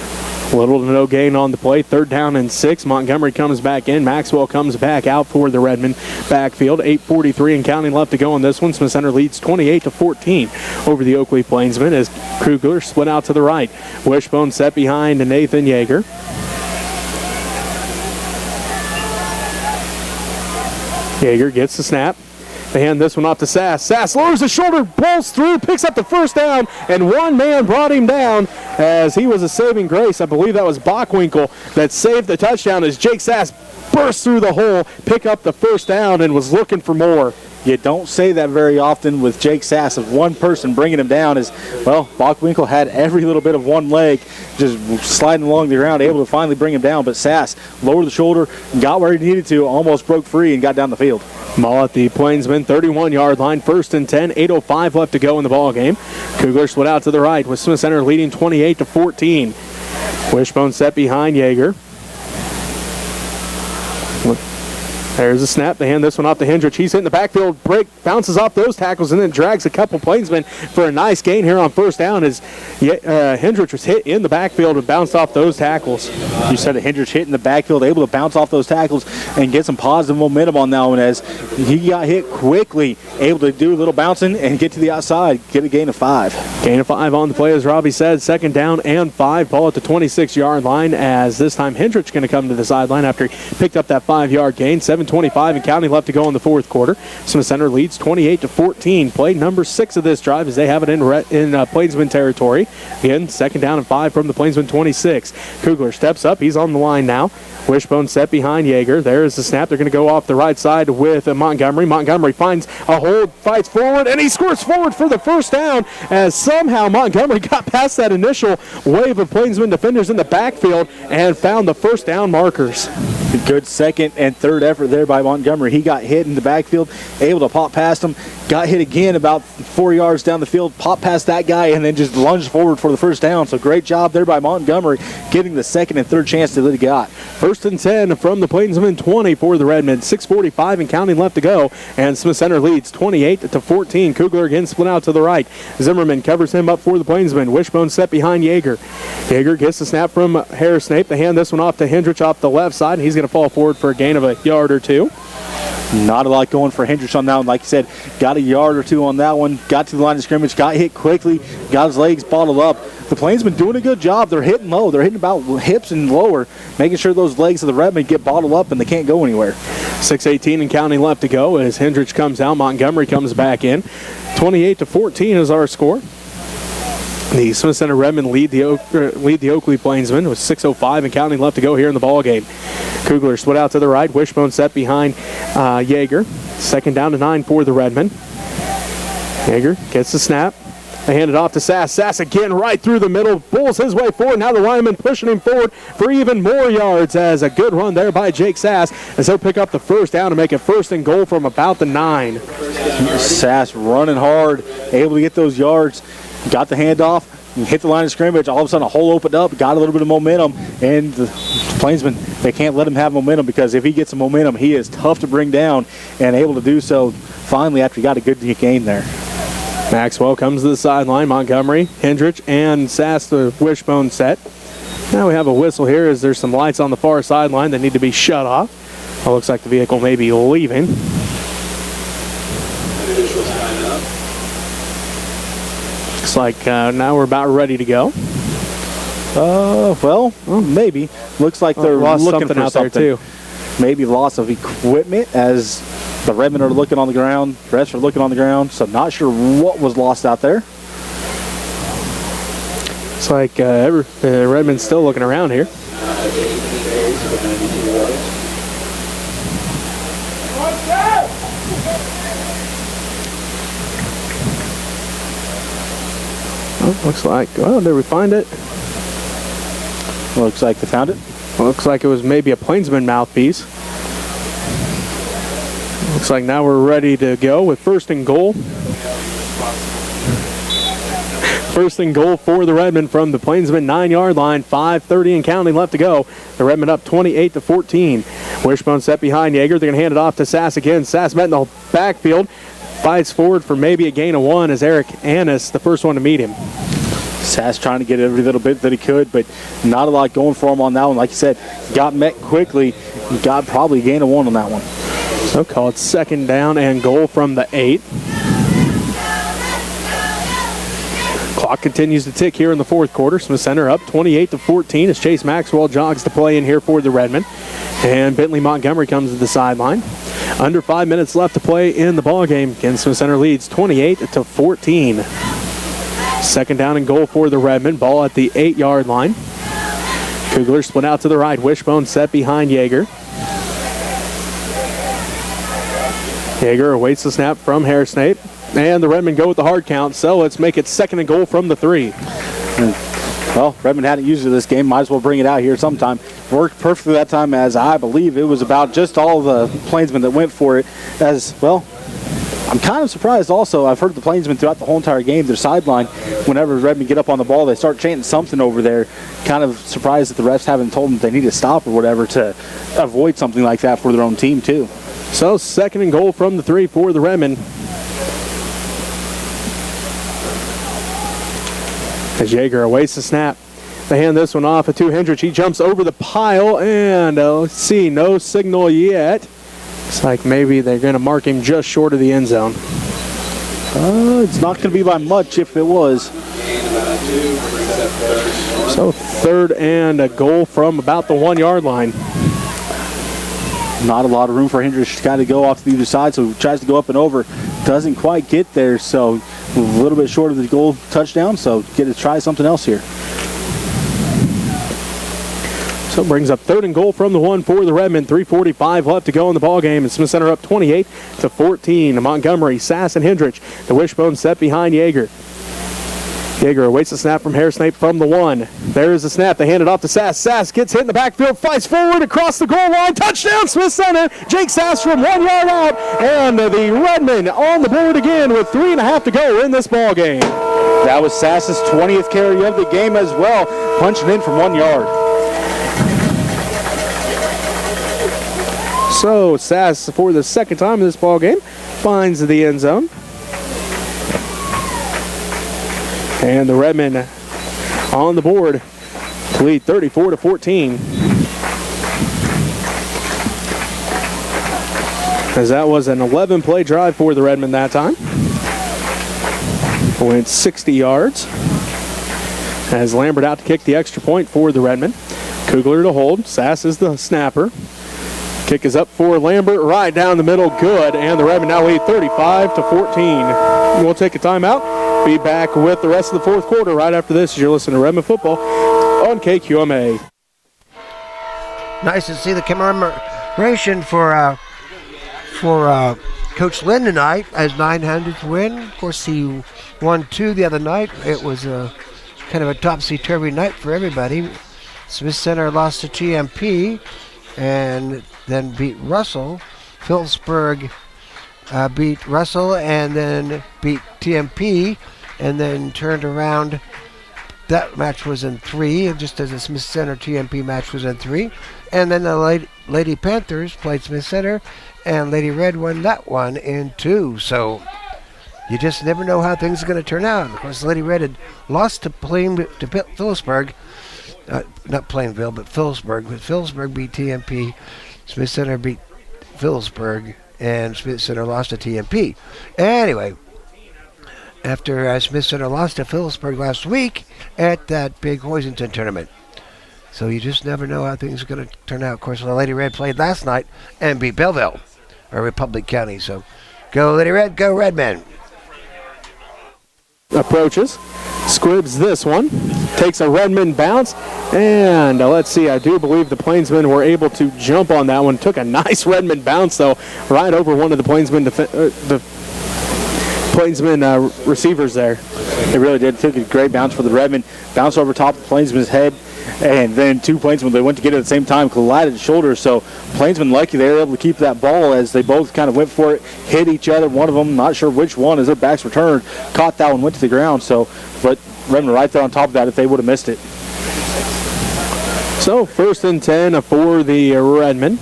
Little to no gain on the play. 3rd down and 6. Montgomery comes back in. Maxwell comes back out for the Redmond backfield. 8:43 and counting left to go in this one. Smith Center leads 28-14 over the Oakley Plainsmen as Kugler split out to the right. Wishbone set behind Nathan Yeager. Yeager gets the snap. They hand this one off to Sass. Sass lowers his shoulder, pulls through, picks up the first down, and one man brought him down as he was a saving grace. I believe that was Bockwinkel that saved the touchdown as Jake Sass burst through the hole, pick up the first down, and was looking for more. You don't say that very often with Jake Sass of one person bringing him down. As well, Bockwinkel had every little bit of one leg just sliding along the ground, able to finally bring him down. But Sass lowered the shoulder, got where he needed to, almost broke free and got down the field. Ball at the Plainsman 31-yard line. 1st and 10. 8:05 left to go in the ball game. Kugler split out to the right with Smith Center leading 28-14. Wishbone set behind Yeager. There's a snap. They hand this one off to Hendrich. He's hitting the backfield, bounces off those tackles, and then drags a couple Plainsmen for a nice gain here on first down as Hendrich was hit in the backfield and bounced off those tackles. You said Hendrich hit in the backfield, able to bounce off those tackles and get some positive momentum on that one as he got hit quickly, able to do a little bouncing and get to the outside, get a gain of 5. Gain of 5 on the play, as Robbie said. 2nd down and 5. Ball at the 26-yard line as this time Hendrich going to come to the sideline after he picked up that 5-yard gain. 7:25 and counting left to go in the fourth quarter. Smith Center leads 28-14. Play number 6 of this drive as they have it in Plainsman territory. Again, 2nd down and 5 from the Plainsman 26. Kugler steps up. He's on the line now. Wishbone set behind Yeager. There's the snap. They're going to go off the right side with Montgomery. Montgomery finds a hold, fights forward, and he scores forward for the first down as somehow Montgomery got past that initial wave of Plainsman defenders in the backfield and found the first down markers. Good 2nd and 3rd effort there by Montgomery. He got hit in the backfield, able to pop past him, got hit again about 4 yards down the field, popped past that guy, and then just lunged forward for the first down. So great job there by Montgomery getting the 2nd and 3rd chance that he got. 1st and 10 from the Plainsmen 20 for the Redmen. 6:45 and counting left to go, and Smith Center leads 28-14. Kugler again split out to the right. Zimmerman covers him up for the Plainsmen. Wishbone set behind Yeager. Yeager gets the snap from Harris Snape. They hand this one off to Hendrich off the left side. He's going to fall forward for a gain of a yard or 2. Not a lot going for Hendricks on that one. Like you said, got a yard or two on that one. Got to the line of scrimmage, got hit quickly, got his legs bottled up. The Plainsmen doing a good job. They're hitting low. They're hitting about hips and lower, making sure those legs of the Redmen get bottled up and they can't go anywhere. 6:18 and counting left to go as Hendricks comes out. Montgomery comes back in. 28-14 is our score. The Smith Center Redmen lead the Oakley Plainsmen with 6:05 and counting left to go here in the ball game. Kugler split out to the right. Wishbone set behind Yeager. 2nd down to 9 for the Redmen. Yeager gets the snap. They hand it off to Sass. Sass again right through the middle. Bulls his way forward. Now the lineman pushing him forward for even more yards as a good run there by Jake Sass as they'll pick up the 1st down to make it 1st and goal from about the 9. Sass running hard, able to get those yards. Got the handoff, hit the line of scrimmage. All of a sudden a hole opened up, got a little bit of momentum, and the Plainsmen, they can't let him have momentum because if he gets some momentum, he is tough to bring down and able to do so finally after he got a good gain there. Maxwell comes to the sideline. Montgomery, Hendricks, and Sass the wishbone set. Now we have a whistle here as there's some lights on the far sideline that need to be shut off. It looks like the vehicle may be leaving. Looks like now we're about ready to go. Well, maybe. Looks like they're looking for out something. there too. Maybe loss of equipment as the Redmen are looking on the ground. The refs are looking on the ground, so not sure what was lost out there. It's like Redmond's still looking around here. Oh, looks like, well, did we find it? Looks like they found it. Looks like it was maybe a Plainsman mouthpiece. Looks like now we're ready to go with 1st and goal. 1st and goal for the Redmen from the Plainsman 9-yard line. 5:30 and counting left to go. The Redmen up 28-14. Wishbone set behind Yeager. They're going to hand it off to Sass again. Sass met in the backfield. Fights forward for maybe a gain of 1 as Eric Annis, the first one to meet him. Sass trying to get every little bit that he could, but not a lot going for him on that one. Like you said, got met quickly. Got probably a gain of 1 on that one. So call it 2nd down and goal from the 8. Clock continues to tick here in the 4th quarter. Smith Center up 28-14 as Chase Maxwell jogs to play in here for the Redmen. And Bentley Montgomery comes to the sideline. Under 5 minutes left to play in the ball game. Again, Smith Center leads 28-14. 2nd down and goal for the Redmen. Ball at the 8-yard line. Kugler split out to the right. Wishbone set behind Yeager. Yeager awaits the snap from Harrisnape. And the Redmen go with the hard count, so let's make it 2nd and goal from the 3. Well, Redmond hadn't used it this game. Might as well bring it out here sometime. Worked perfectly that time, as I believe it was about just all the Plainsmen that went for it. As well, I'm kind of surprised also. I've heard the Plainsmen throughout the whole entire game, their sideline, whenever Redmond get up on the ball, they start chanting something over there. Kind of surprised that the refs haven't told them they need to stop or whatever to avoid something like that for their own team too. So 2nd and goal from the 3 for the Redmen. As Yeager awaits the snap. They hand this one off to Hendricks. He jumps over the pile, and let's see, no signal yet. Looks like maybe they're going to mark him just short of the end zone. It's not going to be by much if it was. So 3rd and a goal from about the 1-yard line. Not a lot of room for Hendricks to kind of go off to the other side, so he tries to go up and over. Doesn't quite get there, so a little bit short of the goal touchdown, so get to try something else here. So it brings up 3rd and goal from the 1 for the Redmen. 3:45 left to go in the ball game. And Smith Center up 28-14. Montgomery, Sass, and Hendricks. The wishbone set behind Yeager. Yeager awaits the snap from Harrisnape from the 1. There is the snap. They hand it off to Sass. Sass gets hit in the backfield, fights forward across the goal line. Touchdown, Smith Center. Jake Sass from 1 yard out. And the Redmen on the board again with 3.5 to go in this ball game. That was Sass's 20th carry of the game as well, punching in from 1 yard. So Sass, for the 2nd time in this ball game, finds the end zone. And the Redmen on the board to lead 34-14. as that was an 11-play drive for the Redmen that time. Went 60 yards. As Lambert out to kick the extra point for the Redmen. Kugler to hold. Sass is the snapper. Kick is up for Lambert, right down the middle, good, and the Redmen now lead 35-14. We'll take a timeout. Be back with the rest of the fourth quarter right after this as you're listening to Redmond football on KQMA. Nice to see the commemoration for Coach Lynn tonight as 900th win. Of course, he won 2 the other night. It was kind of a topsy-turvy night for everybody. Smith Center lost to TMP and then beat Russell. Phillipsburg beat Russell and then beat TMP and then turned around. That match was in 3, just as the Smith Center TMP match was in 3. And then the Lady Panthers played Smith Center, and Lady Red won that one in 2. So you just never know how things are going to turn out. Of course, Lady Red had lost to Phillipsburg. Not Plainville, but Phillipsburg. But Phillipsburg beat TMP. Smith Center beat Phillipsburg, and Smith Center lost to TMP. Anyway, after Smith Center lost to Phillipsburg last week at that big Hoisington tournament. So you just never know how things are going to turn out. Of course, the Lady Red played last night and beat Belleville, or Republic County. So go Lady Red, go Redmen. Approaches, squibs this one, takes a Redmond bounce, and let's see, I do believe the Plainsmen were able to jump on that one. Took a nice Redmond bounce, though, right over one of the Plainsmen receivers there. They really did. Took a great bounce for the Redmond. Bounced over top of the Plainsman's head. And then 2 Plainsmen, they went to get it at the same time, collided shoulders. So Plainsmen lucky they were able to keep that ball as they both kind of went for it, hit each other. One of them, not sure which one, as their backs were turned, caught that one, went to the ground. So, but Redmond right there on top of that if they would have missed it. So 1st and 10 for the Redmen.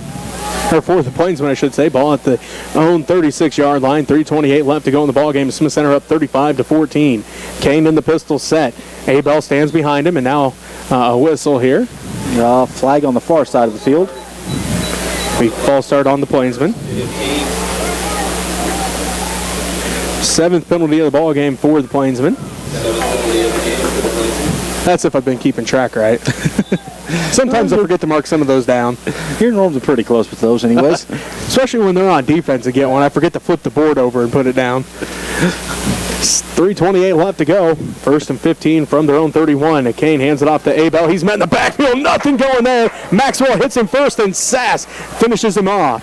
Or for the Plainsmen, I should say. Ball at the own 36-yard line. 3:28 left to go in the ball game. Smith Center up 35-14. Kane in the pistol set. Abel stands behind him, and now a whistle here. Flag on the far side of the field. We false start on the Plainsmen. 7th penalty of the ball game for the Plainsmen. That's if I've been keeping track right. Sometimes I forget to mark some of those down. Your norms are pretty close with those anyways. Especially when they're on defense to get one. I forget to flip the board over and put it down. 3:28 left to go. 1st and 15 from their own 31. And Kane hands it off to Abel. He's met in the backfield. Nothing going there. Maxwell hits him first, and Sass finishes him off.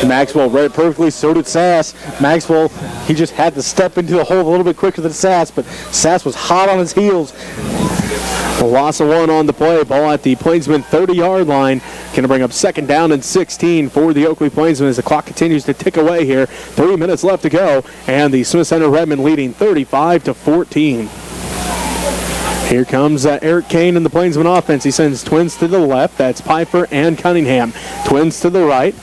Maxwell read it perfectly, so did Sass. Maxwell, he just had to step into the hole a little bit quicker than Sass, but Sass was hot on his heels. A loss of 1 on the play. Ball at the Plainsman 30-yard line. Going to bring up 2nd down and 16 for the Oakley Plainsmen as the clock continues to tick away here. 3 minutes left to go, and the Smith Center Redmen leading 35-14. Here comes Eric Kane in the Plainsman offense. He sends twins to the left. That's Piper and Cunningham. Twins to the right.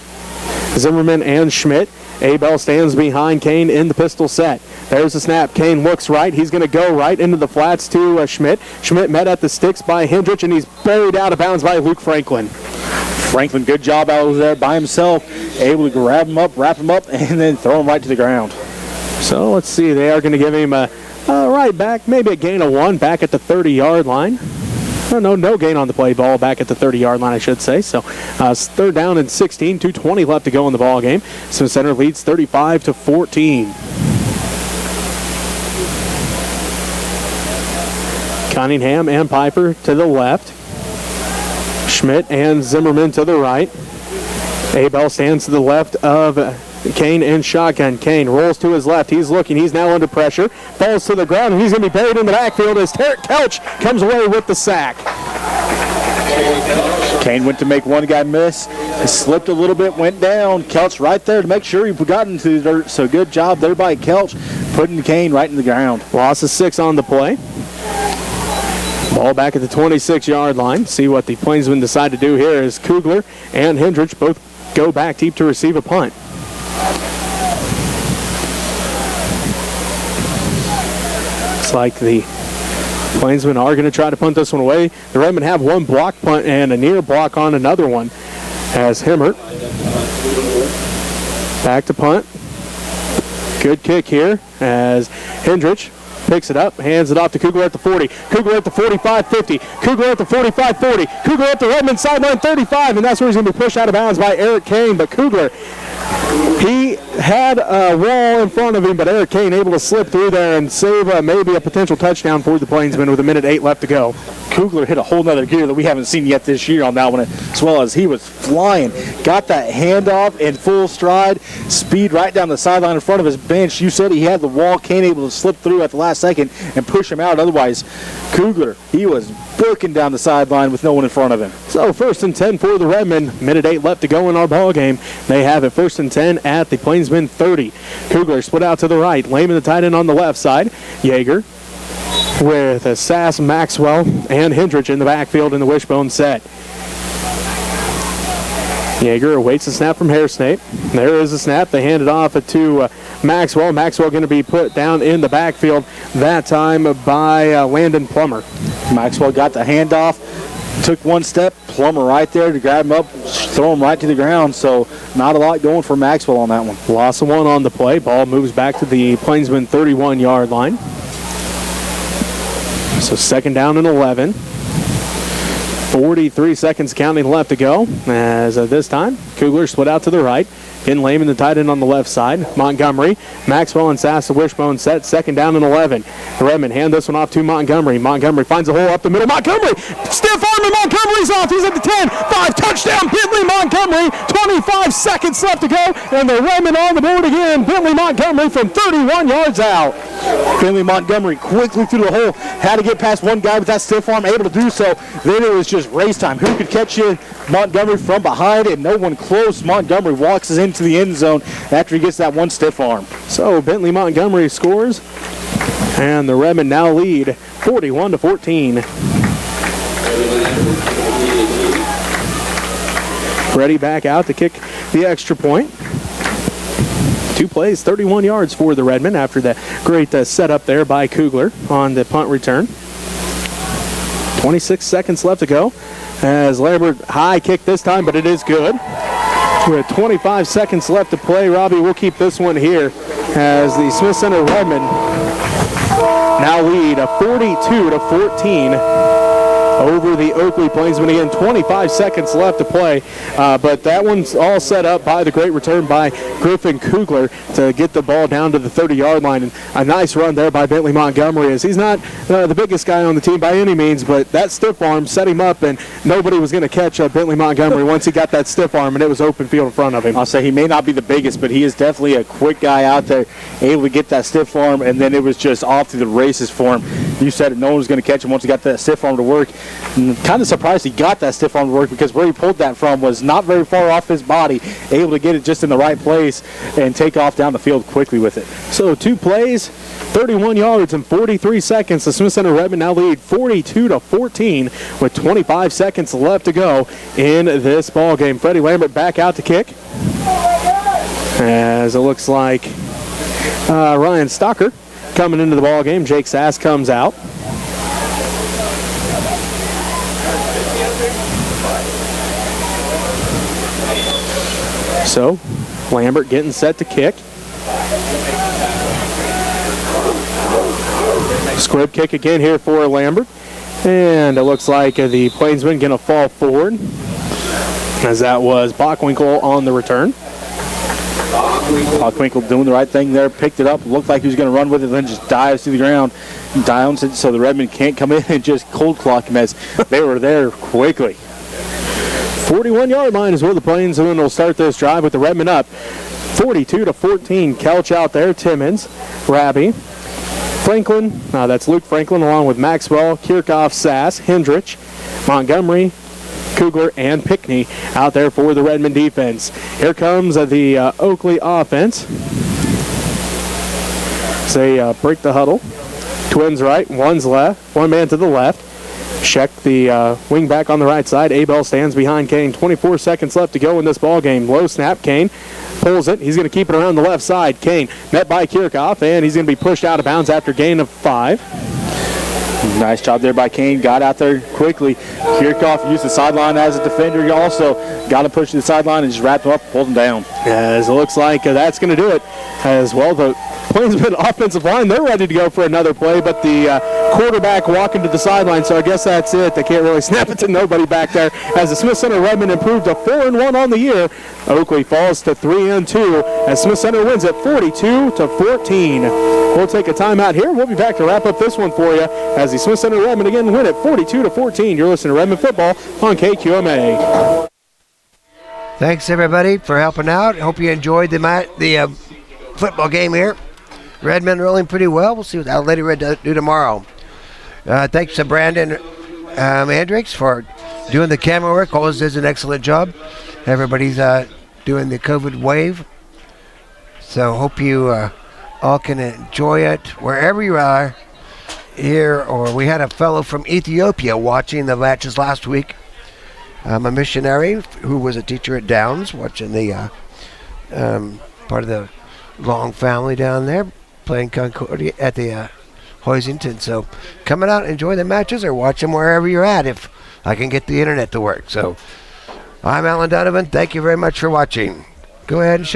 Zimmerman and Schmidt. Abel stands behind Kane in the pistol set. There's the snap. Kane looks right. He's going to go right into the flats to Schmidt. Schmidt met at the sticks by Hendrich, and he's buried out of bounds by Luke Franklin. Franklin, good job out there by himself, able to grab him up, wrap him up, and then throw him right to the ground. So let's see. They are going to give him a right back, maybe a gain of 1 back at the 30-yard line. No gain on the play. Ball back at the 30-yard line, I should say. So 3rd down and 16, 2:20 left to go in the ball game. Smith Center leads 35-14. Cunningham and Piper to the left. Schmidt and Zimmerman to the right. Abel stands to the left of Kane in shotgun. Kane rolls to his left. He's looking. He's now under pressure. Falls to the ground, and he's going to be buried in the backfield as Tarek Couch comes away with the sack. Kane went to make one guy miss. He slipped a little bit, went down. Couch right there to make sure he got into the dirt. So good job there by Couch, putting Kane right in the ground. Loss of 6 on the play. Ball back at the 26-yard line. See what the Plainsmen decide to do here is Kugler and Hendrich both go back deep to receive a punt. Looks like the Plainsmen are going to try to punt this one away. The Redmen have one block punt and a near block on another one as Hemmert Back to punt. Good kick here as Hendrich picks it up, hands it off to Kugler at the 40. Kugler at the 45-50. Kugler at the 45-40. Kugler at the Redmond sideline 35, and that's where he's going to be pushed out of bounds by Eric Kane. But Kugler, he had a wall in front of him, but Eric Kane able to slip through there and save maybe a potential touchdown for the Plainsmen with 1:08 left to go. Kugler hit a whole nother gear that we haven't seen yet this year on that one, as well as he was flying. Got that handoff in full stride, speed right down the sideline in front of his bench. You said he had the wall. Kane able to slip through at the last second and push him out. Otherwise, Kugler, he was booking down the sideline with no one in front of him. So 1st and 10 for the Redmen. 1:08 left to go in our ball game. They have it 1st and 10 at the Plainsmen 30. Kugler split out to the right. Lehman the tight end on the left side. Yeager with a Sass, Maxwell, and Hendrich in the backfield in the wishbone set. Yeager awaits a snap from Hairsnake. There is a snap. They hand it off to Maxwell. Maxwell going to be put down in the backfield that time by Landon Plummer. Maxwell got the handoff, took one step, Plummer right there to grab him up, throw him right to the ground. So not a lot going for Maxwell on that one. Loss of 1 on the play. Ball moves back to the Plainsman 31-yard line. So 2nd down and 11. 43 seconds counting left to go. As this time, Kugler split out to the right. In Lehman, the tight end on the left side. Montgomery, Maxwell, and Sass, the wishbone set. 2nd down and 11. Redmond hand this one off to Montgomery. Montgomery finds a hole up the middle. Montgomery, stiff arm, and Montgomery's off. He's at the 10. 5 touchdown, Bentley Montgomery. 25 seconds left to go, and the Redmond on the board again. Bentley Montgomery from 31 yards out. Bentley Montgomery quickly through the hole. Had to get past one guy with that stiff arm, able to do so. Then it was just race time. Who could catch you? Montgomery from behind, and no one close. Montgomery walks us into the end zone after he gets that one stiff arm. So Bentley Montgomery scores, and the Redmen now lead 41-14. Ready back out to kick the extra point. 2 plays, 31 yards for the Redmen after that great setup there by Kugler on the punt return. 26 seconds left to go as Lambert high kick this time, but it is good. With 25 seconds left to play, Robbie, we'll keep this one here as the Smith Center Redmen now lead 42-14 over the Oakley Plainsmen. Again, 25 seconds left to play, but that one's all set up by the great return by Griffin Kugler to get the ball down to the 30-yard line. And a nice run there by Bentley Montgomery, as he's not the biggest guy on the team by any means, but that stiff arm set him up, and nobody was going to catch Bentley Montgomery once he got that stiff arm, and it was open field in front of him. I'll say he may not be the biggest, but he is definitely a quick guy out there, able to get that stiff arm, and then it was just off to the races for him. You said it, no one was going to catch him once he got that stiff arm to work. And kind of surprised he got that stiff arm to work, because where he pulled that from was not very far off his body, able to get it just in the right place and take off down the field quickly with it. So 2 plays, 31 yards and 43 seconds. The Smith Center Redmen now lead 42-14 with 25 seconds left to go in this ball game. Freddie Lambert back out to kick, as it looks like Ryan Stocker coming into the ball game. Jake Sass comes out. So Lambert getting set to kick. Squib kick again here for Lambert. And it looks like the Plainsman going to fall forward, as that was Bockwinkel on the return. Bockwinkel doing the right thing there, picked it up, looked like he was going to run with it, then just dives to the ground, downs it, so the Redmen can't come in and just cold clock him, as they were there quickly. 41-yard line is where the Plainsmen will start this drive with the Redmen up 42-14. Kelch out there, Timmons, Raby, Franklin, that's Luke Franklin, along with Maxwell, Kirchhoff, Sass, Hendrich, Montgomery, Kugler, and Pickney out there for the Redmond defense. Here comes the Oakley offense. They break the huddle. Twins right, one's left, one man to the left. Sheck, the wing back on the right side. Abel stands behind Kane. 24 seconds left to go in this ball game. Low snap. Kane pulls it. He's going to keep it around the left side. Kane met by Kirchhoff, and he's going to be pushed out of bounds after gain of 5. Nice job there by Kane. Got out there quickly. Kickoff used the sideline as a defender. He also got to push to the sideline and just wrapped him up, pulled him down. As it looks like that's going to do it as well. The Plainsmen offensive line, they're ready to go for another play, but the quarterback walking to the sideline, so I guess that's it. They can't really snap it to nobody back there as the Smith Center Redmond improved to 4-1 on the year. Oakley falls to 3-2 as Smith Center wins at 42-14. We'll take a timeout here. We'll be back to wrap up this one for you as the Smith Center Redmond again win at 42-14. You're listening to Redmond Football on KQMA. Thanks, everybody, for helping out. Hope you enjoyed the football game here. Redmond rolling pretty well. We'll see what Lady Red do tomorrow. Thanks to Brandon Hendricks for doing the camera work. Always does an excellent job. Everybody's doing the COVID wave. So hope you all can enjoy it wherever you are here. Or we had a fellow from Ethiopia watching the matches last week. I'm a missionary who was a teacher at Downs, watching the part of the Long family down there playing Concordia at the Hoisington. So come out and enjoy the matches or watch them wherever you're at if I can get the internet to work. So I'm Alan Donovan. Thank you very much for watching. Go ahead and